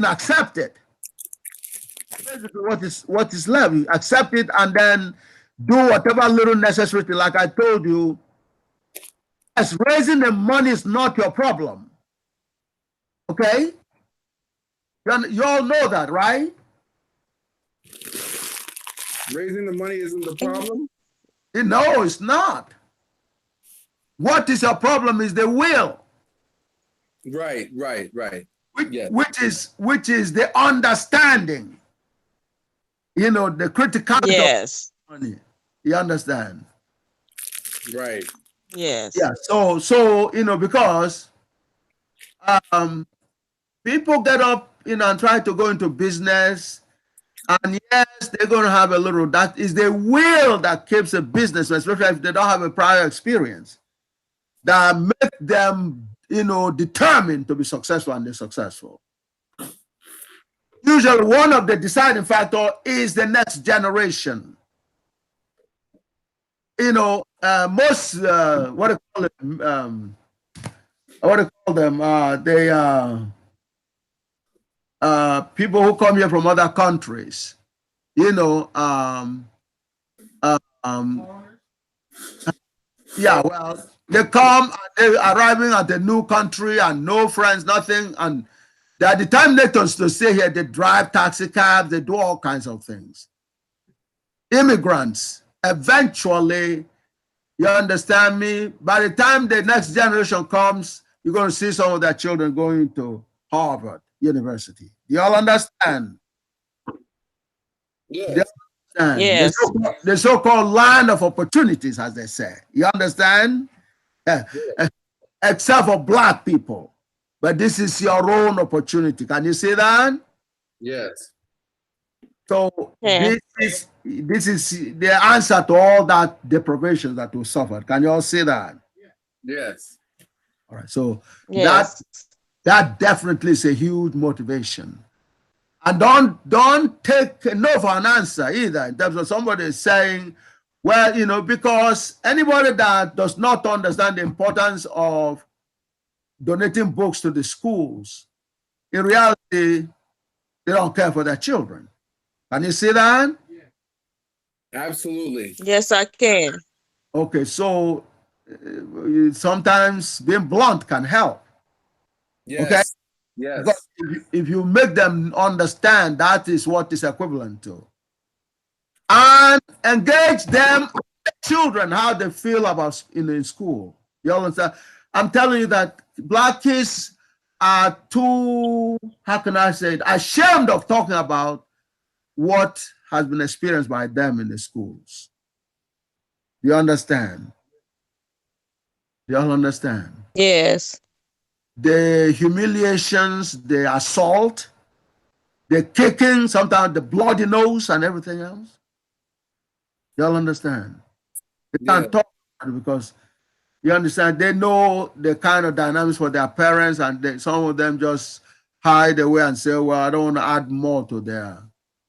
accept it. Basically what is left, you accept it and then do whatever little necessary, like I told you. Yes, raising the money is not your problem. Okay? You all know that, right? Raising the money isn't the problem. No, it's not. What is your problem is the will. Right. Yes. Which is the understanding. The criticality Yes. of money. You understand? Right. Yes. Yeah. So because people get up, and try to go into business, and yes, they're going to have a little. That is the will that keeps a business, especially if they don't have a prior experience, that make them, determined to be successful, and they're successful. Usually, one of the deciding factor is the next generation. Most what do you call it? What do you call them? They people who come here from other countries. Yeah, well, they come and they're arriving at a new country and no friends, nothing, and they are determined to stay here. They drive taxi cabs, they do all kinds of things. Immigrants, eventually, you understand me? By the time the next generation comes, you're going to see some of their children going to Harvard University. You all understand? Yes. Yes. The so-called land of opportunities, as they say. You understand? Except for Black people. But this is your own opportunity. Can you see that? Yes. So Yeah. this is the answer to all that deprivation that we suffered. Can you all see that? Yes. All right. So Yes. that definitely is a huge motivation. And don't take no for an answer either, in terms of somebody saying, well, you know, because anybody that does not understand the importance of donating books to the schools, in reality, they don't care for their children. Can you see that? Absolutely. Yes, I can. Okay, so sometimes being blunt can help. Yes. Okay? Yes. Because if you make them understand, that is what is equivalent to. And engage them, children, how they feel about in school. You understand? I'm telling you that Black kids are too, how can I say it, ashamed of talking about what has been experienced by them in the schools. You understand? You all understand? Yes. The humiliations, the assault, the kicking, sometimes the bloody nose and everything else. You all understand? They Yeah. can't talk about it because you understand, they know the kind of dynamics for their parents, and some of them just hide away and say, well, I don't want to add more to their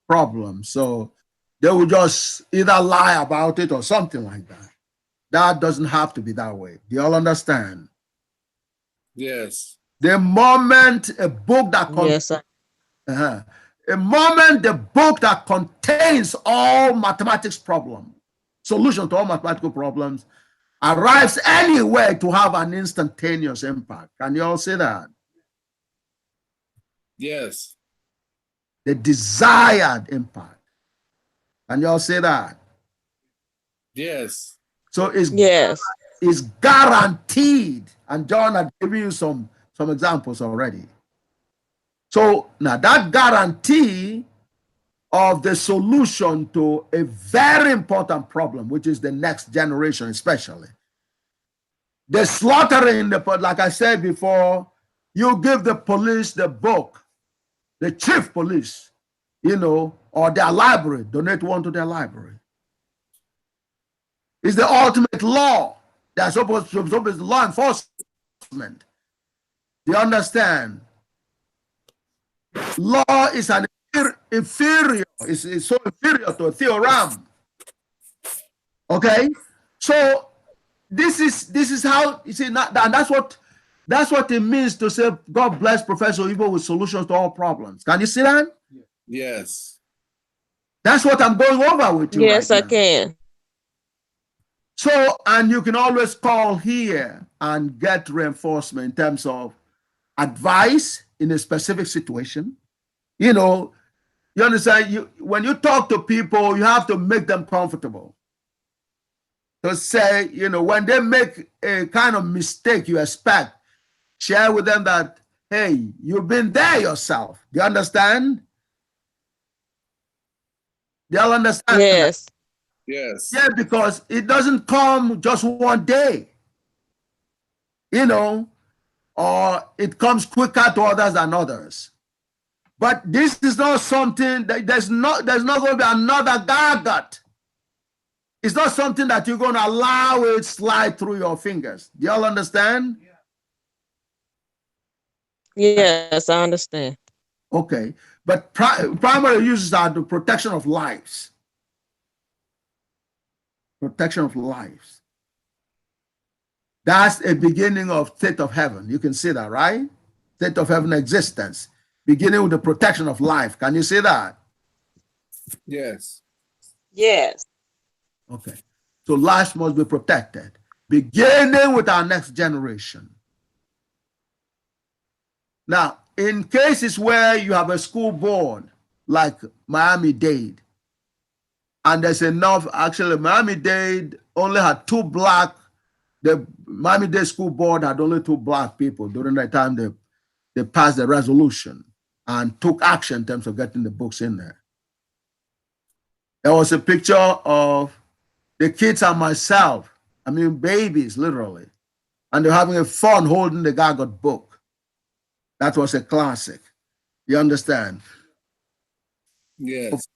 problem. So they will just either lie about it or something like that. That doesn't have to be that way. Do you all understand? Yes. The moment a book that Yes. a moment the book that contains all mathematics problem, solution to all mathematical problems, arrives anywhere to have an instantaneous impact. Can you all see that? Yes. The desired impact. Can you all see that? Yes. So Yes. it's guaranteed. And John had given you some examples already. So now that guarantee of the solution to a very important problem, which is the next generation, especially. The slaughtering, like I said before, you give the police the book, the chief police, you know, or their library, donate one to their library. It's the ultimate law. They're supposed to be law enforcement. Do you understand? Law is an inferior, it's so inferior to a theorem. Okay? So this is how you see, and that's what it means to say God bless Professor Oyibo with solutions to all problems. Can you see that? Yes. That's what I'm going over with you. Yes, right I now. can. So, and you can always call here and get reinforcement in terms of advice in a specific situation. You know, you understand, when you talk to people, you have to make them comfortable. To say, you know, when they make a kind of mistake you expect, share with them that, hey, you've been there yourself. Do you understand? They'll understand. Yes. Yes. Yeah, because it doesn't come just one day, you know, or it comes quicker to others than others. But this is not something that there's not going to be another Gagut. It's not something that you're going to allow it slide through your fingers. Do y'all understand? Yes, I understand. Okay. But primary uses are the protection of lives. Protection of lives. That's a beginning of state of heaven. You can see that, right? State of heaven existence. Beginning with the protection of life. Can you see that? Yes. Yes. Okay. So life must be protected. Beginning with our next generation. Now, in cases where you have a school board, like Miami-Dade, and there's enough, actually, Miami-Dade only had the Miami-Dade school board had only 2 Black people during the time they passed the resolution and took action in terms of getting the books in there. There was a picture of the kids and myself, I mean, babies, literally, and they're having a fun holding the Gagut book. That was a classic. You understand? Yes.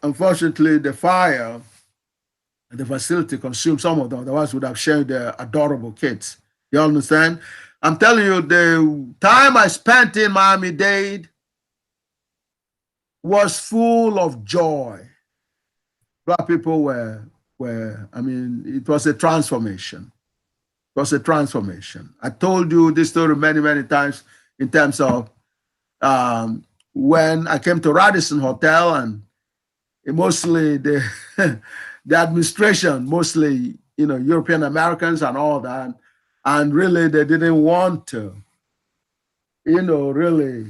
Unfortunately, the fire at the facility consumed some of them. Otherwise, would have shared their adorable kids. You understand? I'm telling you, the time I spent in Miami-Dade was full of joy. Black people were, I mean, it was a transformation. It was a transformation. I told you this story many, many times in terms of when I came to Radisson Hotel, and mostly the the administration, mostly European Americans and all that, and really they didn't want to, really,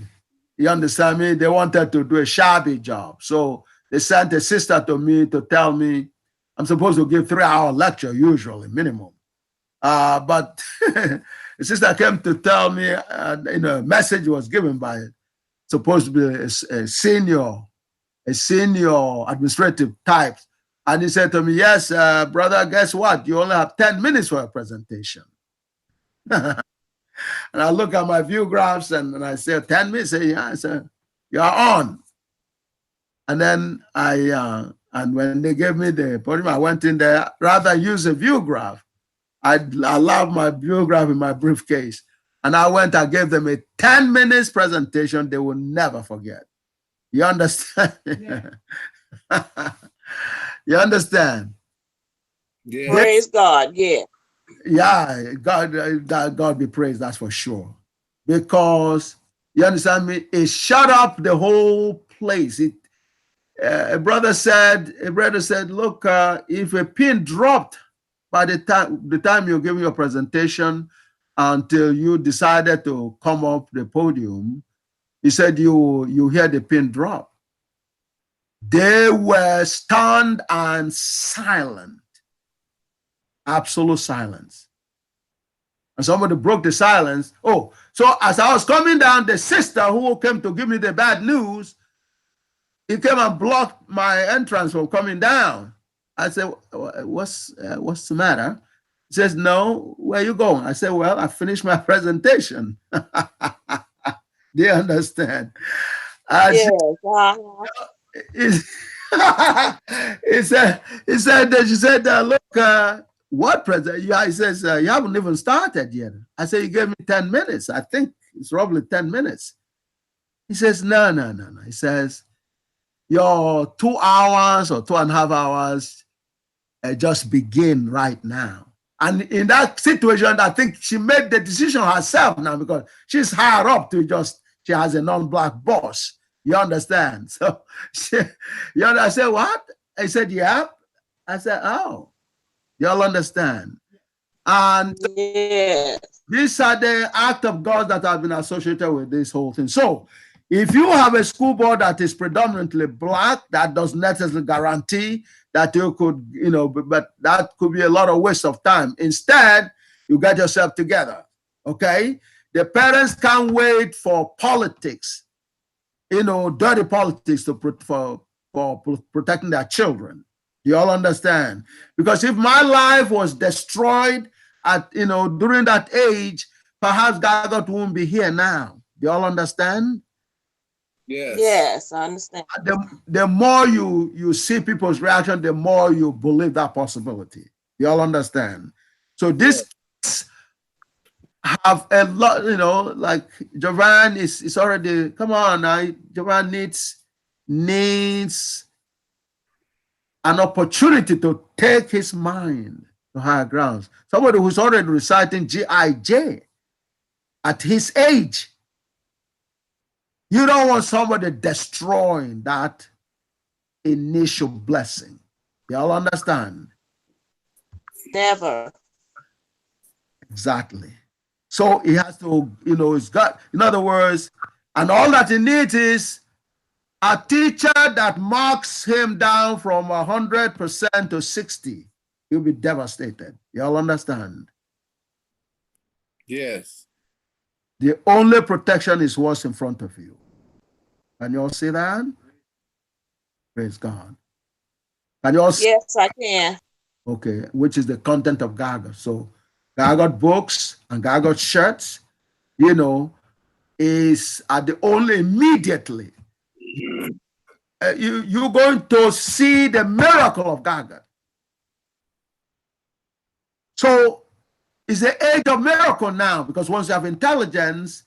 you understand me? They wanted to do a shabby job, so they sent a sister to me to tell me I'm supposed to give 3-hour lecture usually minimum, but the sister came to tell me, a message was given by supposed to be a senior administrative type. And he said to me, yes, brother, guess what? You only have 10 minutes for a presentation. And I look at my view graphs and I say, 10 minutes? Yeah, I said, you're on. And then and when they gave me the podium, I went in there, rather than use a view graph, I allowed my view graph in my briefcase. And I gave them a 10 minutes presentation they will never forget. You understand? Yeah. You understand? Yeah. Praise God. Yeah. Yeah, God be praised, that's for sure. Because, you understand me, it shut up the whole place. A brother said, look, if a pin dropped by the time you're giving your presentation until you decided to come up the podium, he said you hear the pin drop. They were stunned and silent, absolute silence. And somebody broke the silence. Oh, so as I was coming down, the sister who came to give me the bad news, he came and blocked my entrance from coming down. I said, what's the matter? He says, no, where are you going? I said, well, I finished my presentation. Do you understand? Yes. He said, look, what present? Yeah, he says, you haven't even started yet. I said, you gave me 10 minutes. I think it's probably 10 minutes. He says, no. He says, your 2 hours or 2.5 hours just begin right now. And in that situation, I think she made the decision herself now because she's higher up she has a non-black boss. You understand? So I said, what? I said, yeah. I said, oh, y'all understand. And yes. These are the act of God that have been associated with this whole thing. So if you have a school board that is predominantly black, that does not necessarily guarantee that you could, but that could be a lot of waste of time. Instead, you get yourself together, okay? The parents can't wait for politics, dirty politics for protecting their children. You all understand? Because if my life was destroyed during that age, perhaps Gagut won't be here now. You all understand? Yes. Yes, I understand. The more you see people's reaction, the more you believe that possibility. You all understand? So this have a lot, like Jovan is already, come on now, Jovan needs an opportunity to take his mind to higher grounds. Somebody who's already reciting G.I.J. at his age. You don't want somebody destroying that initial blessing. Y'all understand? Never. Exactly. So he has to, it's got, in other words, and all that he needs is a teacher that marks him down from 100% to 60. He'll be devastated. Y'all understand? Yes. The only protection is what's in front of you. Can you all see that? Praise God. Can you all see? Yes, I can. Okay, which is the content of Gagut. So Gagut books and Gagut shirts, is the only immediately you're going to see the miracle of Gagut. So it's the age of miracle now, because once you have intelligence,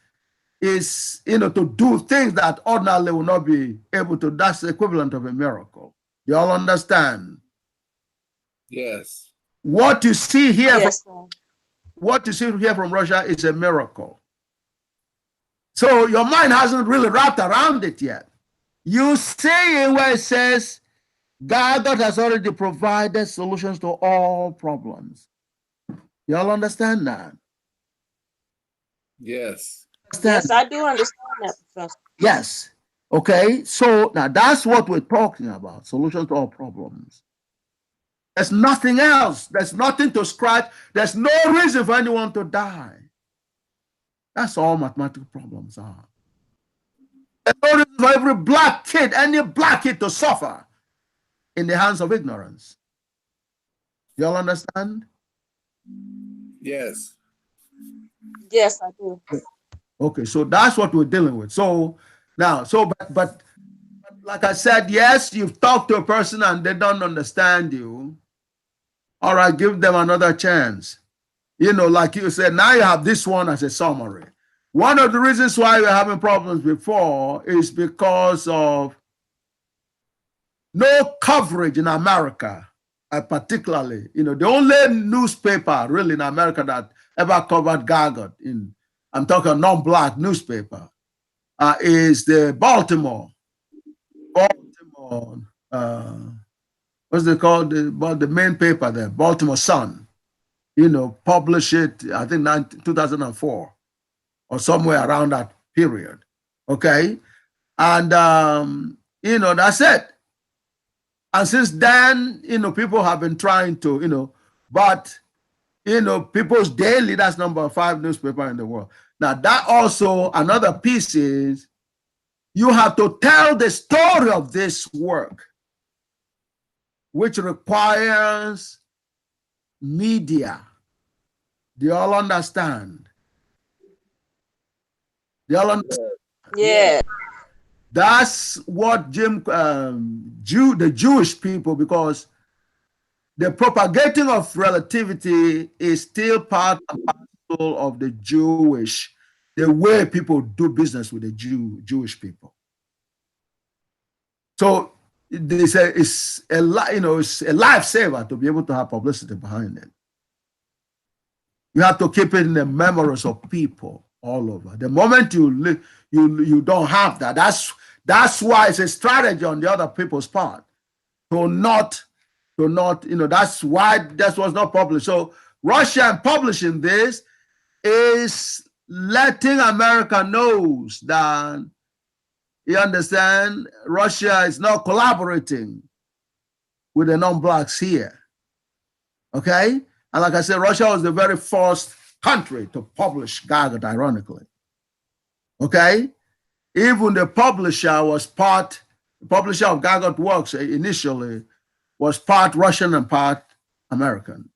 is to do things that ordinarily will not be able to. That's the equivalent of a miracle. You all understand? Yes. What you see here, Yes. what you see here from Russia is a miracle. So your mind hasn't really wrapped around it yet. You see it where it says God has already provided solutions to all problems. You all understand that? Yes. Yes, I do understand that, Professor. Yes. Okay. So now that's what we're talking about, solutions to all problems. There's nothing else. There's nothing to scratch. There's no reason for anyone to die. That's all mathematical problems are. There's no reason for every black kid, any black kid, to suffer in the hands of ignorance. You all understand? Yes. Yes, I do. Okay, so that's what we're dealing with. So now, but like I said, yes, you've talked to a person and they don't understand you. All right, give them another chance. Like you said, now you have this one as a summary. One of the reasons why we're having problems before is because of no coverage in America, particularly. The only newspaper really in America that ever covered Gagut, I'm talking non-black newspaper, is the Baltimore, what's it called? The main paper there, Baltimore Sun. Publish it, I think 2004 or somewhere around that period. Okay. And, that's it. And since then, people have been trying to, but, People's Daily, that's number 5 newspaper in the world. Now, that also, another piece is you have to tell the story of this work, which requires media. Do you all understand? Do you all understand? Yeah. That's what the Jewish people, because the propagating of relativity is still part and parcel of the way people do business with the Jewish people. So it's a lifesaver to be able to have publicity behind it. You have to keep it in the memories of people all over. The moment you don't have that, that's why it's a strategy on the other people's part to not, that's why that was not published. So Russia publishing this is letting America knows that, you understand, Russia is not collaborating with the non-blacks here. Okay? And like I said, Russia was the very first country to publish Gagut, ironically. Okay? Even the publisher of Gagut works initially was part Russian and part American,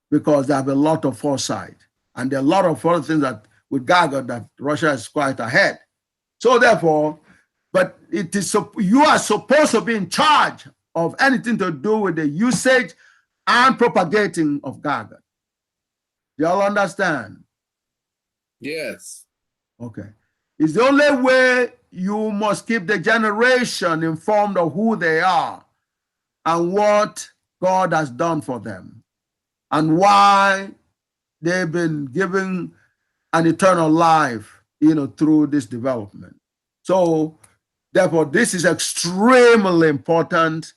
because they have a lot of foresight. And there are a lot of other things that with Gagut that Russia is quite ahead. So therefore, but you are supposed to be in charge of anything to do with the usage and propagating of Gagut. You all understand? Yes. Okay. It's the only way you must keep the generation informed of who they are and what God has done for them and why they've been given an eternal life, through this development. So therefore, this is extremely important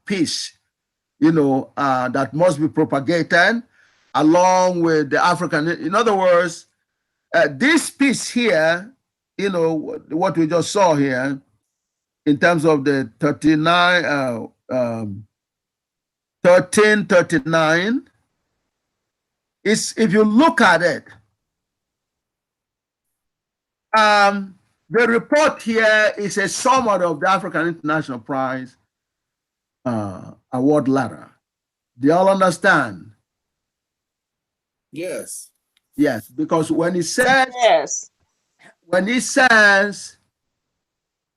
piece, that must be propagated along with the African. In other words, this piece here, what we just saw here, in terms of the 1339, is, if you look at it, the report here is a summary of the African International Prize award letter. Do you all understand? Yes. Yes, because when he says, Yes.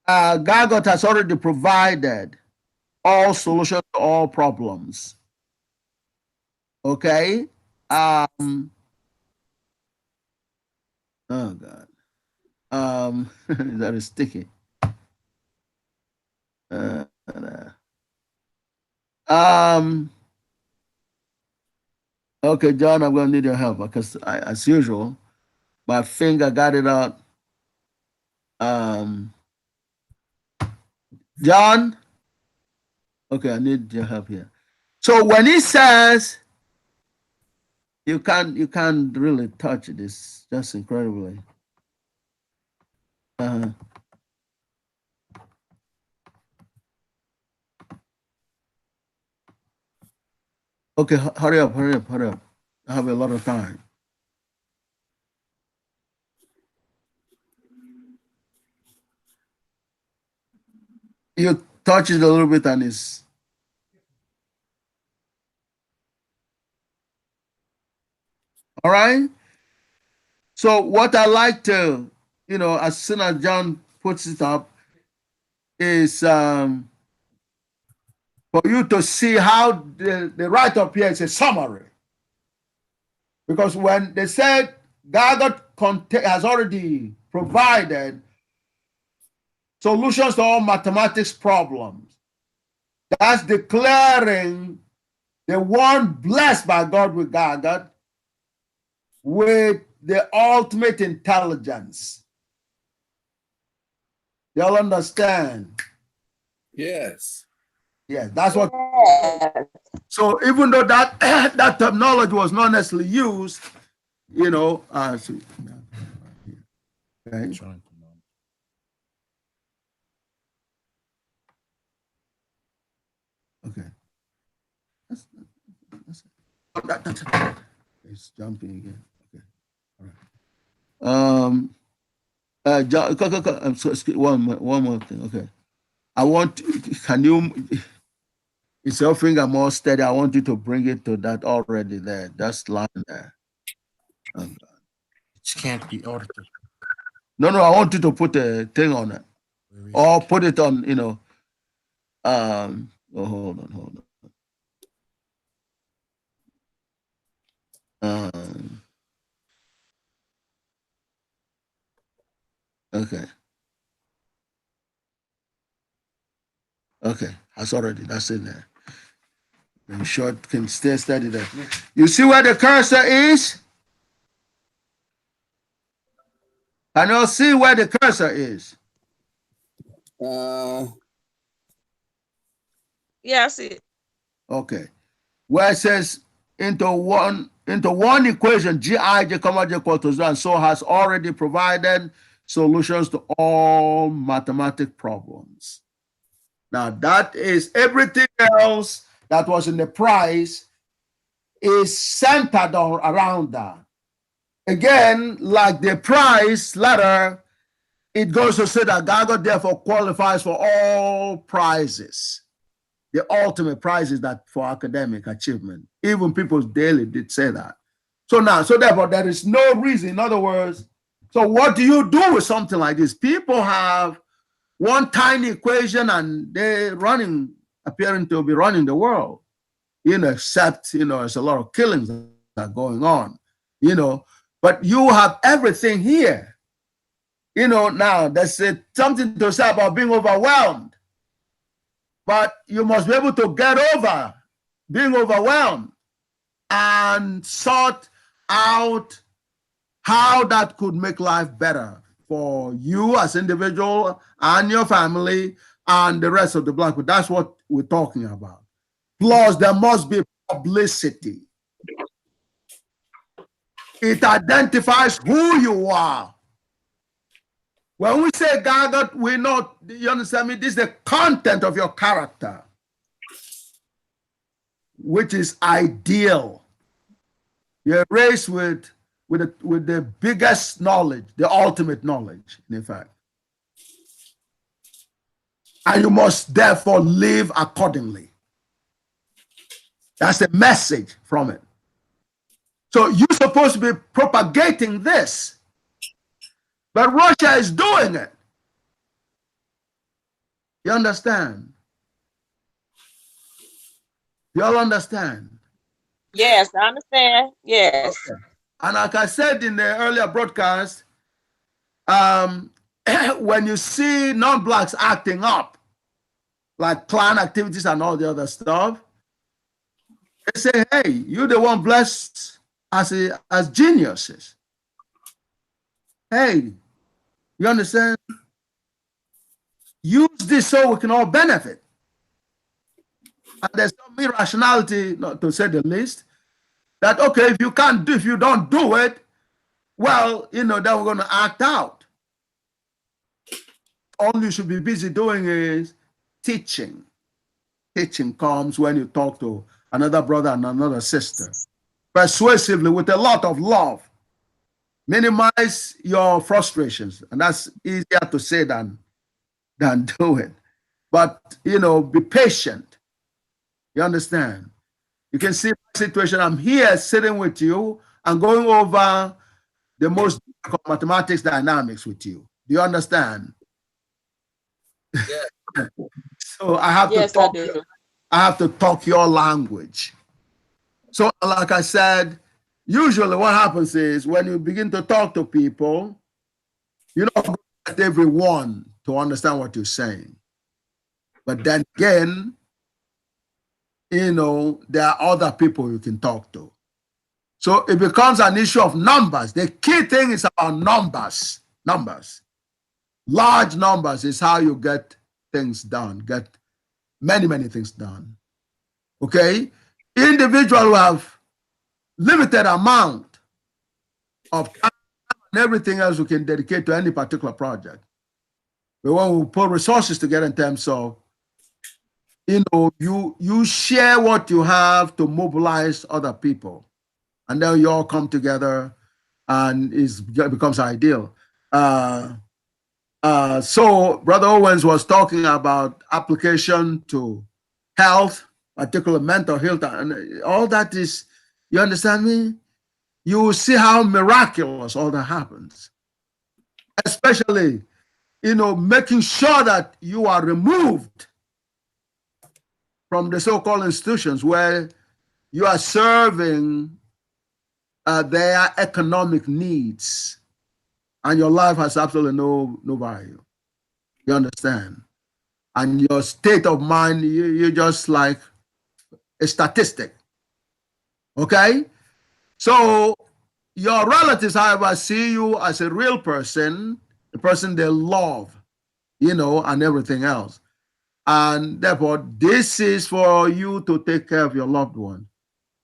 Gagut has already provided all solutions to all problems. Okay. Oh God. That is sticky. Okay, John, I'm gonna need your help because as usual, my finger got it out. John, okay, I need your help here. So when he says you can't really touch it, it's just incredibly. Okay, hurry up. I have a lot of time. You touch it a little bit and it's all right. So what I like to, as soon as John puts it up, is for you to see how the write-up here is a summary. Because when they said Gagut has already provided solutions to all mathematics problems, that's declaring the one blessed by God with Gagut with the ultimate intelligence. Y'all understand? Yes. Yes, that's what. So even though that that terminology was not necessarily used, okay. Okay. That's it's jumping again. Okay. All right. John, I'm so, one more thing. Okay. Can you, is your finger more steady? I want you to bring it to that already there. That's line there. It can't be ordered. No, I want you to put a thing on it. Or put it on, hold on. Okay. Okay, that's it there. In short, can stay steady there. You see where the cursor is? Can you see where the cursor is? Yeah, I see it. Okay. Where it says into one equation, Gij, comma, J equal to 0, and so has already provided solutions to all mathematic problems. Now that is everything else that was in the prize is centered around that. Again, like the prize letter, it goes to say that Gagut therefore qualifies for all prizes, the ultimate prizes that for academic achievement. Even People's Daily did say that. So therefore, there is no reason. In other words, so what do you do with something like this? People have one tiny equation and they're appearing to be running the world, except, there's a lot of killings that are going on, but you have everything here. Now there's something to say about being overwhelmed, but you must be able to get over being overwhelmed and sort out how that could make life better for you as individual and your family and the rest of the Black people. That's what we're talking about. Plus, there must be publicity. It identifies who you are. When we say Gagut, we know, you understand me? This is the content of your character, which is ideal. You're raised with the biggest knowledge, the ultimate knowledge, in fact. And you must therefore live accordingly. That's the message from it. So you're supposed to be propagating this, but Russia is doing it. You understand? You all understand? Yes, I understand. Yes. Okay. And like I said in the earlier broadcast, when you see non-blacks acting up, like Klan activities and all the other stuff, they say, hey, you're the one blessed as geniuses. Hey, you understand? Use this so we can all benefit. And there's some irrationality, not to say the least, that okay, if you don't do it, well, then we're going to act out. All you should be busy doing is teaching. Teaching comes when you talk to another brother and another sister, persuasively with a lot of love. Minimize your frustrations, and that's easier to say than do it. But be patient. You understand? You can see my situation. I'm here sitting with you and going over the most difficult mathematics dynamics with you. Do you understand? Yeah. So I have Yes, to talk. I do. I have to talk your language. So, like I said, usually what happens is when you begin to talk to people, you don't get everyone to understand what you're saying. But then again, there are other people you can talk to. So it becomes an issue of numbers. The key thing is about numbers. Numbers. Large numbers is how you get things done, get many, many things done. Okay? Individuals who have limited amount of time and everything else we can dedicate to any particular project. But when we put resources together in terms of, you share what you have to mobilize other people. And then you all come together and it becomes ideal. So Brother Owens was talking about application to health, particular mental health, and all that is, you understand me? You will see how miraculous all that happens. Especially, making sure that you are removed from the so-called institutions where you are serving their economic needs, and your life has absolutely no value. You understand? And your state of mind, you're just like a statistic. Okay? So your relatives, however, see you as a real person, the person they love, and everything else. And therefore, this is for you to take care of your loved one,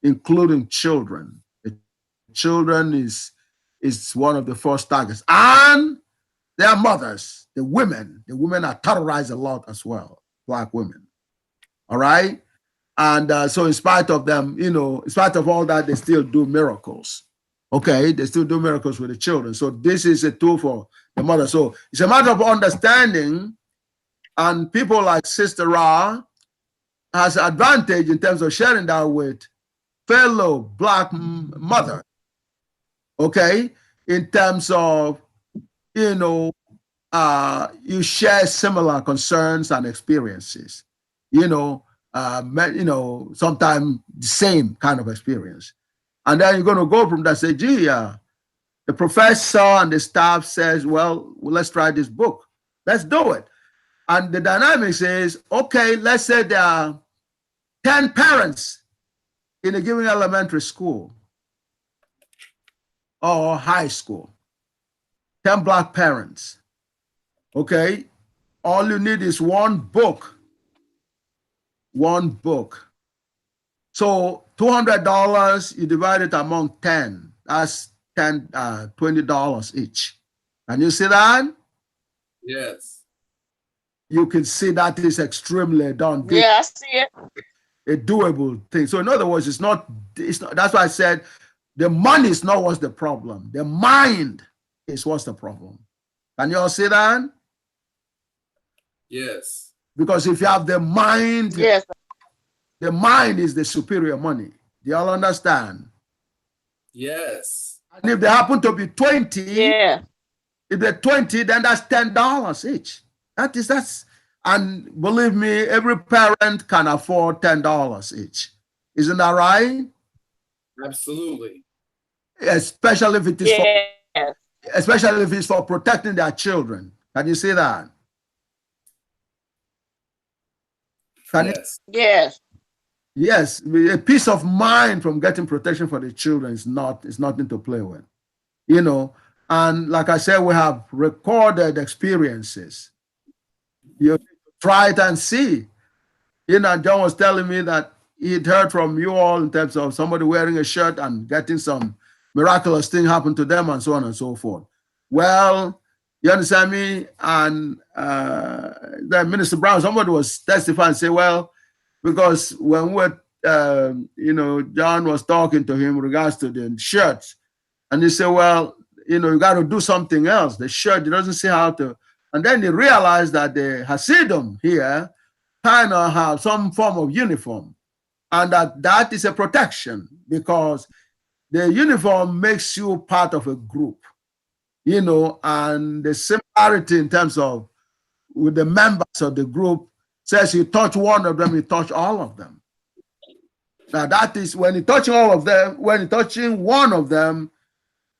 including children. The children is one of the first targets. And their mothers, the women are terrorized a lot as well, Black women. All right? And so in spite of them, in spite of all that, they still do miracles. Okay? They still do miracles with the children. So this is a tool for the mother. So it's a matter of understanding, and people like Sister Ra has advantage in terms of sharing that with fellow Black mother. Okay? In terms of, you share similar concerns and experiences, sometimes the same kind of experience. And then you're going to go from that, say, gee, the professor and the staff says, well, let's try this book. Let's do it. And the dynamics is, okay, let's say there are 10 parents in a given elementary school or high school, 10 Black parents. Okay, all you need is one book. One book. So $200, you divide it among 10. That's $20 each. Can you see that? Yes. You can see that is extremely done. Yeah, I see it. A doable thing. So in other words, it's not, that's why I said the money is not what's the problem. The mind is what's the problem. Can you all see that? Yes. Because if you have the mind, Yes. the mind is the superior money. Do y'all understand? Yes. And if they happen to be 20, Yeah. if they're 20, then that's $10 each. And believe me, every parent can afford $10 each. Isn't that right? Absolutely. Especially if it is Yes. especially if it's for protecting their children. Can you see that? Can Yes. Yes. Yes, a peace of mind from getting protection for the children is nothing to play with, you know. And like I said, we have recorded experiences. You try it and see. You know, John was telling me that he'd heard from you all in terms of somebody wearing a shirt and getting some miraculous thing happen to them and so on and so forth. Well, you understand me? And the Minister Brown, somebody was testifying and say, well, because when John was talking to him in regards to the shirts, and he said, well, you got to do something else. The shirt, he doesn't see how to. And then he realized that the Hasidim here kind of have some form of uniform, and that is a protection because the uniform makes you part of a group, and the similarity in terms of with the members of the group says you touch one of them, you touch all of them. Now that is when you're touching all of them, when you're touching one of them,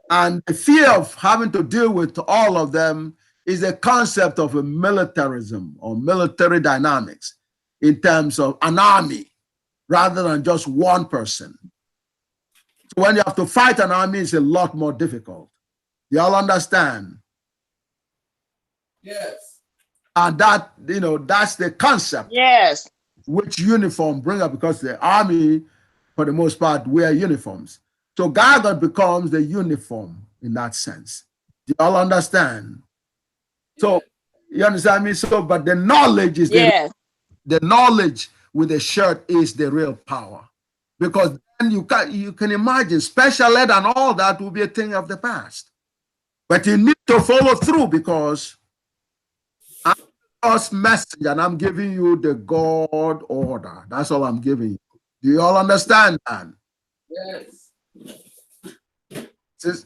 and the fear of having to deal with all of them is a concept of a militarism or military dynamics in terms of an army rather than just one person. So when you have to fight an army, it's a lot more difficult. Y'all understand? Yes. And that, that's the concept Yes. which uniform bring up, because the army, for the most part, wear uniforms. So Gagut becomes the uniform in that sense. Do you all understand? So you understand me? So, but the knowledge is Yes. the knowledge with the shirt is the real power, because then you can imagine special ed and all that will be a thing of the past. But you need to follow through, because I'm God's message and I'm giving you the God order. That's all I'm giving you. Do you all understand that? Yes.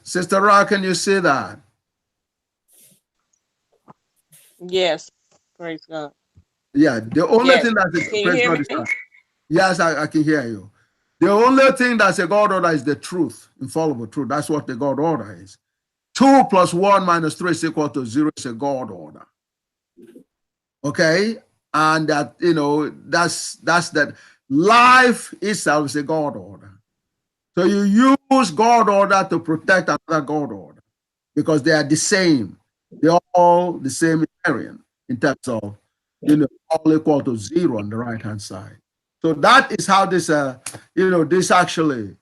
Sister Ra, can you see that? Yes. Praise God. Yeah, the only Yes. thing that's Can you praise hear God me? is that. Yes, I can hear you. The only thing that's a God order is the truth, infallible truth. That's what the God order is. 2 + 1 - 3 is equal to 0 is a God order. Okay? And that, that's that. Life itself is a God order. So you use God order to protect another God order because they are the same. They're all the same invariant in terms of, all equal to 0 on the right-hand side. So that is how this, this actually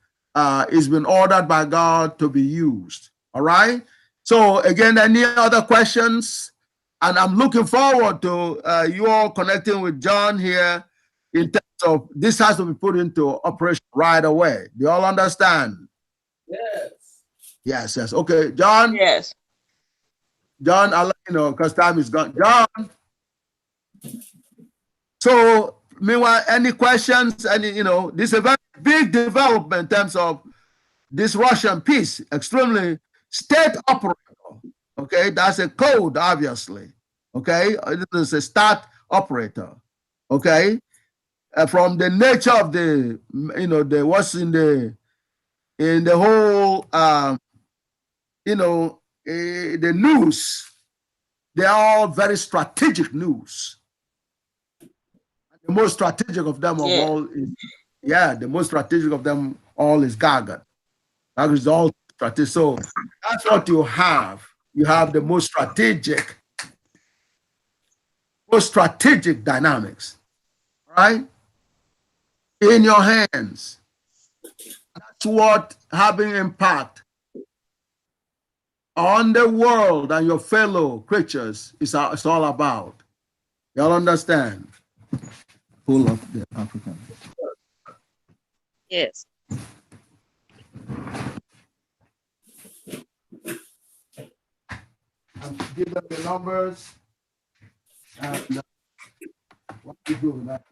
is been ordered by God to be used. All right? So again, any other questions? And I'm looking forward to you all connecting with John here in terms of this has to be put into operation right away. Do you all understand? Yes. Yes. Okay, John. Yes. John, I'll let you know because time is gone. John. So, meanwhile, any questions? This is a very big development in terms of this Russian piece, extremely state operator. Okay, that's a code, obviously. Okay, it is a state operator. Okay, from the nature of the, the what's in the whole, the news. They're all very strategic news. The most strategic of them of Yeah. all is, the most strategic of them all is Gagut. That is all strategic. So that's what you have. You have the most strategic dynamics, right? In your hands. That's what having impact on the world and your fellow creatures is it's all about. Y'all understand? Pull up the African. Yes. Give them the numbers. And what you do with that?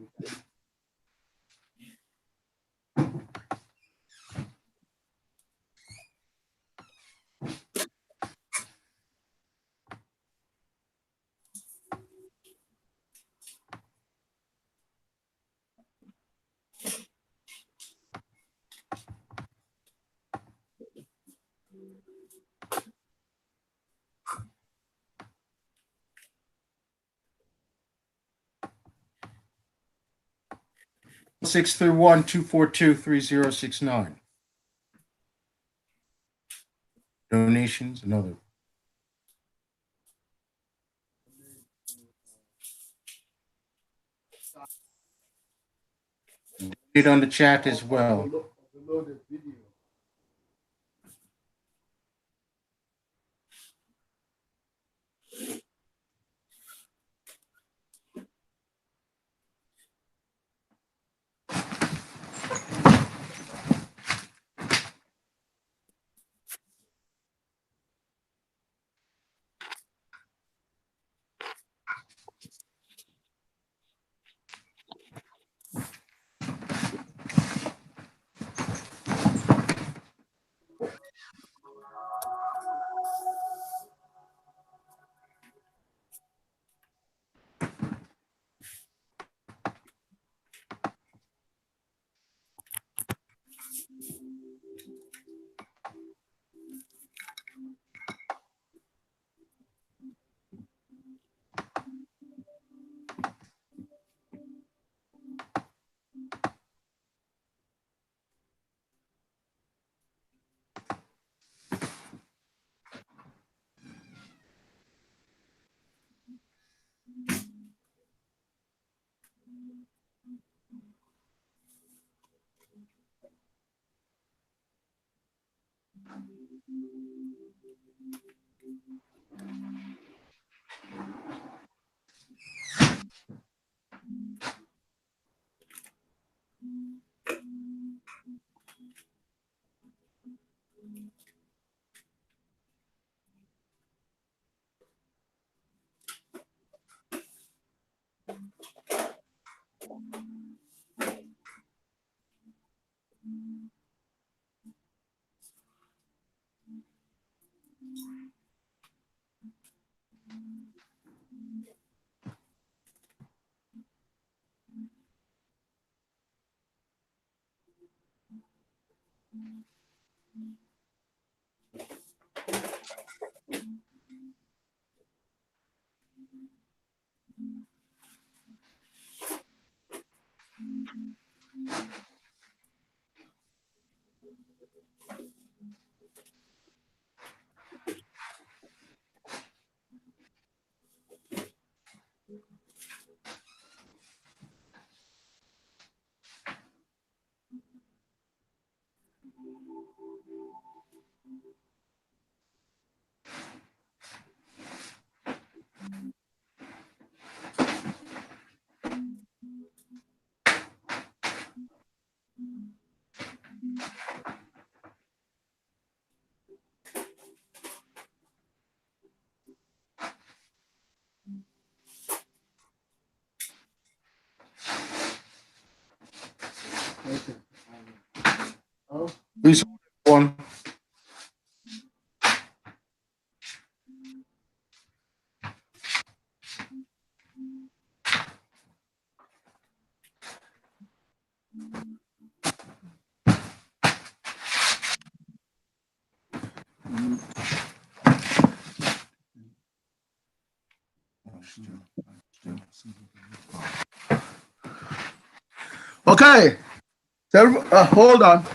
631-242-3069. Donations, another. Donate on the chat as well. Please hold one. Okay. So, hold on.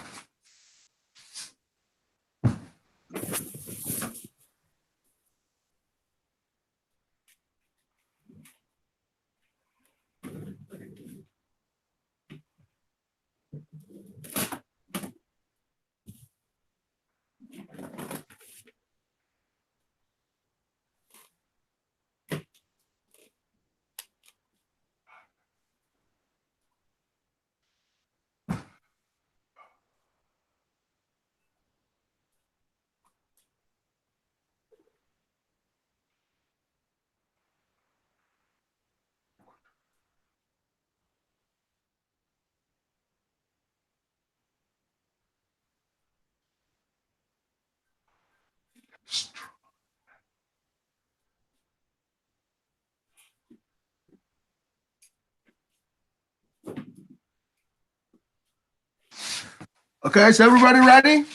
Okay, is everybody ready?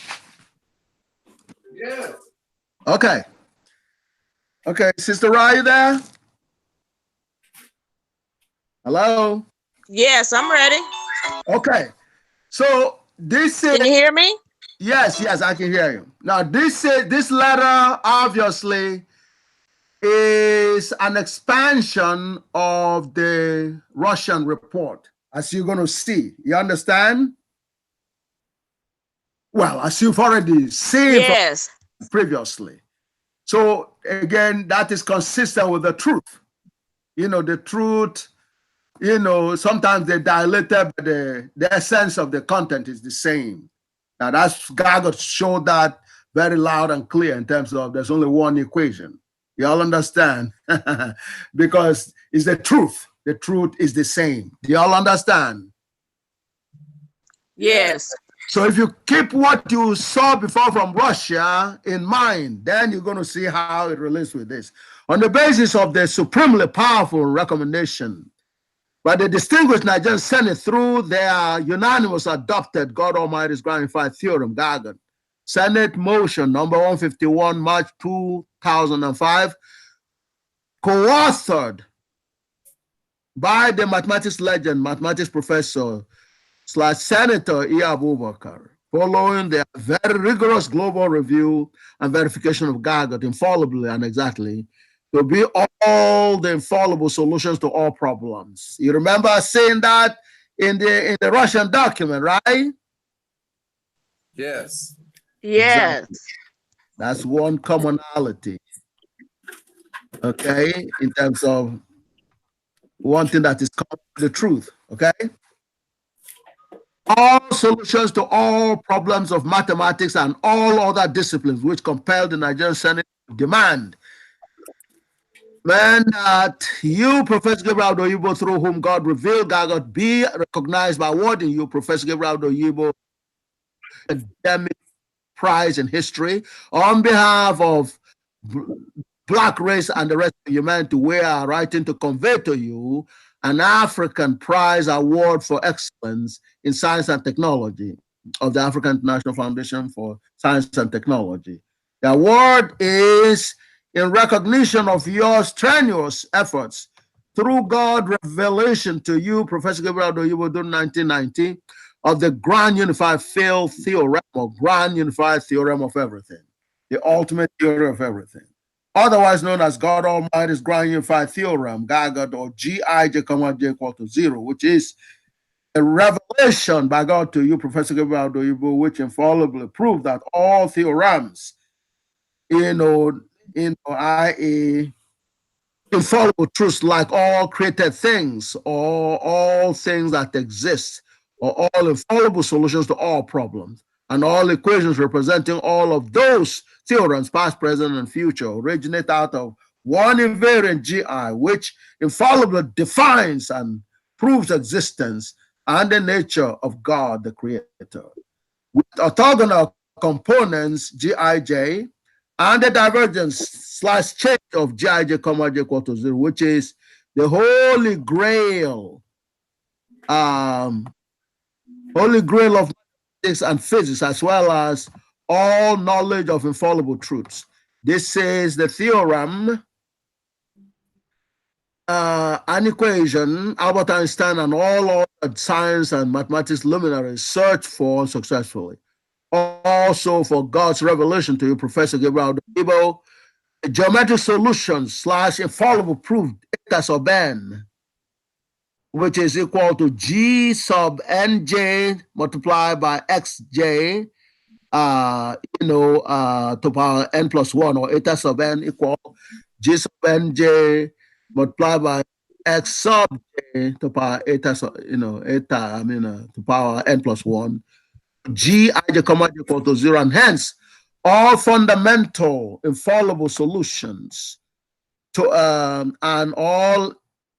Yeah. Okay. Okay, Sister Ra, you there? Hello? Yes, I'm ready. Okay. So this is, Can you hear me? yes, I can hear you. Now this letter obviously is an expansion of the Russian report, as you're going to see. You understand? Well, as you've already seen Yes. previously. So again, that is consistent with the truth. You know, the truth, you know, sometimes they dilated, but the essence of the content is the same. Now that's Gagut showed that very loud and clear in terms of there's only one equation. You all understand? Because it's the truth. The truth is the same. Do you all understand? Yes. So if you keep what you saw before from Russia in mind, then you're going to see how it relates with this. On the basis of the supremely powerful recommendation by the distinguished Nigerian Senate through their unanimous adopted God Almighty's Grand Unified Theorem, Gagut, Senate motion number 151, March 2005, co-authored by the mathematics legend, mathematics professor / Senator Abubakar, following their very rigorous global review and verification of Gagut infallibly and exactly to be all the infallible solutions to all problems. You remember saying that in the Russian document, right? Yes. Yes. Exactly. That's one commonality. Okay, in terms of one thing that is common to the truth. Okay. All solutions to all problems of mathematics and all other disciplines which compel the Nigerian Senate to demand, man, that you, Professor Gabriel Oyibo, through whom God revealed Gagut, be recognized by awarding you, Professor Gabriel Oyibo, academic prize in history on behalf of Black race and the rest of humanity. We are writing to convey to you an African Prize Award for Excellence in Science and Technology of the African International Foundation for Science and Technology. The award is in recognition of your strenuous efforts through God revelation to you, Professor Gabriel Oyibo, in 1990, of the Grand Unified Theorem, or Grand Unified Theorem of everything, the ultimate theory of everything, otherwise known as God Almighty's Grand Unified Theorem, Gagut, or Gij, J equal to 0, which is a revelation by God to you, Professor Gabriel Oyibo, which infallibly proved that all theorems, i.e., infallible truths like all created things, or all things that exist, or all infallible solutions to all problems, and all equations representing all of those theorems, past, present, and future, originate out of one invariant Gi, which infallibly defines and proves existence and the nature of God, the Creator, with orthogonal components Gij, and the divergence / change of Gij, J equal to 0, which is the holy grail, of mathematics and physics, as well as all knowledge of infallible truths. This is the theorem, an equation Albert Einstein and all other science and mathematics luminaries searched for successfully. Also for God's revelation to you, Professor Gabriel Oyibo, geometric solutions / infallible proof eta sub n, which is equal to G sub nj multiplied by xj, to power n plus 1, or eta sub n equal G sub nj multiplied by x sub j to power eta, to power n plus 1. Gij, equal to 0, and hence all fundamental infallible solutions to and all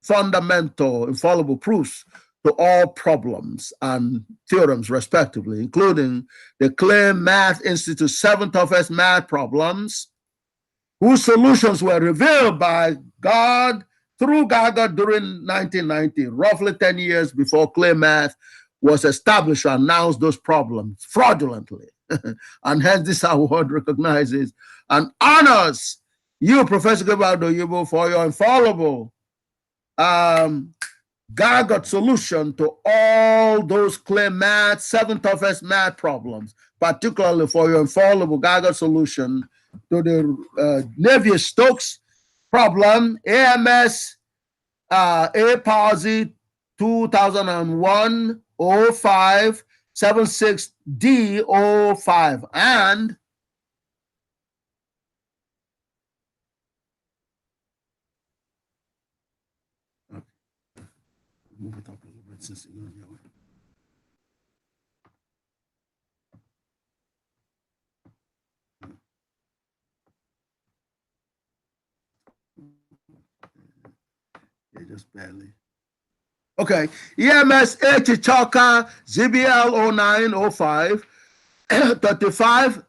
fundamental infallible proofs to all problems and theorems, respectively, including the Clay Math Institute 7 toughest math problems, whose solutions were revealed by God through Gagut during 1990, roughly 10 years before Clay Math was established to announce those problems fraudulently. And hence this award recognizes and honors you, Professor Gabriel Oyibo, for your infallible Gagut solution to all those clear math, 7 toughest math problems, particularly for your infallible Gagut solution to the Navier-Stokes problem, AMS A power Z 2001 05 76 D 05 and move it up a little bit since you're going to just barely. Okay, EMS Chichoka ZBL 0905 35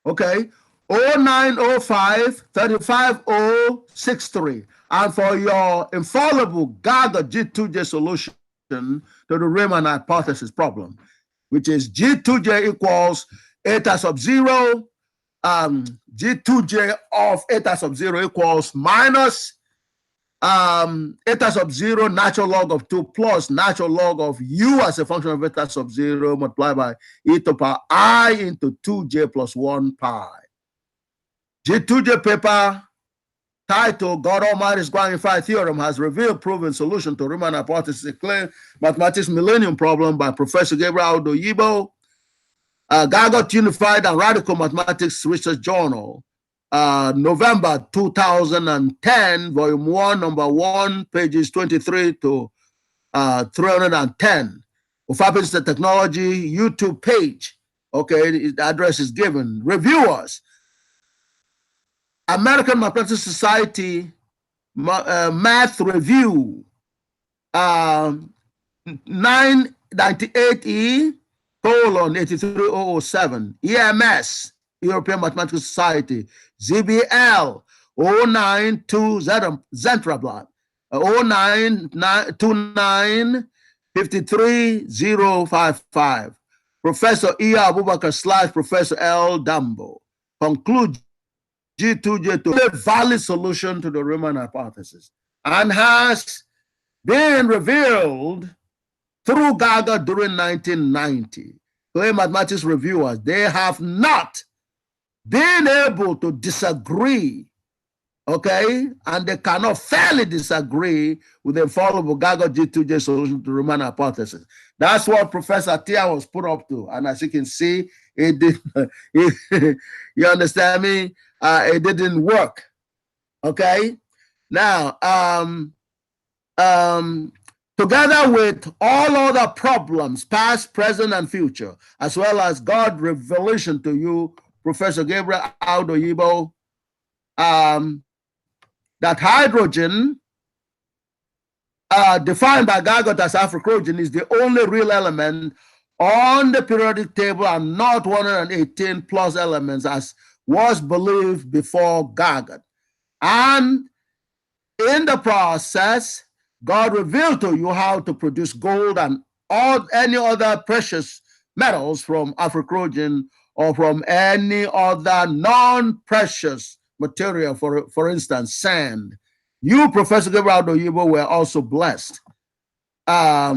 okay, 0905 35063. And for your infallible Gagut G2J solution to the Riemann hypothesis problem, which is G2J equals eta sub 0, G2J of eta sub 0 equals minus eta sub 0 natural log of 2 plus natural log of u as a function of eta sub 0 multiplied by e to power I into 2j plus 1 pi. G2J paper title, God Almighty's Grand Unified Theorem has revealed proven solution to Riemann hypothesis, a clear mathematics millennium problem by Professor Gabriel Oyibo, Gagut Unified and Radical Mathematics Research Journal, November 2010, volume 1, number 1, pages 23 to 310. Mobilizing the Technology YouTube page. Okay, the address is given. Reviewers, American Mathematical Society Math Review, 998E, colon 83007, EMS, European Mathematical Society, ZBL 092 Zentrablatt, 0929 53055, Professor E. Abubakar / Professor L. Dambo. Conclude G2J to a valid solution to the Riemann hypothesis and has been revealed through Gagut during 1990. Clear mathematics reviewers, they have not been able to disagree, okay, and they cannot fairly disagree with the infallible Gagut G2J solution to the Riemann hypothesis. That's what Professor Atiyah was put up to, and as you can see, it did. You understand me? It didn't work. Okay. Now, together with all other problems, past, present, and future, as well as God's revelation to you, Professor Gabriel Oyibo, that hydrogen, defined by Gagut as Afrotrojan, is the only real element on the periodic table and not 118 plus elements as was believed before Gagut. And in the process, God revealed to you how to produce gold and all any other precious metals from Afrotrojan or from any other non-precious material, for instance, sand. You, Professor Gabriel Oyibo, were also blessed by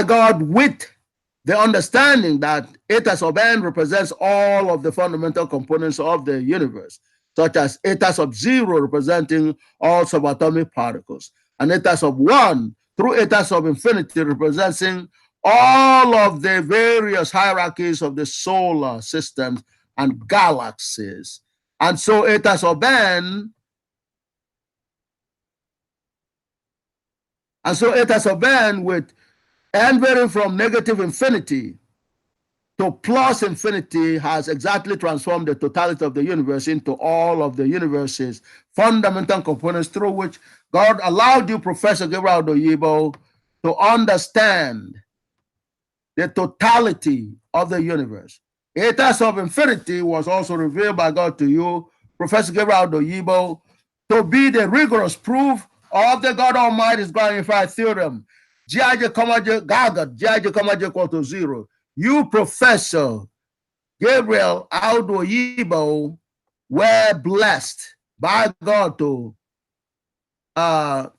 God with the understanding that eta sub n represents all of the fundamental components of the universe, such as eta sub 0 representing all subatomic particles, and eta sub 1 through eta sub infinity representing all of the various hierarchies of the solar systems and galaxies. And so eta sub n, with n varying from negative infinity to plus infinity has exactly transformed the totality of the universe into all of the universe's fundamental components, through which God allowed you, Professor Gabriel Oyibo, to understand the totality of the universe. Eta sub infinity was also revealed by God to you, Professor Gabriel Oyibo, to be the rigorous proof of the God Almighty's Grand Unified Theorem. Gij, comma J, Gagut, Gij, comma J equal to 0. You, Professor Gabriel Aldo Oyibo, were blessed by God to, to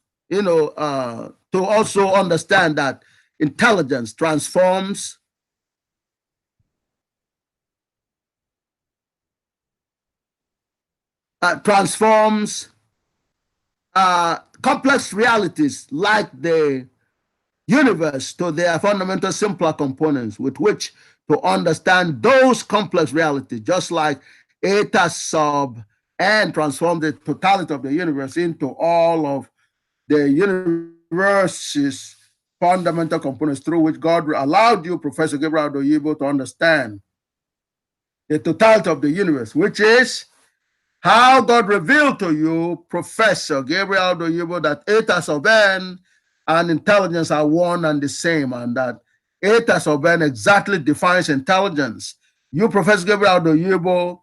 also understand that intelligence transforms complex realities like the universe to their fundamental simpler components with which to understand those complex realities, just like eta sub and transform the totality of the universe into all of the universe's fundamental components through which God allowed you, Professor Gabriel Oyibo, to understand the totality of the universe, which is how God revealed to you, Professor Gabriel Oyibo, that eta sub n and intelligence are one and the same, and that eta sub n exactly defines intelligence. You, Professor Gabriel Oyibo,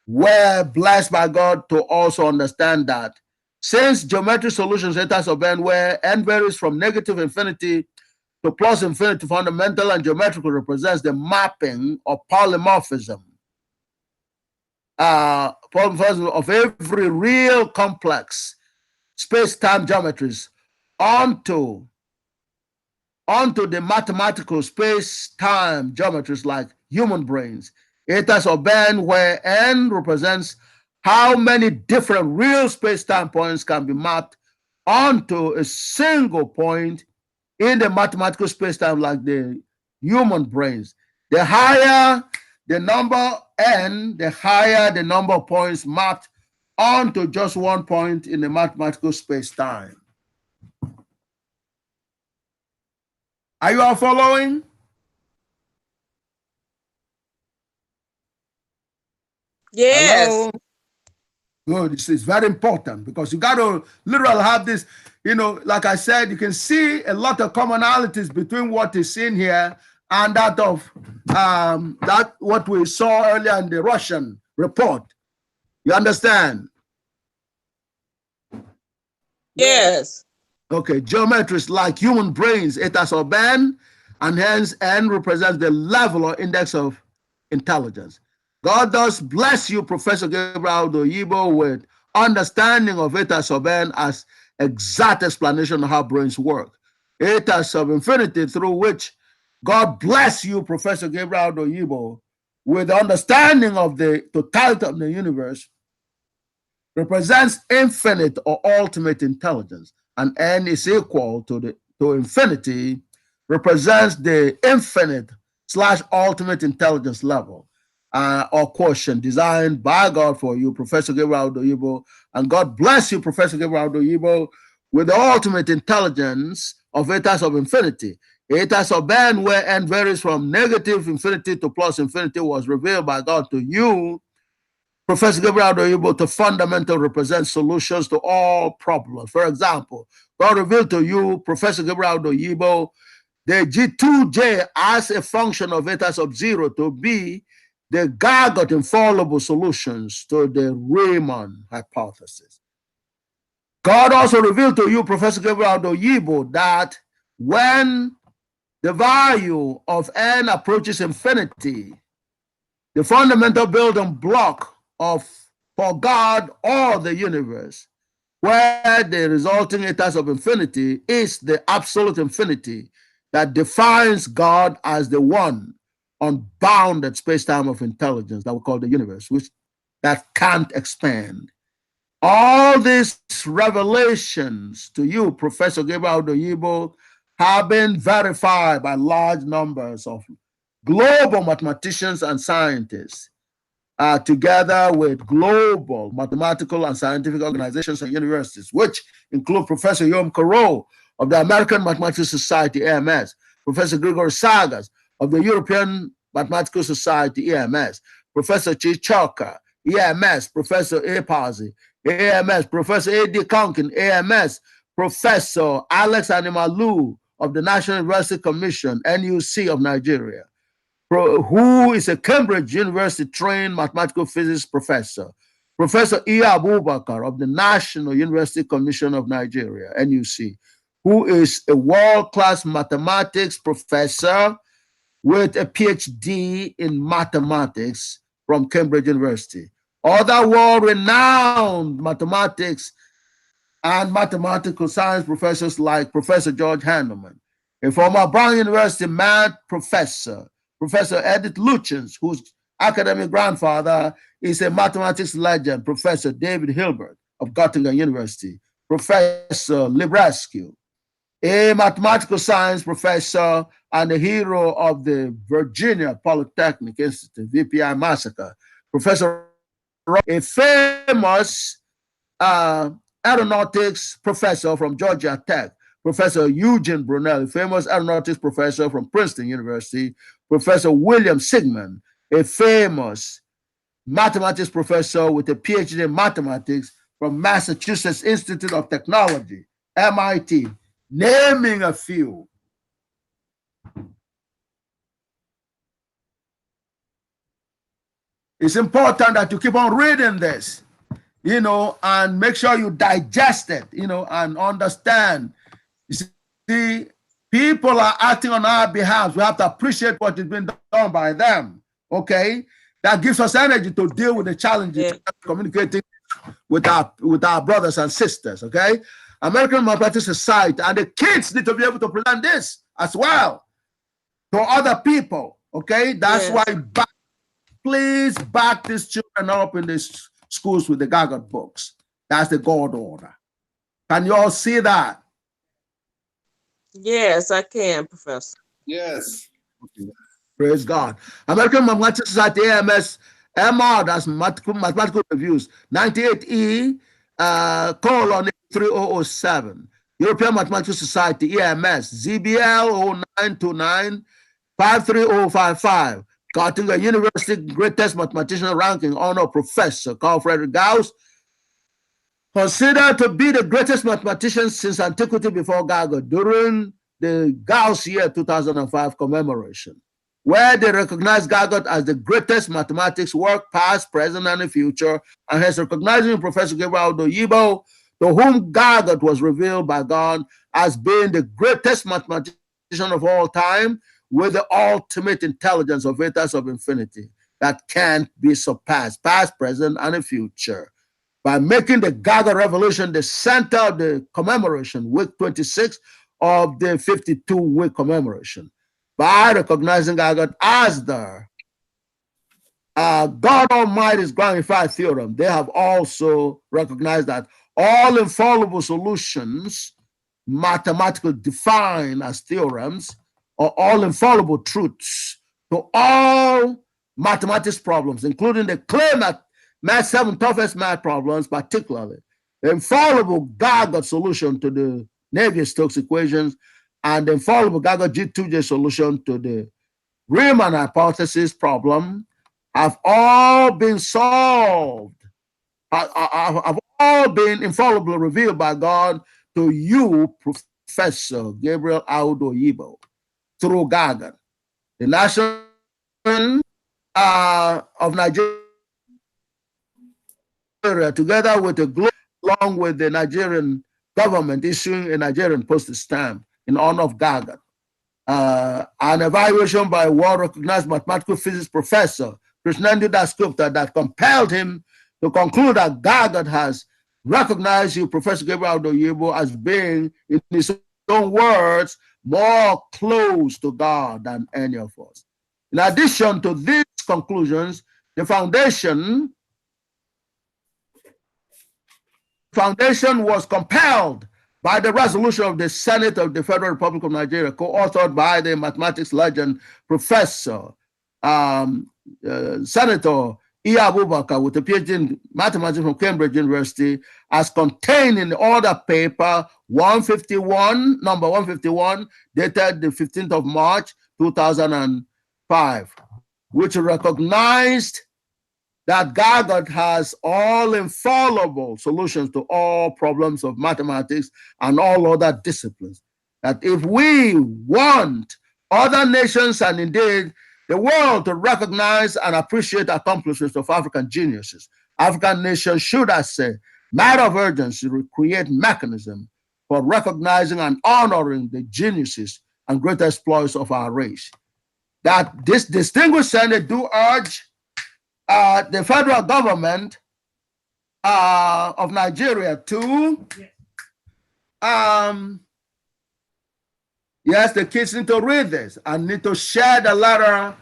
were blessed by God to also understand that since geometric solutions eta sub n, where n varies from negative infinity to plus infinity, fundamental and geometrical represents the mapping of polymorphism. Polymorphism of every real complex space-time geometries onto the mathematical space-time geometries like human brains. Eta sub n, where n represents how many different real space-time points can be mapped onto a single point in the mathematical space-time like the human brains. The higher the number n, the higher the number of points mapped onto just one point in the mathematical space-time. Are you all following? Yes. Hello? Good. This is very important because you got to literally have this, like I said, you can see a lot of commonalities between what is in here and that of what we saw earlier in the Russian report. You understand? Yes. Okay, geometries like human brains, eta sub n, and hence n represents the level or index of intelligence. God does bless you, Professor Gabriel Oyibo, with understanding of eta sub n as exact explanation of how brains work. Eta sub infinity, through which God bless you, Professor Gabriel Oyibo, with understanding of the totality of the universe, represents infinite or ultimate intelligence, and n is equal to infinity, represents the infinite / ultimate intelligence level or quotient designed by God for you, Professor Gabriel Oyibo, and God bless you, Professor Gabriel Oyibo, with the ultimate intelligence of eta sub infinity. Eta sub n, where n varies from negative infinity to plus infinity, was revealed by God to you, Professor Gabriel Oyibo, to fundamentally represent solutions to all problems. For example, God revealed to you, Professor Gabriel Oyibo, the G2J as a function of eta sub 0 to be the Gagut infallible solutions to the Riemann hypothesis. God also revealed to you, Professor Gabriel Oyibo, that when the value of n approaches infinity, the fundamental building block for God or the universe, where the resulting eta sub infinity is the absolute infinity that defines God as the one unbounded space-time of intelligence that we call the universe, which that can't expand. All these revelations to you, Professor Gabriel Oyibo, have been verified by large numbers of global mathematicians and scientists, together with global mathematical and scientific organizations and universities, which include Professor Yom Karo of the American Mathematical Society, AMS, Professor Gregory Sagas of the European Mathematical Society, EMS, Professor Chichoka, EMS, Professor Epazi, AMS, Professor A.D. Conkin, AMS, Professor Alex Animalu of the National University Commission, NUC of Nigeria, who is a Cambridge University-trained mathematical physics professor, Professor Iya Abubakar of the National University Commission of Nigeria, NUC, who is a world-class mathematics professor with a PhD in mathematics from Cambridge University. Other world-renowned mathematics and mathematical science professors like Professor George Handelman, a former Brown University math professor, Professor Edith Lutyens, whose academic grandfather is a mathematics legend, Professor David Hilbert of Göttingen University, Professor Librescu, a mathematical science professor and a hero of the Virginia Polytechnic Institute, VPI massacre, Professor, a famous aeronautics professor from Georgia Tech, Professor Eugene Brunel, a famous aeronautics professor from Princeton University, Professor William Sigmund, a famous mathematics professor with a PhD in mathematics from Massachusetts Institute of Technology, MIT, naming a few. It's important that you keep on reading this, and make sure you digest it, and understand. You see, people are acting on our behalf. We have to appreciate what has been done by them, okay? That gives us energy to deal with the challenges, communicating with our brothers and sisters, okay? American Mathematics Society, and the kids need to be able to present this as well to other people, okay? That's why, please back these children up in these schools with the Gagut books. That's the God order. Can you all see that? Yes, I can, Professor. Yes. Okay. Praise God. American Mathematics Society, AMS, MR, that's Mathematical Reviews, 98E, colon 3007. European Mathematical Society, EMS, ZBL 0929 53055. Göttingen University Greatest Mathematician Ranking, Honor Professor Carl Friedrich Gauss, considered to be the greatest mathematician since antiquity before Gagut during the Gauss year 2005 commemoration, where they recognized Gagut as the greatest mathematics work, past, present, and the future, and hence recognizing Professor Gabriel Oyibo, to whom Gagut was revealed by God as being the greatest mathematician of all time, with the ultimate intelligence of etas of infinity that can't be surpassed, past, present, and the future. By making the Gagut revolution the center of the commemoration, week 26 of the 52-week commemoration, by recognizing Gagut as the God Almighty's grand unified theorem, they have also recognized that all infallible solutions, mathematically defined as theorems, or all infallible truths to all mathematics problems, including the claim that Math 7 toughest math problems, particularly the infallible Gagut solution to the Navier-Stokes equations and the infallible Gagut G2J solution to the Riemann hypothesis problem, have all been solved, have all been infallibly revealed by God to you, Professor Gabriel Oyibo, through Gagut. The National of Nigeria, together with the globe, along with the Nigerian government issuing a Nigerian postage stamp in honor of Gagut. An evaluation by a world-recognized mathematical physics professor, Krishnendu Dasgupta, that compelled him to conclude that Gagut has recognized you, Professor Gabriel Oyibo, as being, in his own words, more close to God than any of us. In addition to these conclusions, the foundation was compelled by the resolution of the Senate of the Federal Republic of Nigeria, co-authored by the mathematics legend Professor Senator E. Abubakar, with a PhD in mathematics from Cambridge University, as contained in the order paper 151, number 151, dated the 15th of March, 2005, which recognized that Gagut has all infallible solutions to all problems of mathematics and all other disciplines. That if we want other nations and indeed the world to recognize and appreciate accomplishments of African geniuses, African nations should, as a matter of urgency, create mechanism for recognizing and honoring the geniuses and great exploits of our race. That this distinguished Senate do urge the federal government of Nigeria to, yes, the kids need to read this and need to share the letter.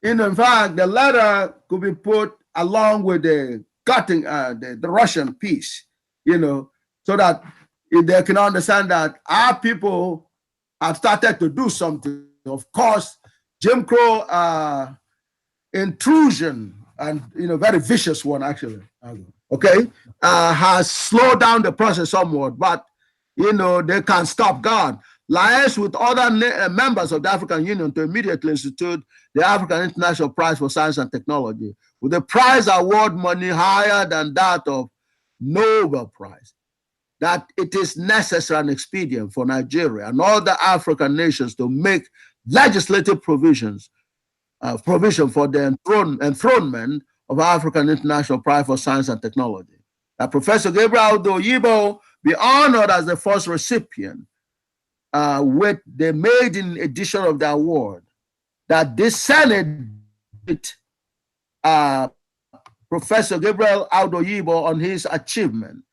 In fact, the letter could be put along with the cutting, the Russian piece, so that they can understand that our people have started to do something. Of course, Jim Crow intrusion, and very vicious one actually, okay, has slowed down the process somewhat, but they can't stop God. Liaise with other members of the African Union to immediately institute the African International Prize for Science and Technology, with the prize award money higher than that of Nobel Prize. That it is necessary and expedient for Nigeria and other African nations to make legislative provision for the enthronement of African International Prize for Science and Technology. That Professor Gabriel Oyibo be honored as the first recipient with the maiden edition of the award. That this Senate Professor Gabriel Oyibo on his achievement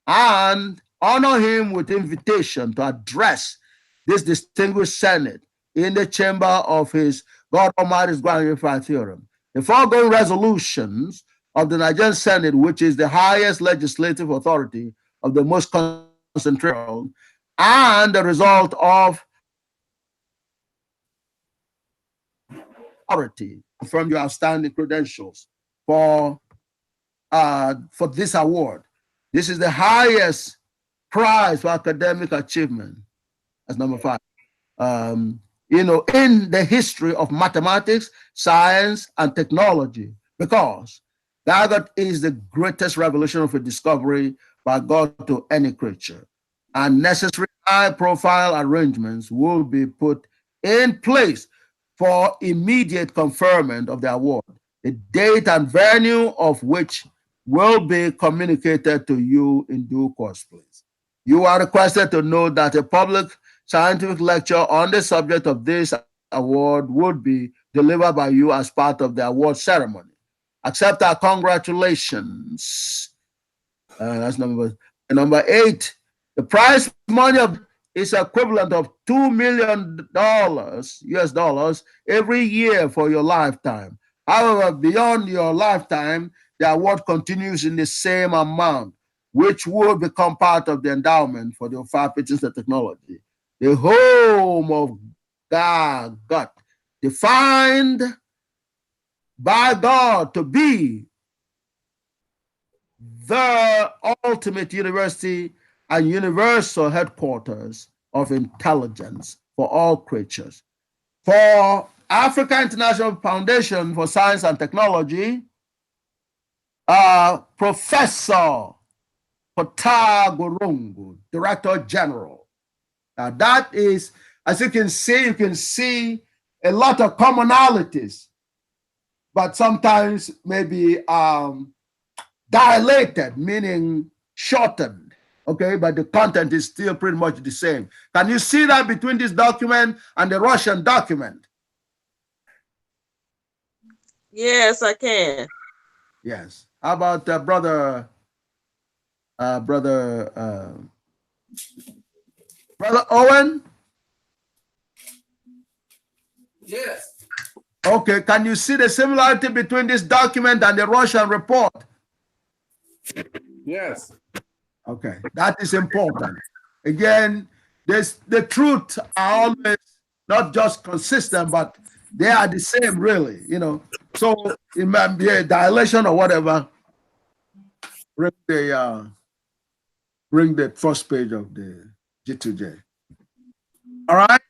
and honor him with invitation to address this distinguished Senate in the chamber of his God Almighty's Grand Unified Theorem. The foregoing resolutions of the Nigerian Senate, which is the highest legislative authority of the most concentrated world, and the result of authority, confirm your outstanding credentials for this award. This is the highest prize for academic achievement. That's number 5. In the history of mathematics, science, and technology, because Gagut is the greatest revelation of a discovery by God to any creature, and necessary high-profile arrangements will be put in place for immediate conferment of the award, the date and venue of which will be communicated to you in due course, please. You are requested to note that a public scientific lecture on the subject of this award would be delivered by you as part of the award ceremony. Accept our congratulations. That's number 8. The prize money is equivalent of $2 million US dollars every year for your lifetime. However, beyond your lifetime, the award continues in the same amount, which will become part of the endowment for the Far Pitches and Technology, the home of Gagut, defined by God to be the ultimate university and universal headquarters of intelligence for all creatures. For Africa International Foundation for Science and Technology, Professor Potagorungu, Director General. Now that is, as you can see a lot of commonalities, but sometimes maybe dilated, meaning shortened, okay? But the content is still pretty much the same. Can you see that between this document and the Russian document? Yes, I can. Yes. How about brother Owen? Yes. Okay, can you see the similarity between this document and the Russian report? Yes. Okay, that is important. Again, the truth are always not just consistent, but they are the same, really, So it might be a dilation or whatever. Bring the first page of the G2J. All right.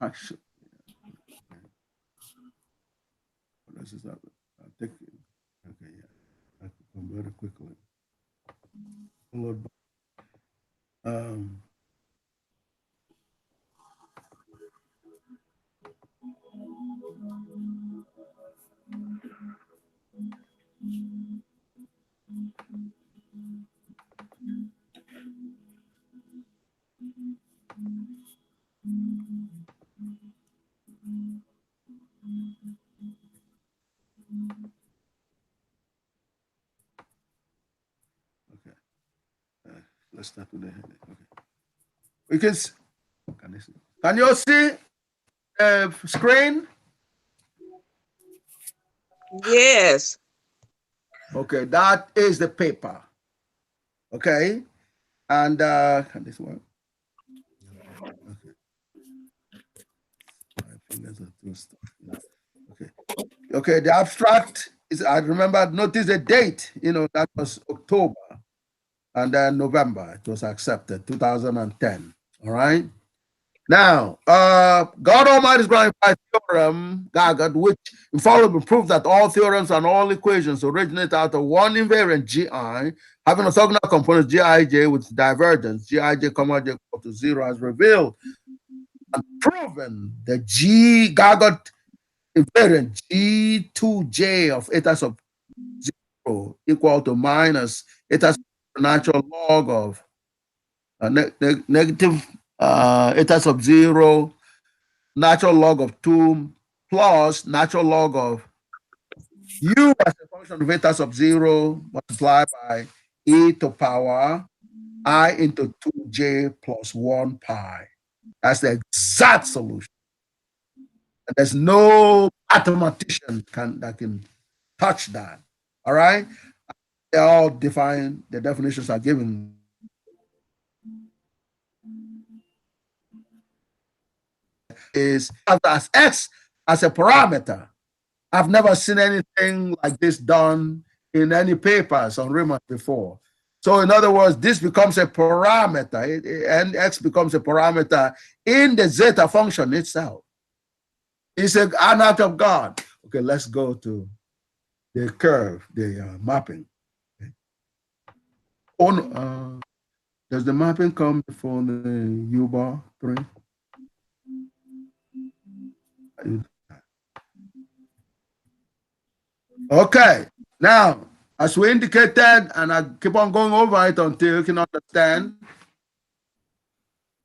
Actually, this is that. I'll take it. Okay, yeah. I can convert it quickly. let's start with the heading. Okay. We can you see screen? Yes. Okay, that is the paper. Okay, and can this work? Okay. My fingers are too stuck. Okay. Okay, the abstract is, I remember, notice the date, that was October, and then November, it was accepted, 2010. All right. Now, God Almighty's Grand Unified Theorem, Gagut, which infallibly proves that all theorems and all equations originate out of one invariant Gi, having orthogonal components Gij with divergence, Gij, comma j equal to 0, as revealed and proven the Gagut invariant G2J of eta sub 0 equal to minus eta sub natural log of negative eta sub 0 natural log of 2 plus natural log of u as a function of eta sub 0 multiplied by e to power I into 2j plus 1 pi. That's the exact solution. And there's no mathematician that can touch that. All right? They're all defined, the definitions are given. Is as x as a parameter. I've never seen anything like this done in any papers on Riemann before. So in other words, this becomes a parameter, and x becomes a parameter in the zeta function itself. It's an act of God. Okay, let's go to the curve, the mapping. Okay. Does the mapping come before the U-bar 3? Okay, now, as we indicated, and I keep on going over it until you can understand,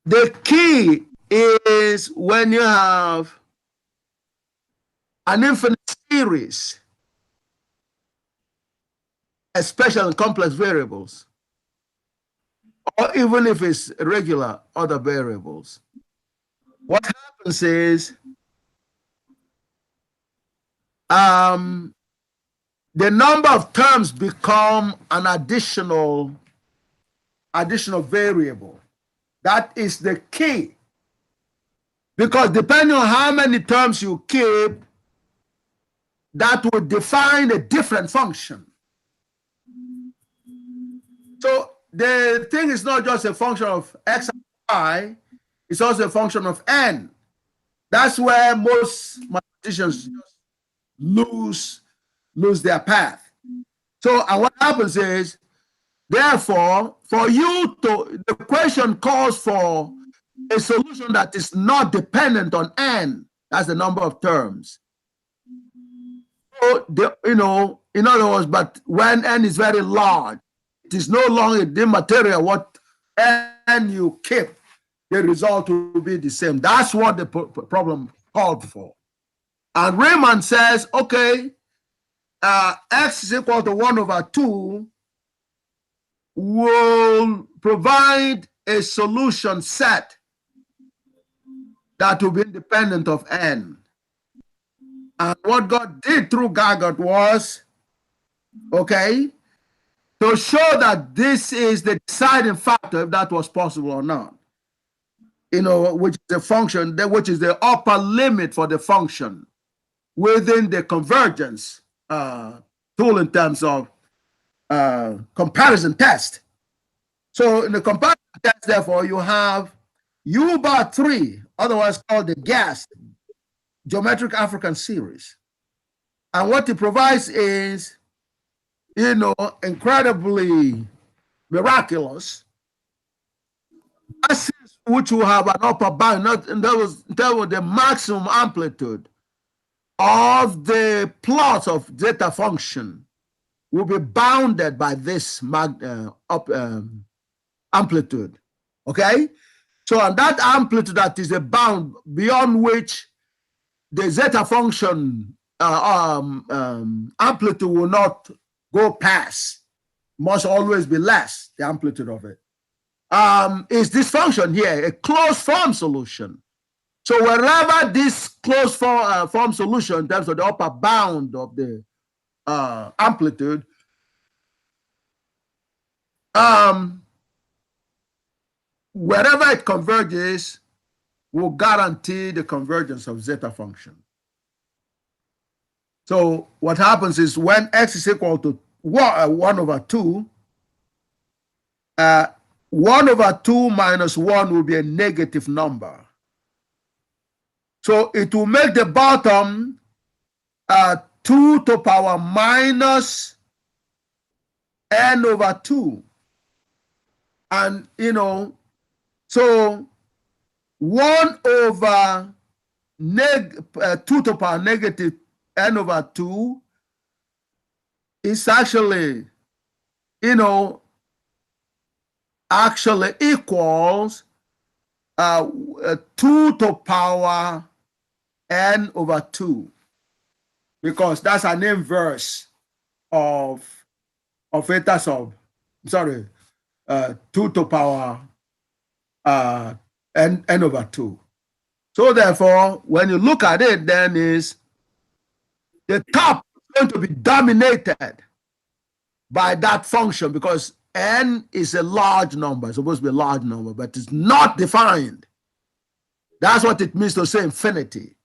the key is when you have an infinite series, especially in complex variables, or even if it's regular other variables, what happens is the number of terms become an additional variable. That is the key. Because depending on how many terms you keep, that would define a different function. So the thing is not just a function of x and y, it's also a function of n. That's where most mathematicians lose their path. So, and what happens is, therefore, for you to, the question calls for a solution that is not dependent on n. That's the number of terms. So, in other words, but when n is very large, it is no longer immaterial what n you keep, the result will be the same. That's what the problem called for. And Riemann says, okay, x is equal to 1 over 2 will provide a solution set that will be independent of n. And what God did through Gagut was, okay, to show that this is the deciding factor, if that was possible or not. Which is the function, which is the upper limit for the function within the convergence tool in terms of comparison test. So in the comparison test, therefore, you have U bar 3, otherwise called the GAS, geometric African series. And what it provides is, incredibly miraculous, which will have an upper bound, that was the maximum amplitude of the plot of zeta function will be bounded by this amplitude, okay? So, and that amplitude, that is a bound beyond which the zeta function amplitude will not go past, must always be less, the amplitude of it. is this function here, a closed form solution. So wherever this closed form solution in terms of the upper bound of the amplitude, wherever it converges, will guarantee the convergence of zeta function. So what happens is when x is equal to 1 over 2, 1 over 2 minus 1 will be a negative number. So it will make the bottom 2 to power minus n over 2. And, so 1 over 2 to power negative n over 2 is actually, actually equals 2 to power n over 2, because that's an inverse of eta sub, 2 to power n over 2. So therefore, when you look at it, then is the top is going to be dominated by that function, because n is a large number. It's supposed to be a large number, but it's not defined. That's what it means to say infinity.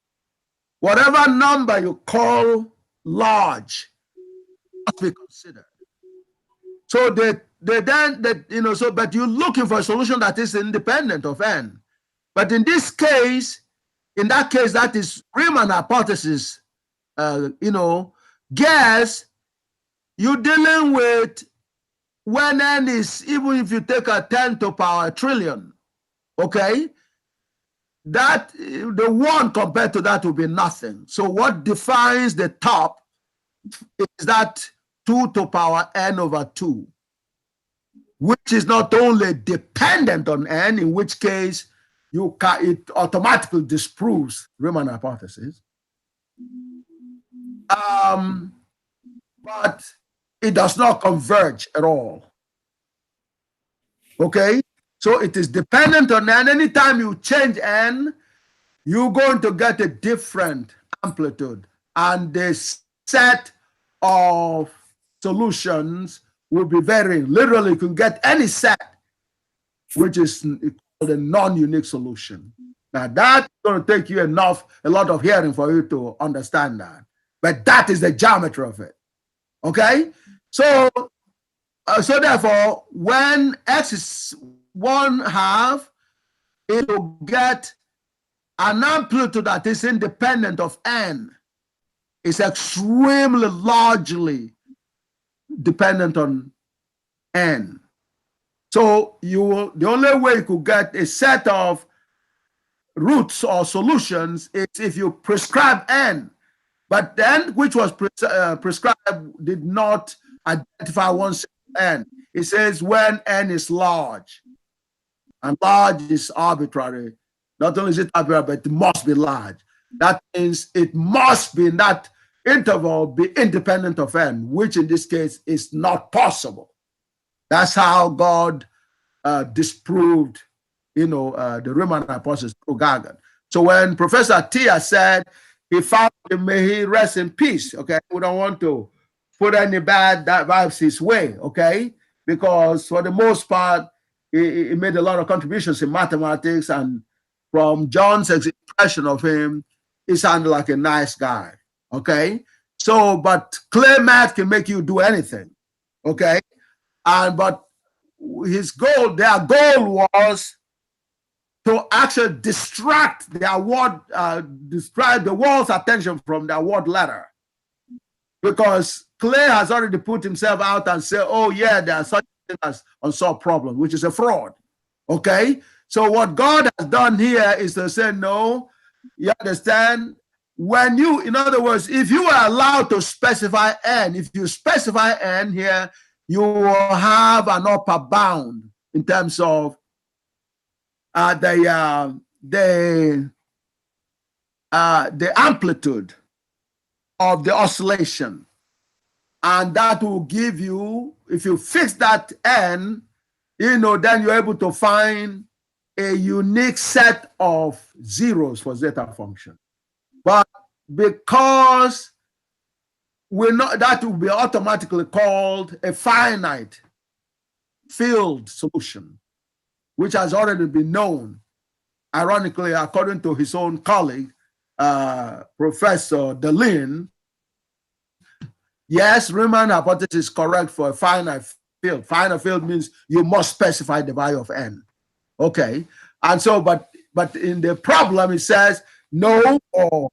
Whatever number you call large must be considered. So but you're looking for a solution that is independent of n. But in that case, that is Riemann hypothesis. Guess you're dealing with when n is, even if you take a 10 to power trillion, okay, that the 1 compared to that will be nothing. So what defines the top is that 2 to power n over 2, which is not only dependent on n, in which case it automatically disproves Riemann hypothesis, but it does not converge at all. Okay, so it is dependent on n. Anytime you change n, you're going to get a different amplitude, and the set of solutions will be varying. Literally, you can get any set which is called a non-unique solution. Now that's going to take you a lot of hearing for you to understand that, but that is the geometry of it. Okay, so therefore, when x is 1/2, it will get an amplitude that is independent of n. It's extremely largely dependent on n. So the only way you could get a set of roots or solutions is if you prescribe n. But the n which was prescribed did not identify one n. It says when n is large, and large is arbitrary. Not only is it arbitrary, but it must be large. That means it must be in that interval be independent of n, which in this case is not possible. That's how God disproved, the Riemann hypothesis through Gagut. So when Professor Atiyah said he found him, may he rest in peace. Okay, we don't want to put any bad vibes his way. Okay, because for the most part, he made a lot of contributions in mathematics, and from John's impression of him, he sounded like a nice guy. Okay, so but clear math can make you do anything. Okay, but their goal was to actually distract the world's attention from the award letter, because Clay has already put himself out and said, oh yeah, there are such things as unsolved problems, which is a fraud. Okay, so what God has done here is to say, no, you understand, in other words, if you are allowed to specify n, if you specify n here, you will have an upper bound in terms of the amplitude of the oscillation, and that will give you, if you fix that n, you know, then you're able to find a unique set of zeros for zeta function. But because we're not, that will be automatically called a finite field solution, which has already been known, ironically, according to his own colleague, Professor Delin. Yes, Riemann hypothesis is correct for a finite field. Finite field means you must specify the value of n. Okay, and so, but in the problem it says no, or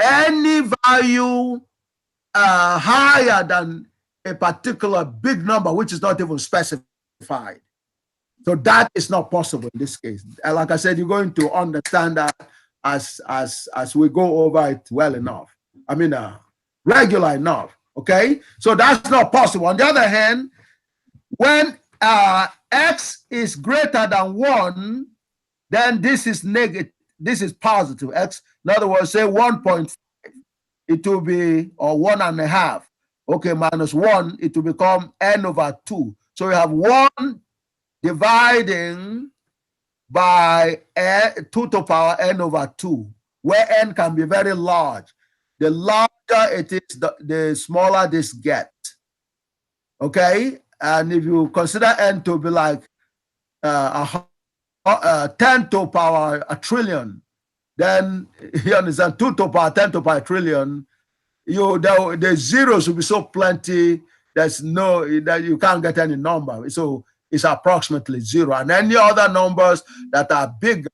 any value higher than a particular big number, which is not even specified. So that is not possible in this case. Like I said, you're going to understand that as we go over it well enough. I mean, regular enough. Okay, so that's not possible. On the other hand, when x is greater than 1, then this is negative. This is positive. X, in other words, say 1.5, it will be, or 1.5. Okay, minus 1, it will become n over 2. So you have 1 dividing by 2 to power n over 2, where n can be very large. The larger it is, the smaller this gets. Okay, and if you consider n to be like 10 to power a trillion, then you understand 2 to power 10 to power a trillion, the zeros will be so plenty, there's no, that you can't get any number. So it's approximately 0. And any other numbers that are bigger,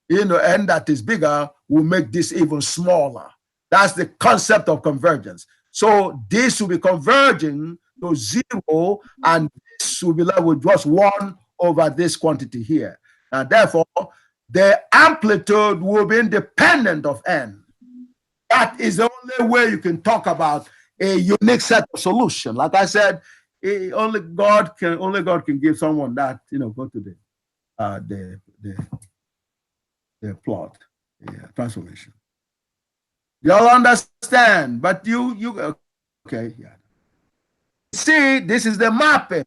you know, n that is bigger will make this even smaller. That's the concept of convergence. So this will be converging to 0, and this will be left with just 1 over this quantity here. And therefore, the amplitude will be independent of n. That is the only way you can talk about a unique set of solution. Like I said, only God can give someone that. You know, go to the plot, transformation. Y'all understand? But you okay? Yeah. See, this is the mapping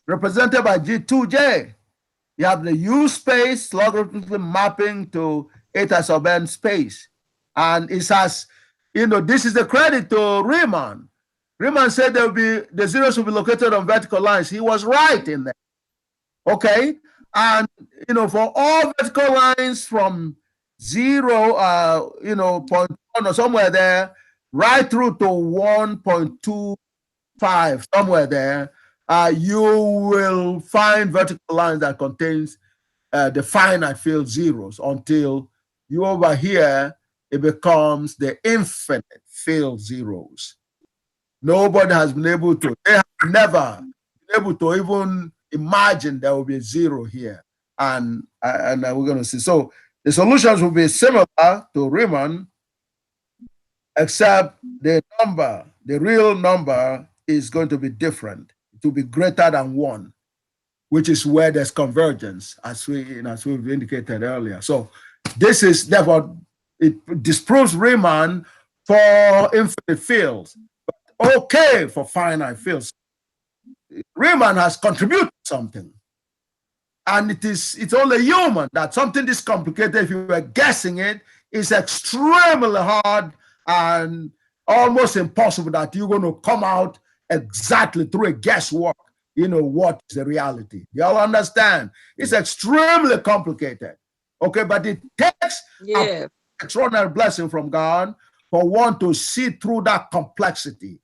represented by G2J. You have the U space logarithmically mapping to eta sub n space. And it has, you know, this is the credit to Riemann. Riemann said there will be, the zeros will be located on vertical lines. He was right in that. Okay. And, you know, for all vertical lines from 0, you know, 0.1 or somewhere there, right through to 1.25, somewhere there, you will find vertical lines that contains the finite field zeros until you over here, it becomes the infinite field zeros. Nobody has been able to, they have never been able to even imagine there will be a 0 here. And we're going to see. So the solutions will be similar to Riemann, except the number, the real number is going to be different. It will be greater than 1, which is where there's convergence, as we've indicated earlier. So this is, therefore, it disproves Riemann for infinite fields, but okay for finite fields. Riemann has contributed something. And it's only human that something this complicated, if you were guessing it, is extremely hard and almost impossible that you're going to come out exactly through a guesswork, you know, what is the reality. You all understand? It's extremely complicated. Okay, but it takes an extraordinary blessing from God for one to see through that complexity,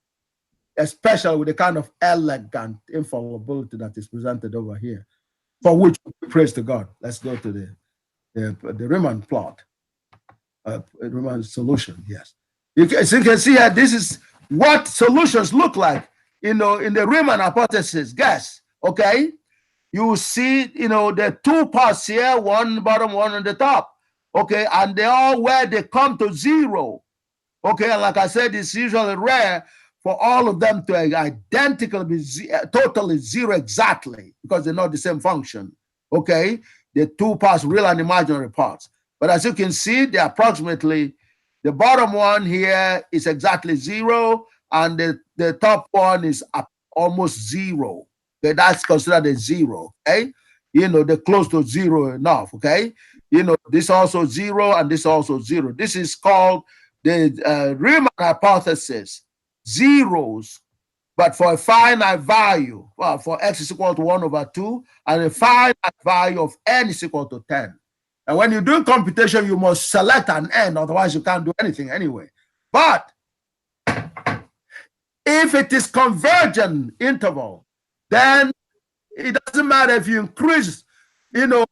especially with the kind of elegant infallibility that is presented over here, for which we praise to God. Let's go to the Riemann plot, Riemann solution. Yes, as you can see here, this is what solutions look like. You know, in the Riemann hypothesis, guess. Okay, you see, you know, the 2 parts here, one bottom, one on the top. Okay, and they all where they come to 0. Okay, and like I said, it's usually rare for all of them to identically be totally 0 exactly, because they're not the same function. Okay, the 2 parts, real and imaginary parts. But as you can see, they're approximately, the bottom one here is exactly 0, and the top one is almost 0. Okay, that's considered a zero. Okay, you know, they're close to zero enough. Okay, you know, this also zero and this also zero. This is called the Riemann hypothesis. Zeros, but for a finite value, well, for x is equal to 1/2, and a finite value of n is equal to 10. And when you're doing computation, you must select an n, otherwise you can't do anything anyway. But if it is convergent interval, then it doesn't matter if you increase, you know,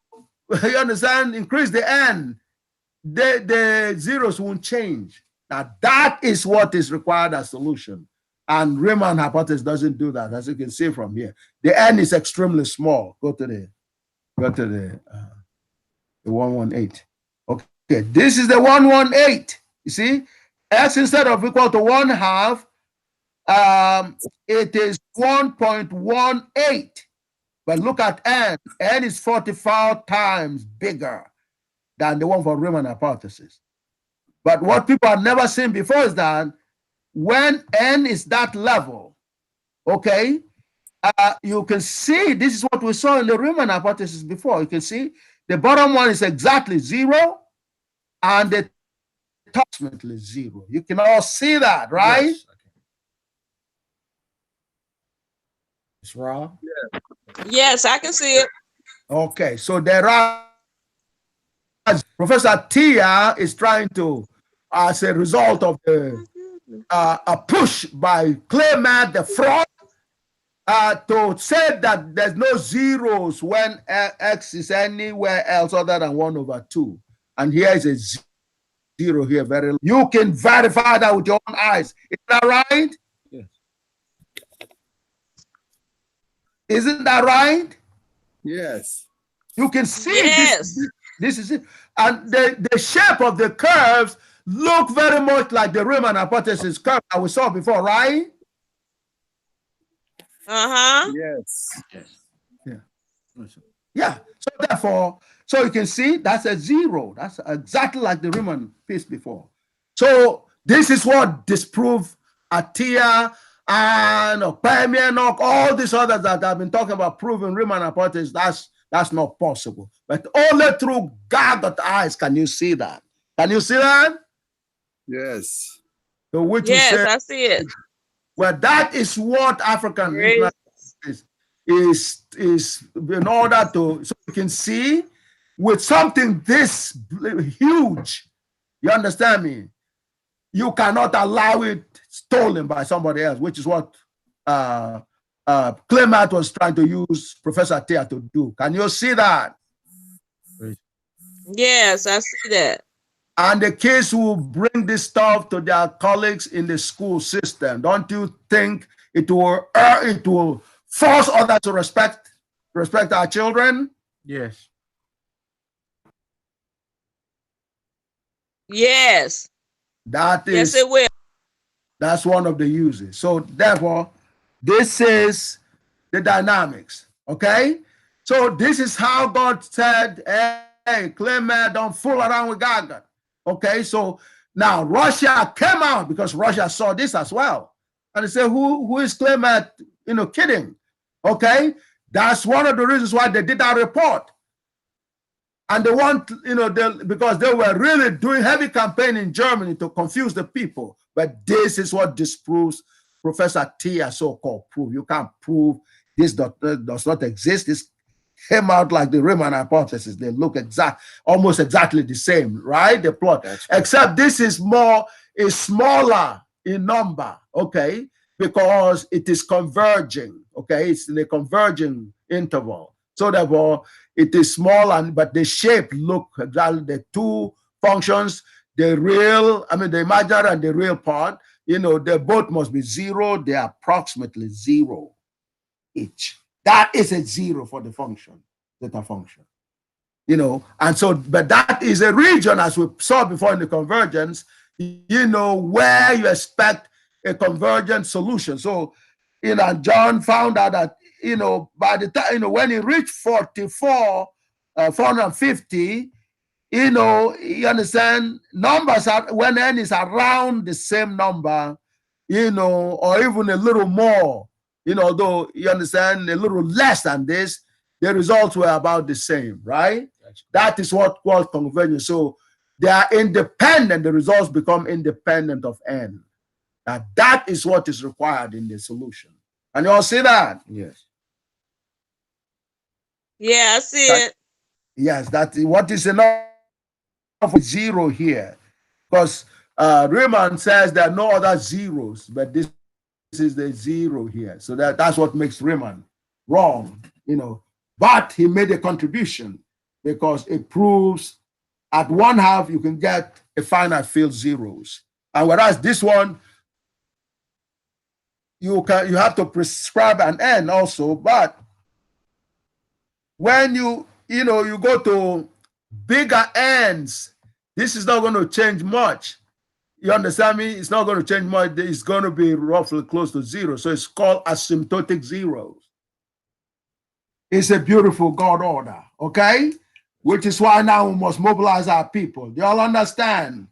you understand, increase the n, the zeros won't change. Now that is what is required as solution. And Riemann hypothesis doesn't do that, as you can see from here. The n is extremely small. Go to the 118. Okay, this is the 118. You see, x instead of equal to 1/2, it is 1.18. But look at n. N is 45 times bigger than the one for Riemann hypothesis. But what people have never seen before is that when n is that level, okay, you can see this is what we saw in the Riemann hypothesis before. You can see the bottom one is exactly 0 and the approximately 0. You can all see that, right? Yes. It's raw. Yes, I can see it. Okay, so there are, Professor Atiyah is trying to, as a result of the a push by Clement the fraud, to say that there's no zeros when x is anywhere else other than 1/2. And here is a 0 here. Very, you can verify that with your own eyes. Is that right? Yes. Isn't that right? Yes. You can see Yes. this is it. And the shape of the curves look very much like the Riemann hypothesis curve that we saw before, right? Uh-huh. Yes. Yeah. So therefore, so you can see that's a 0. That's exactly like the Riemann piece before. So this is what disproved Atiyah and Permian, all these others that I've been talking about proving Riemann hypothesis. That's not possible. But only through Gagut eyes can you see that. Can you see that? Yes. So which Yes, you say, I see it. well, that is what African Great. is in order to, so you can see with something this huge, you understand me, you cannot allow it stolen by somebody else, which is what Clement was trying to use Professor Atiyah to do. Can you see that? Yes, I see that. And the kids who bring this stuff to their colleagues in the school system, don't you think it will force others to respect our children? Yes. Yes. That is, Yes, it will. that's one of the uses. So therefore, this is the dynamics. Okay, so this is how God said, "Hey, Clement, don't fool around with God." Okay, so now Russia came out because Russia saw this as well, and they said, "Who is Clement? You know, kidding?" Okay, that's one of the reasons why they did that report. And they want, you know, because they were really doing heavy campaign in Germany to confuse the people. But this is what disproves Professor Atiyah's so-called proof. You can't prove this does not exist. This came out like the Riemann hypothesis. They look almost exactly the same, right? The plot, except this is smaller in number, okay? Because it is converging, okay? It's in a converging interval. So therefore, it is small, but the shape look exactly the two functions, the real, the imaginary and the real part, you know, they both must be 0. They are approximately 0 each. That is a 0 for the function, theta function. You know, and so, but that is a region, as we saw before in the convergence, you know, where you expect a convergent solution. So, you know, John found out that, you know, by the time, you know, when he reached 450, you know, you understand, numbers are, when n is around the same number, you know, or even a little more, you know, although you understand a little less than this, the results were about the same, right? That is what called convergence. So they are independent. The results become independent of n. Now that is what is required in the solution. And you all see that? Yes. Yeah, I see it. Yes, that what is enough of zero here. Because Riemann says there are no other zeros, but this is the zero here. So that's what makes Riemann wrong, you know. But he made a contribution because it proves at 1/2 you can get a finite field zeros. And whereas this one, you have to prescribe an n also, but when you go to bigger n's, this is not going to change much. You understand me? It's not going to change much. It's going to be roughly close to zero. So it's called asymptotic zeros. It's a beautiful God order, okay? Which is why now we must mobilize our people. Do y'all understand?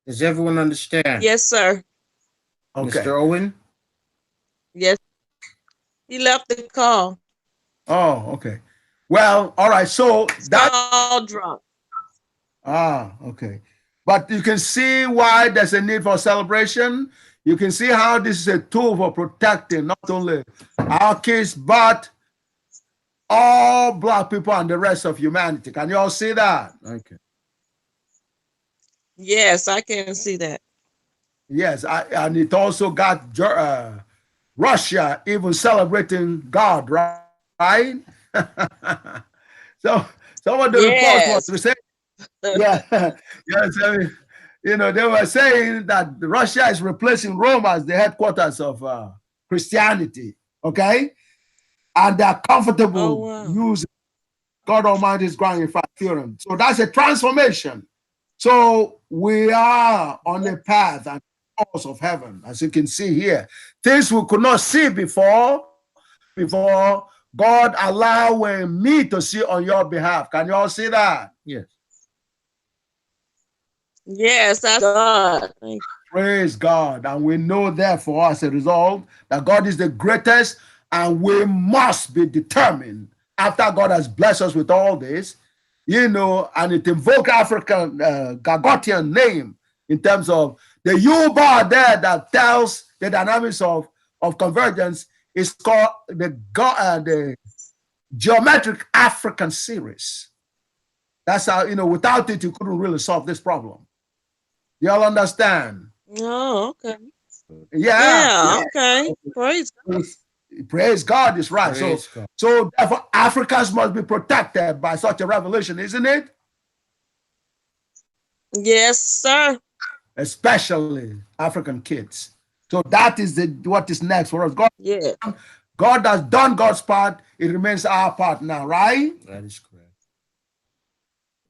Does everyone understand? Yes, sir. Okay. Mr. Owen? Yes. He left the call. Oh, okay. Well, all right. So that All drunk. okay. But you can see why there's a need for celebration. You can see how this is a tool for protecting not only our kids, but all Black people and the rest of humanity. Can you all see that? Okay. Yes, I can see that. Yes, and it also got Russia even celebrating God, right? So some of the reports were saying, yeah, yes, I mean, you know, they were saying that Russia is replacing Rome as the headquarters of Christianity, okay? And they're comfortable using God Almighty's grand unified theorem. So that's a transformation. So we are on a path and course of heaven, as you can see here. Things we could not see before God allowing me to see on your behalf. Can you all see that? Yes. Yes, that's God. Praise God. And we know, therefore, as a result, that God is the greatest, and we must be determined, after God has blessed us with all this, you know, and it invokes African Gagutian name in terms of the U bar there that tells the dynamics of convergence is called the geometric African series. That's how, you know, without it, you couldn't really solve this problem. Y'all understand? Oh, okay. Yeah. Okay. Praise God. Praise God is right. Praise God. So therefore, Africans must be protected by such a revelation, isn't it? Yes, sir. Especially African kids. So that is what is next for us. God has done God's part. It remains our part now, right? That is correct.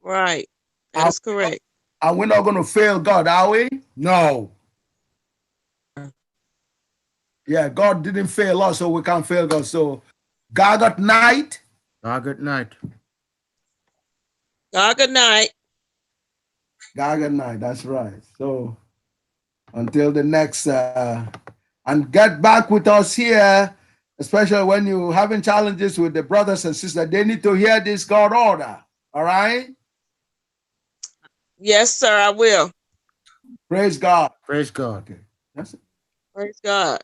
Right. That is correct. And we're not going to fail God, are we? No. Yeah, God didn't fail us, so we can't fail God. So, Gagut night. Gagut night. Good night. Gagut night, that's right. So, until the next, and get back with us here, especially when you're having challenges with the brothers and sisters. They need to hear this God order, all right? Yes, sir, I will. Praise God. Praise God. Okay, that's it. Praise God.